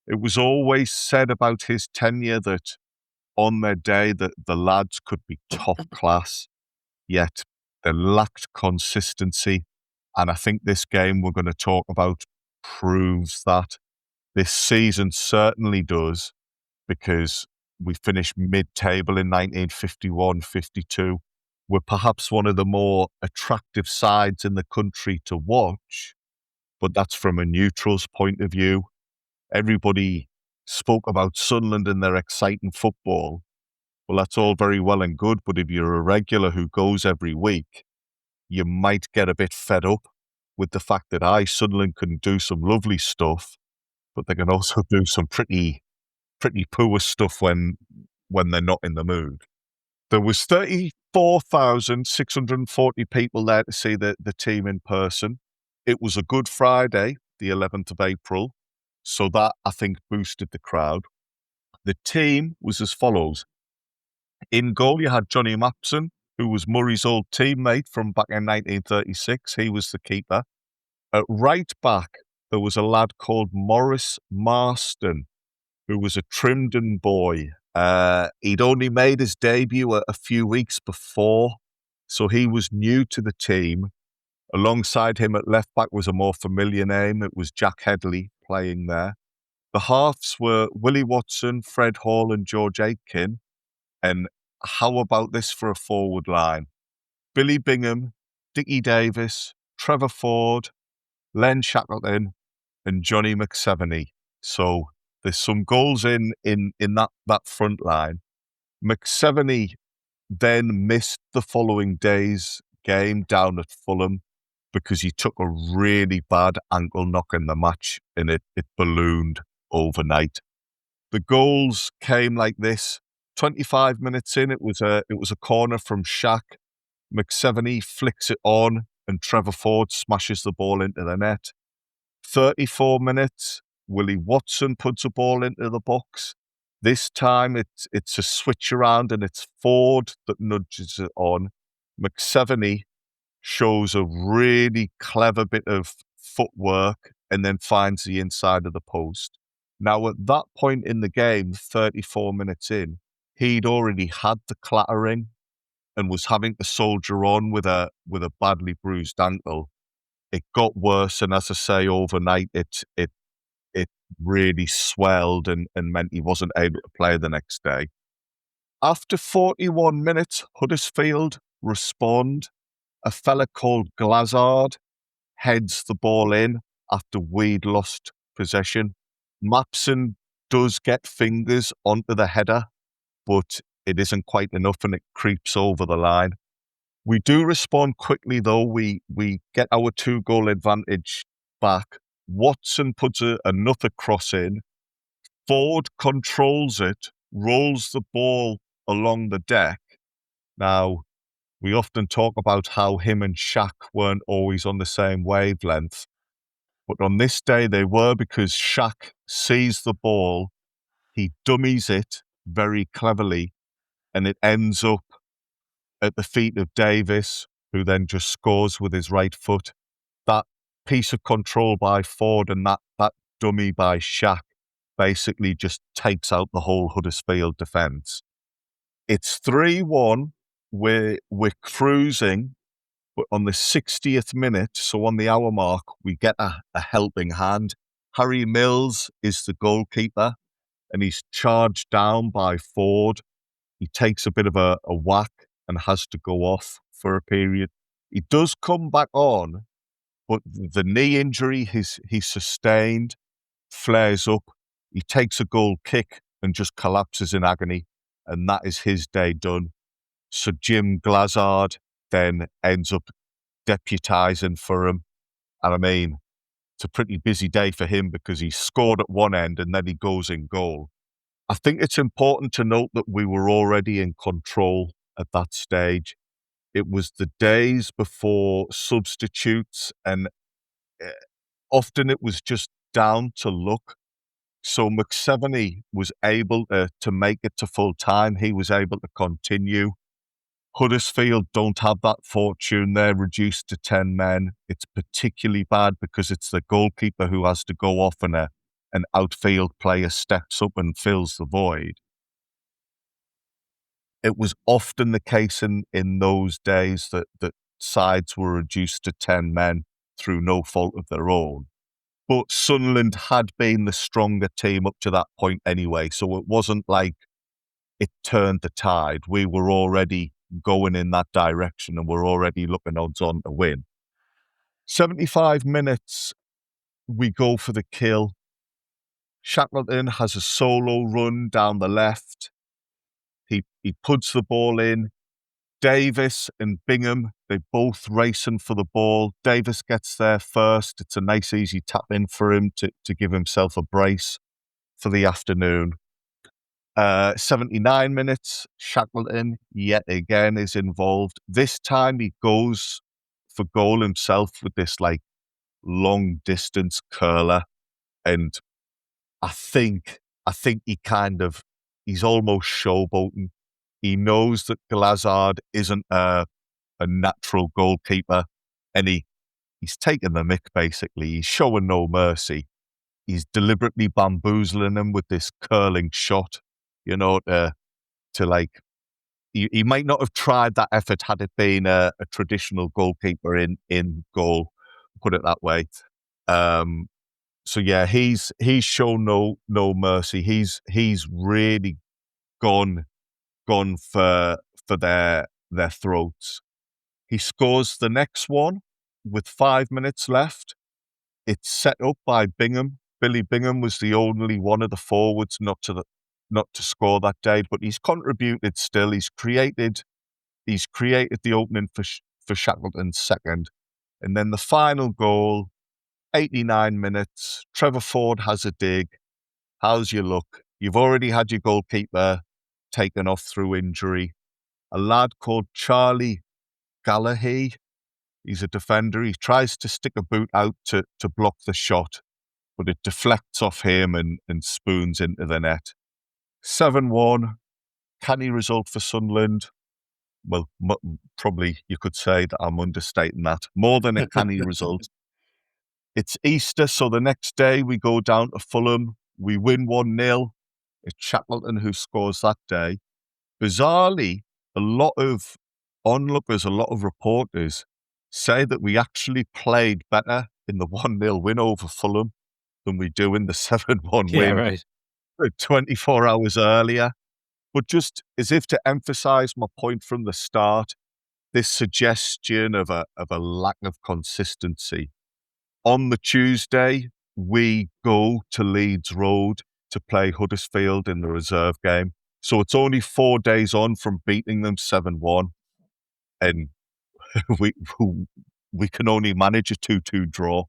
It was always said about his tenure that on their day that the lads could be top class, yet they lacked consistency. And I think this game we're going to talk about proves that. This season certainly does, because we finished mid-table in 1951-52. We're perhaps one of the more attractive sides in the country to watch, but that's from a neutral's point of view. Everybody spoke about Sunderland and their exciting football. Well, that's all very well and good, but if you're a regular who goes every week, you might get a bit fed up with the fact that Sunderland can do some lovely stuff, but they can also do some pretty poor stuff when they're not in the mood. There was 34,640 people there to see the team in person. It was a Good Friday, the 11th of April, so that, I think, boosted the crowd. The team was as follows. In goal, you had Johnny Mapson, who was Murray's old teammate from back in 1936. He was the keeper. At right back, there was a lad called Maurice Marston, who was a Trimden boy. He'd only made his debut a few weeks before, so he was new to the team. Alongside him at left back was a more familiar name. It was Jack Headley playing there. The halves were Willie Watson, Fred Hall and George Aitken. And how about this for a forward line? Billy Bingham, Dickie Davis, Trevor Ford, Len Shackleton and Johnny McSeveny. So there's some goals in that front line. McSeveny then missed the following day's game down at Fulham because he took a really bad ankle knock in the match and it ballooned overnight. The goals came like this. 25 minutes in, it was a corner from Shaq. McSeveny flicks it on and Trevor Ford smashes the ball into the net. 34 minutes, Willie Watson puts a ball into the box. This time it's a switch around and it's Ford that nudges it on. McSeveny shows a really clever bit of footwork and then finds the inside of the post. Now, at that point in the game, 34 minutes in, he'd already had the clattering and was having to soldier on with a badly bruised ankle. It got worse, and as I say, overnight it really swelled and meant he wasn't able to play the next day. After 41 minutes, Huddersfield respond. A fella called Glazard heads the ball in after we'd lost possession. Mapson does get fingers onto the header, but it isn't quite enough and it creeps over the line. We do respond quickly, though. We get our 2-goal advantage back. Watson puts another cross in. Ford controls it, rolls the ball along the deck. Now, we often talk about how him and Shaq weren't always on the same wavelength. But on this day, they were, because Shaq sees the ball, he dummies it very cleverly, and it ends up at the feet of Davis, who then just scores with his right foot. That piece of control by Ford and that dummy by Shaq basically just takes out the whole Huddersfield defence. It's 3-1 we're cruising, but on the 60th minute, so on the hour mark, we get a helping hand. Harry Mills is the goalkeeper, and he's charged down by Ford. He takes a bit of a whack and has to go off for a period. He does come back on, but the knee injury he sustained flares up. He takes a goal kick and just collapses in agony, and that is his day done. So Jim Glazard then ends up deputising for him. And I mean, it's a pretty busy day for him because he scored at one end and then he goes in goal. I think it's important to note that we were already in control at that stage. It was the days before substitutes, and often it was just down to luck. So McSeveny was able to make it to full time. He was able to continue. Huddersfield don't have that fortune. They're reduced to 10 men. It's particularly bad because it's the goalkeeper who has to go off and an outfield player steps up and fills the void. It was often the case in those days that sides were reduced to 10 men through no fault of their own. But Sunderland had been the stronger team up to that point anyway, so it wasn't like it turned the tide. We were already going in that direction and we're already looking odds on to win. 75 minutes, we go for the kill. Shackleton has a solo run down the left. He puts the ball in. Davis and Bingham, they're both racing for the ball. Davis gets there first. It's a nice, easy tap in for him to give himself a brace for the afternoon. 79 minutes, Shackleton yet again is involved. This time he goes for goal himself with this like long distance curler. And I think he's almost showboating. He knows that Glazard isn't a natural goalkeeper, and he's taking the mick, basically. He's showing no mercy. He's deliberately bamboozling him with this curling shot, to like, he might not have tried that effort had it been a traditional goalkeeper in goal, put it that way. So yeah, he's shown no mercy. He's really gone for their throats. He scores the next one with 5 minutes left. It's set up by Bingham. Billy Bingham was the only one of the forwards not to score that day, but he's contributed still. He's created the opening for Shackleton's second. And then the final goal, 89 minutes. Trevor Ford has a dig. How's your luck? You've already had your goalkeeper taken off through injury. A lad called Charlie Gallacher, he's a defender. He tries to stick a boot out to block the shot, but it deflects off him and spoons into the net. 7-1, canny result for Sunderland. Well, probably you could say that I'm understating that. More than a canny result. It's Easter, so the next day we go down to Fulham. We win 1-0. It's Shackleton who scores that day. Bizarrely, a lot of onlookers, a lot of reporters say that we actually played better in the 1-0 win over Fulham than we do in the 7-1 win right. 24 hours earlier. But just as if to emphasize my point from the start, this suggestion of a lack of consistency. On the Tuesday, we go to Leeds Road to play Huddersfield in the reserve game. So it's only 4 days on from beating them 7-1. And we can only manage a 2-2 draw.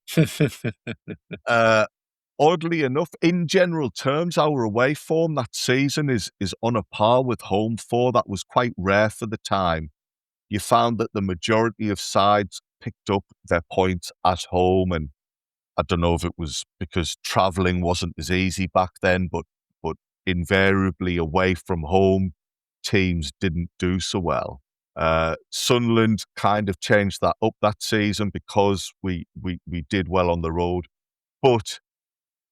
Oddly enough, in general terms, our away form that season is on a par with home for. That was quite rare for the time. You found that the majority of sides picked up their points at home, and I don't know if it was because travelling wasn't as easy back then, but invariably away from home, teams didn't do so well. Sunderland kind of changed that up that season because we did well on the road. But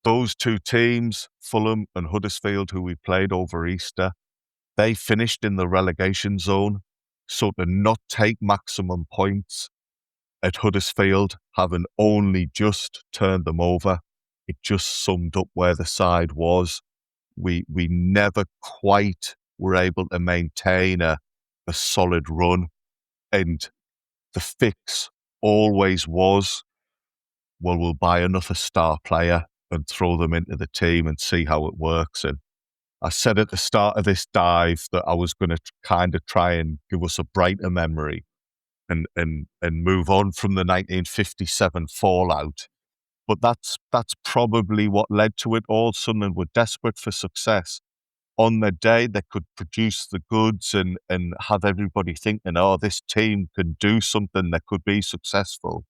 those two teams, Fulham and Huddersfield, who we played over Easter, they finished in the relegation zone. So to not take maximum points at Huddersfield, having only just turned them over, it just summed up where the side was. We never quite were able to maintain a solid run. And the fix always was, well, we'll buy another star player and throw them into the team and see how it works. And I said at the start of this dive that I was going to kind of try and give us a brighter memory and move on from the 1957 fallout. But that's probably what led to it all. Sunderland were desperate for success. On the day, they could produce the goods and have everybody thinking, oh, this team can do something, they could be successful.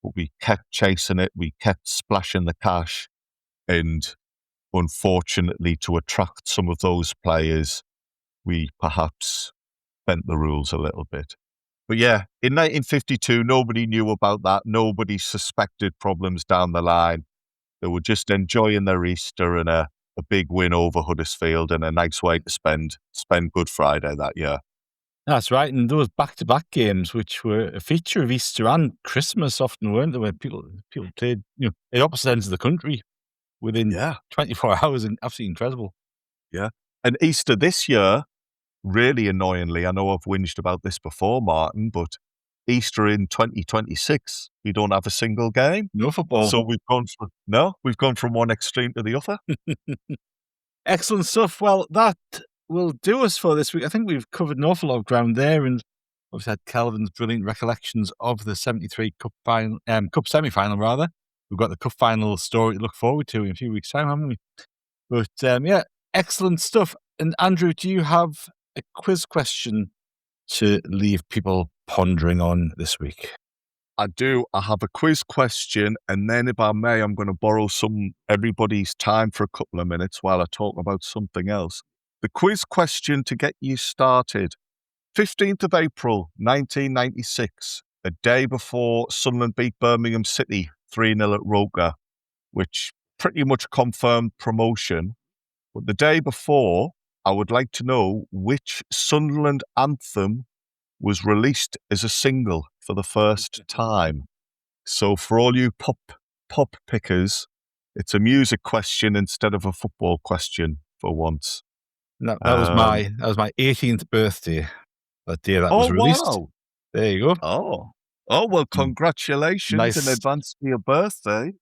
But we kept chasing it, we kept splashing the cash. And unfortunately, to attract some of those players, we perhaps bent the rules a little bit. But yeah, in 1952, nobody knew about that. Nobody suspected problems down the line. They were just enjoying their Easter and a big win over Huddersfield and a nice way to spend Good Friday that year. That's right. And those back-to-back games, which were a feature of Easter and Christmas often, weren't they, where people played, at opposite ends of the country within 24 hours, and absolutely incredible. Yeah. And Easter this year, really annoyingly, I know I've whinged about this before, Martin, but Easter in 2026, we don't have a single game. No football. So we've gone from one extreme to the other. Excellent stuff. Well, that will do us for this week. I think we've covered an awful lot of ground there, and obviously had Kelvin's brilliant recollections of the 73 Cup semi-final, rather. We've got the Cup final story to look forward to in a few weeks' time, haven't we? But excellent stuff. And Andrew, do you have a quiz question to leave people pondering on this week? I do. I have a quiz question, and then if I may, I'm going to borrow everybody's time for a couple of minutes while I talk about something else. The quiz question to get you started. 15th of April, 1996, a day before Sunderland beat Birmingham City 3-0 at Roker, which pretty much confirmed promotion. But the day before, I would like to know which Sunderland anthem was released as a single for the first time. So for all you pop pickers, it's a music question instead of a football question for once. That was my 18th birthday. That day that was released. Wow. There you go. Oh, well, congratulations in advance for your birthday.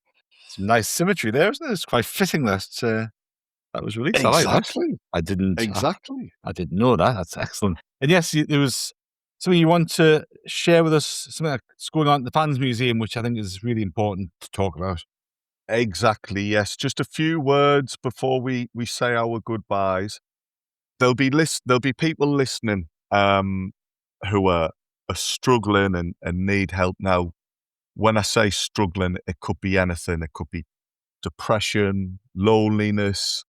Some nice symmetry there, isn't it? It's quite fitting that was released. Exactly. I like that. I didn't know that. That's excellent. And yes, there was something you want to share with us, something that's going on at the Fans Museum, which I think is really important to talk about. Exactly, yes. Just a few words before we say our goodbyes. There'll be people listening who are struggling and need help. Now, when I say struggling, it could be anything. It could be depression, loneliness,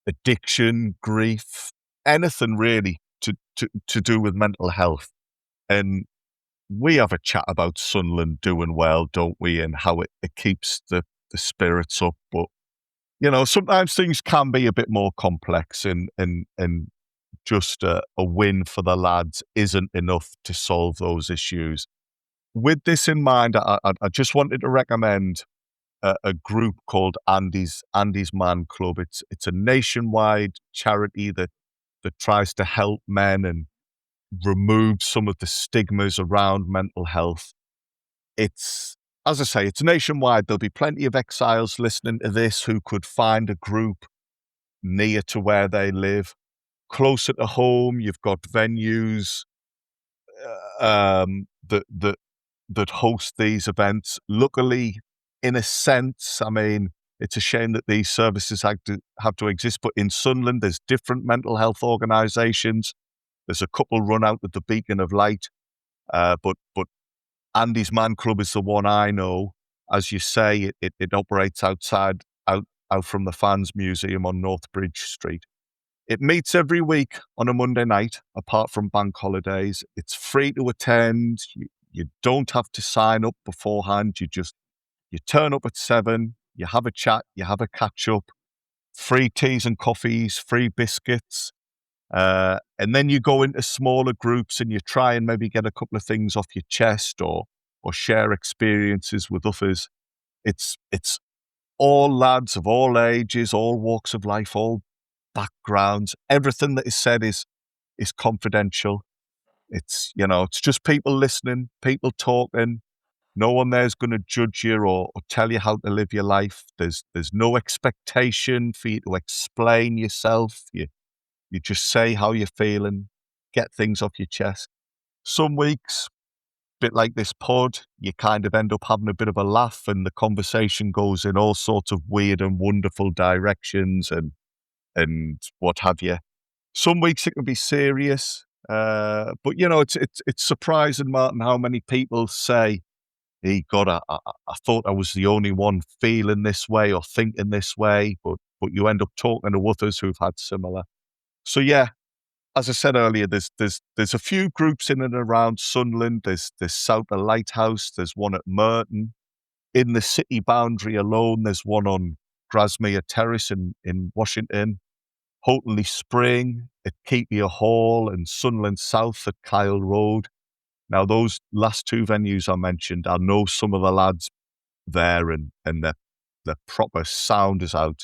addiction, grief, anything really to do with mental health. And we have a chat about Sunderland doing well, don't we? And how it keeps the spirits up. But, sometimes things can be a bit more complex and just a win for the lads isn't enough to solve those issues. With this in mind, I just wanted to recommend a group called Andy's Man Club. It's a nationwide charity that tries to help men and remove some of the stigmas around mental health. It's, as I say, it's nationwide. There'll be plenty of exiles listening to this who could find a group near to where they live. Closer to home, you've got venues that host these events. Luckily, in a sense, I mean, it's a shame that these services have to exist, but in Sunderland, there's different mental health organisations. There's a couple run out with the Beacon of Light, but Andy's Man Club is the one I know. As you say, it operates out from the Fans Museum on North Bridge Street. It meets every week on a Monday night, apart from bank holidays. It's free to attend. You don't have to sign up beforehand. You turn up at 7, you have a chat, you have a catch up, free teas and coffees, free biscuits. And then you go into smaller groups and you try and maybe get a couple of things off your chest or share experiences with others. It's all lads of all ages, all walks of life, all backgrounds. Everything that is said is confidential. It's, it's just people listening, people talking. No one there's going to judge you or tell you how to live your life. There's no expectation for you to explain yourself. You just say how you're feeling, get things off your chest. Some weeks, bit like this pod, you kind of end up having a bit of a laugh and the conversation goes in all sorts of weird and wonderful directions and what have you. Some weeks it can be serious, but it's surprising, Martin, how many people say, "Hey, God, I thought I was the only one feeling this way or thinking this way," but you end up talking to others who've had similar. So yeah, as I said earlier, there's a few groups in and around Sunderland. There's South of Lighthouse. There's one at Merton. In the city boundary alone, there's one on Grasmere Terrace in Washington. Houghtonleigh Spring at Keepia Hall and Sunderland South at Kyle Road. Now, those last two venues I mentioned, I know some of the lads there and they're proper sounders out,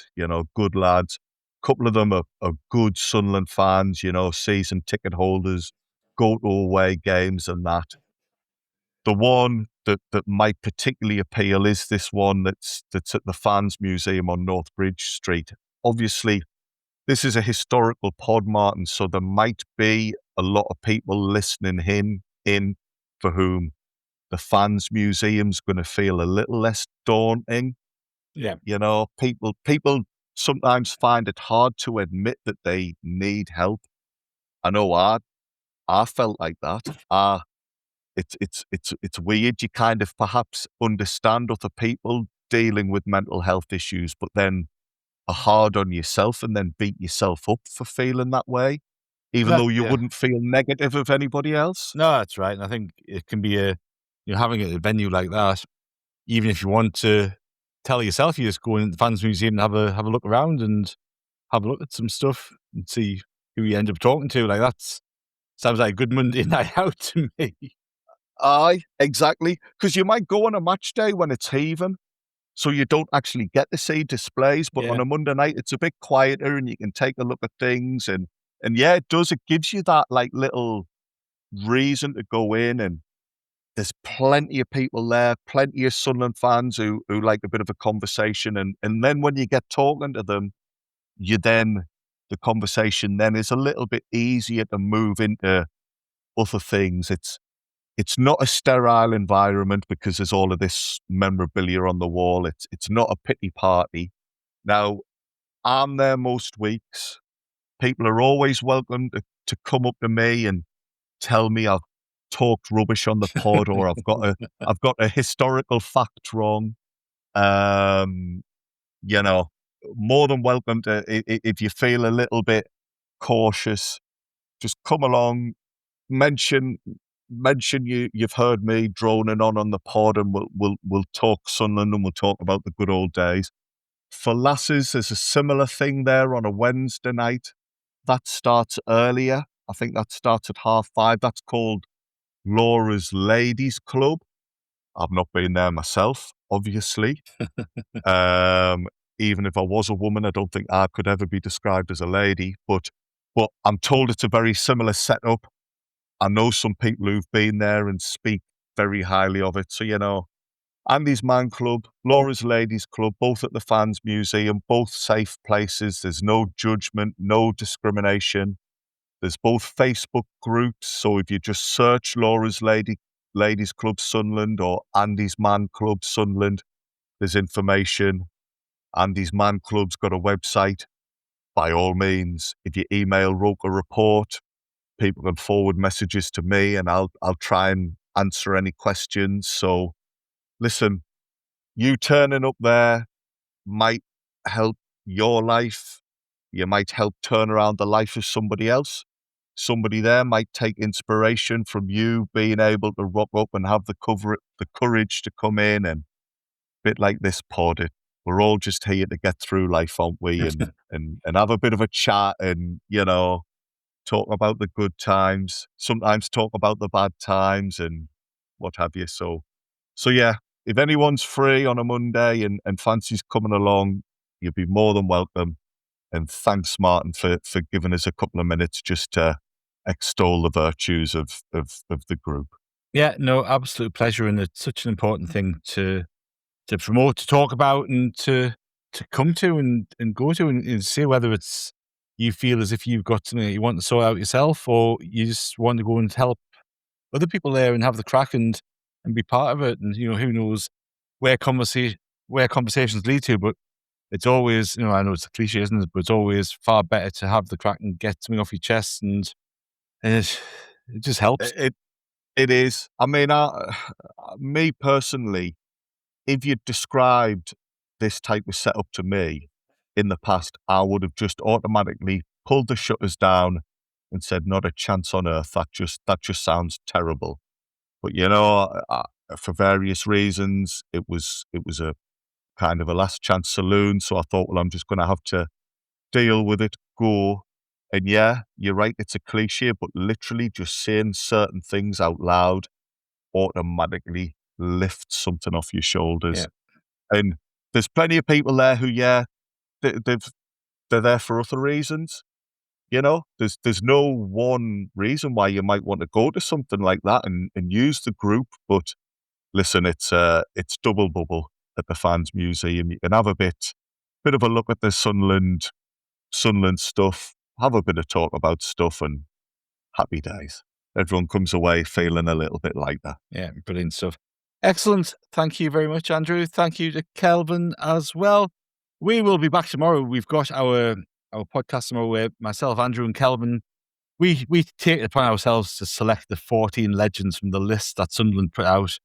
good lads. A couple of them are good Sunderland fans, season ticket holders, go to away games and that. The one that might particularly appeal is this one that's at the Fans Museum on North Bridge Street. Obviously, this is a historical pod, Martin, so there might be a lot of people listening in for whom the Fans Museum's going to feel a little less daunting. Yeah. People sometimes find it hard to admit that they need help. I know I felt like that. It's weird. You kind of perhaps understand other people dealing with mental health issues, but then are hard on yourself and then beat yourself up for feeling that way, even though you wouldn't feel negative of anybody else. No, that's right. And I think it can be having a venue like that, even if you want to tell yourself, you just go in the Fans Museum and have a look around and have a look at some stuff and see who you end up talking to. Like sounds like a good Monday night out to me. Aye, exactly. Because you might go on a match day when it's heaving, so you don't actually get to see displays. But on a Monday night, it's a bit quieter and you can take a look at things. And yeah, it does. It gives you that like little reason to go in, and there's plenty of people there, plenty of Sunderland fans who like a bit of a conversation. And then when you get talking to them, the conversation then is a little bit easier to move into other things. It's not a sterile environment because there's all of this memorabilia on the wall. It's not a pity party. Now, I'm there most weeks. People are always welcome to come up to me and tell me I've talked rubbish on the pod or I've got a historical fact wrong. More than welcome to, if you feel a little bit cautious, just come along, mention you've heard me droning on the pod, and we'll talk Sunderland and we'll talk about the good old days. For lasses, there's a similar thing there on a Wednesday night. That starts earlier. I think that starts at 5:30. That's called Laura's Ladies Club. I've not been there myself, obviously. Even if I was a woman, I don't think I could ever be described as a lady. But I'm told it's a very similar setup. I know some people who've been there and speak very highly of it. So, Andy's Man Club, Laura's Ladies Club, both at the Fans Museum, both safe places. There's no judgment, no discrimination. There's both Facebook groups. So if you just search Laura's Ladies Club Sunderland or Andy's Man Club Sunderland, there's information. Andy's Man Club's got a website. By all means, if you email Roker Report, people can forward messages to me and I'll try and answer any questions. So listen, you turning up there might help your life. You might help turn around the life of somebody else. Somebody there might take inspiration from you being able to rock up and have the courage to come in, and a bit like this pod. We're all just here to get through life, aren't we? And have a bit of a chat and, talk about the good times, sometimes talk about the bad times and what have you. So yeah, if anyone's free on a Monday and fancies coming along, you'll be more than welcome. And thanks, Martin, for giving us a couple of minutes just to extol the virtues of the group. Yeah, no, absolute pleasure. And it's such an important thing to promote, to talk about, and to come to and go to and see whether it's you feel as if you've got something that you want to sort out yourself, or you just want to go and help other people there and have the crack and be part of it. And, who knows where conversations lead to, but it's always, I know it's a cliche, isn't it? But it's always far better to have the crack and get something off your chest, and it just helps. It is. I mean, me personally, if you'd described this type of setup to me in the past, I would have just automatically pulled the shutters down and said, not a chance on earth. That just sounds terrible. But, for various reasons, it was a kind of a last chance saloon. So I thought, well, I'm just going to have to deal with it, go. And yeah, you're right. It's a cliche, but literally just saying certain things out loud automatically lifts something off your shoulders. Yeah. And there's plenty of people there who, they're there for other reasons. There's no one reason why you might want to go to something like that and use the group. But listen, it's double bubble at the Fans Museum. You can have a bit of a look at the Sunderland stuff, have a bit of talk about stuff, and happy days. Everyone comes away feeling a little bit like that. Yeah, brilliant stuff. Excellent. Thank you very much, Andrew. Thank you to Kelvin as well. We will be back tomorrow. We've got our podcast tomorrow where myself, Andrew, and Kelvin, we take it upon ourselves to select the 14 legends from the list that Sunderland put out.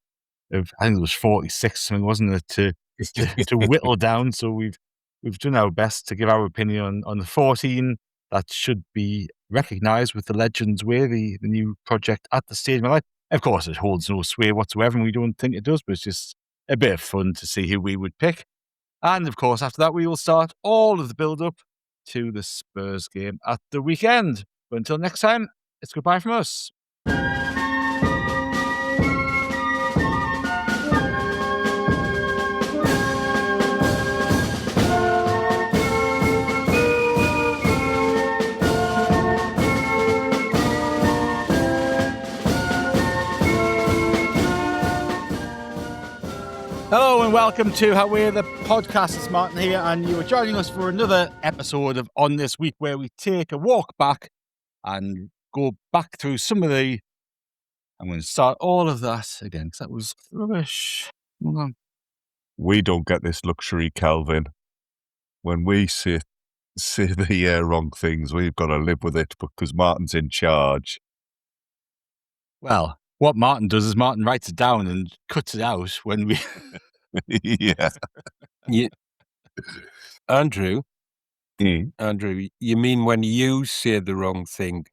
I think it was 46, something, wasn't it, to whittle down. So we've done our best to give our opinion on the 14 that should be recognised with the Legends Way, the new project at the stadium. Of course, it holds no sway whatsoever, and we don't think it does, but it's just a bit of fun to see who we would pick. And of course, after that, we will start all of the build-up to the Spurs game at the weekend. But until next time, it's goodbye from us. Hello and welcome to How We're the Podcast. It's Martin here, and you are joining us for another episode of On This Week, where we take a walk back and go back through some of the... I'm going to start all of that again, because that was rubbish. Hold on. We don't get this luxury, Kelvin. When we say the wrong things, we've got to live with it because Martin's in charge. Well, what Martin does is Martin writes it down and cuts it out when we... Yeah. Andrew, you mean when you say the wrong thing?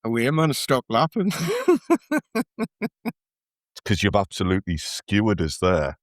Wait, man, stop laughing. Because you've absolutely skewered us there.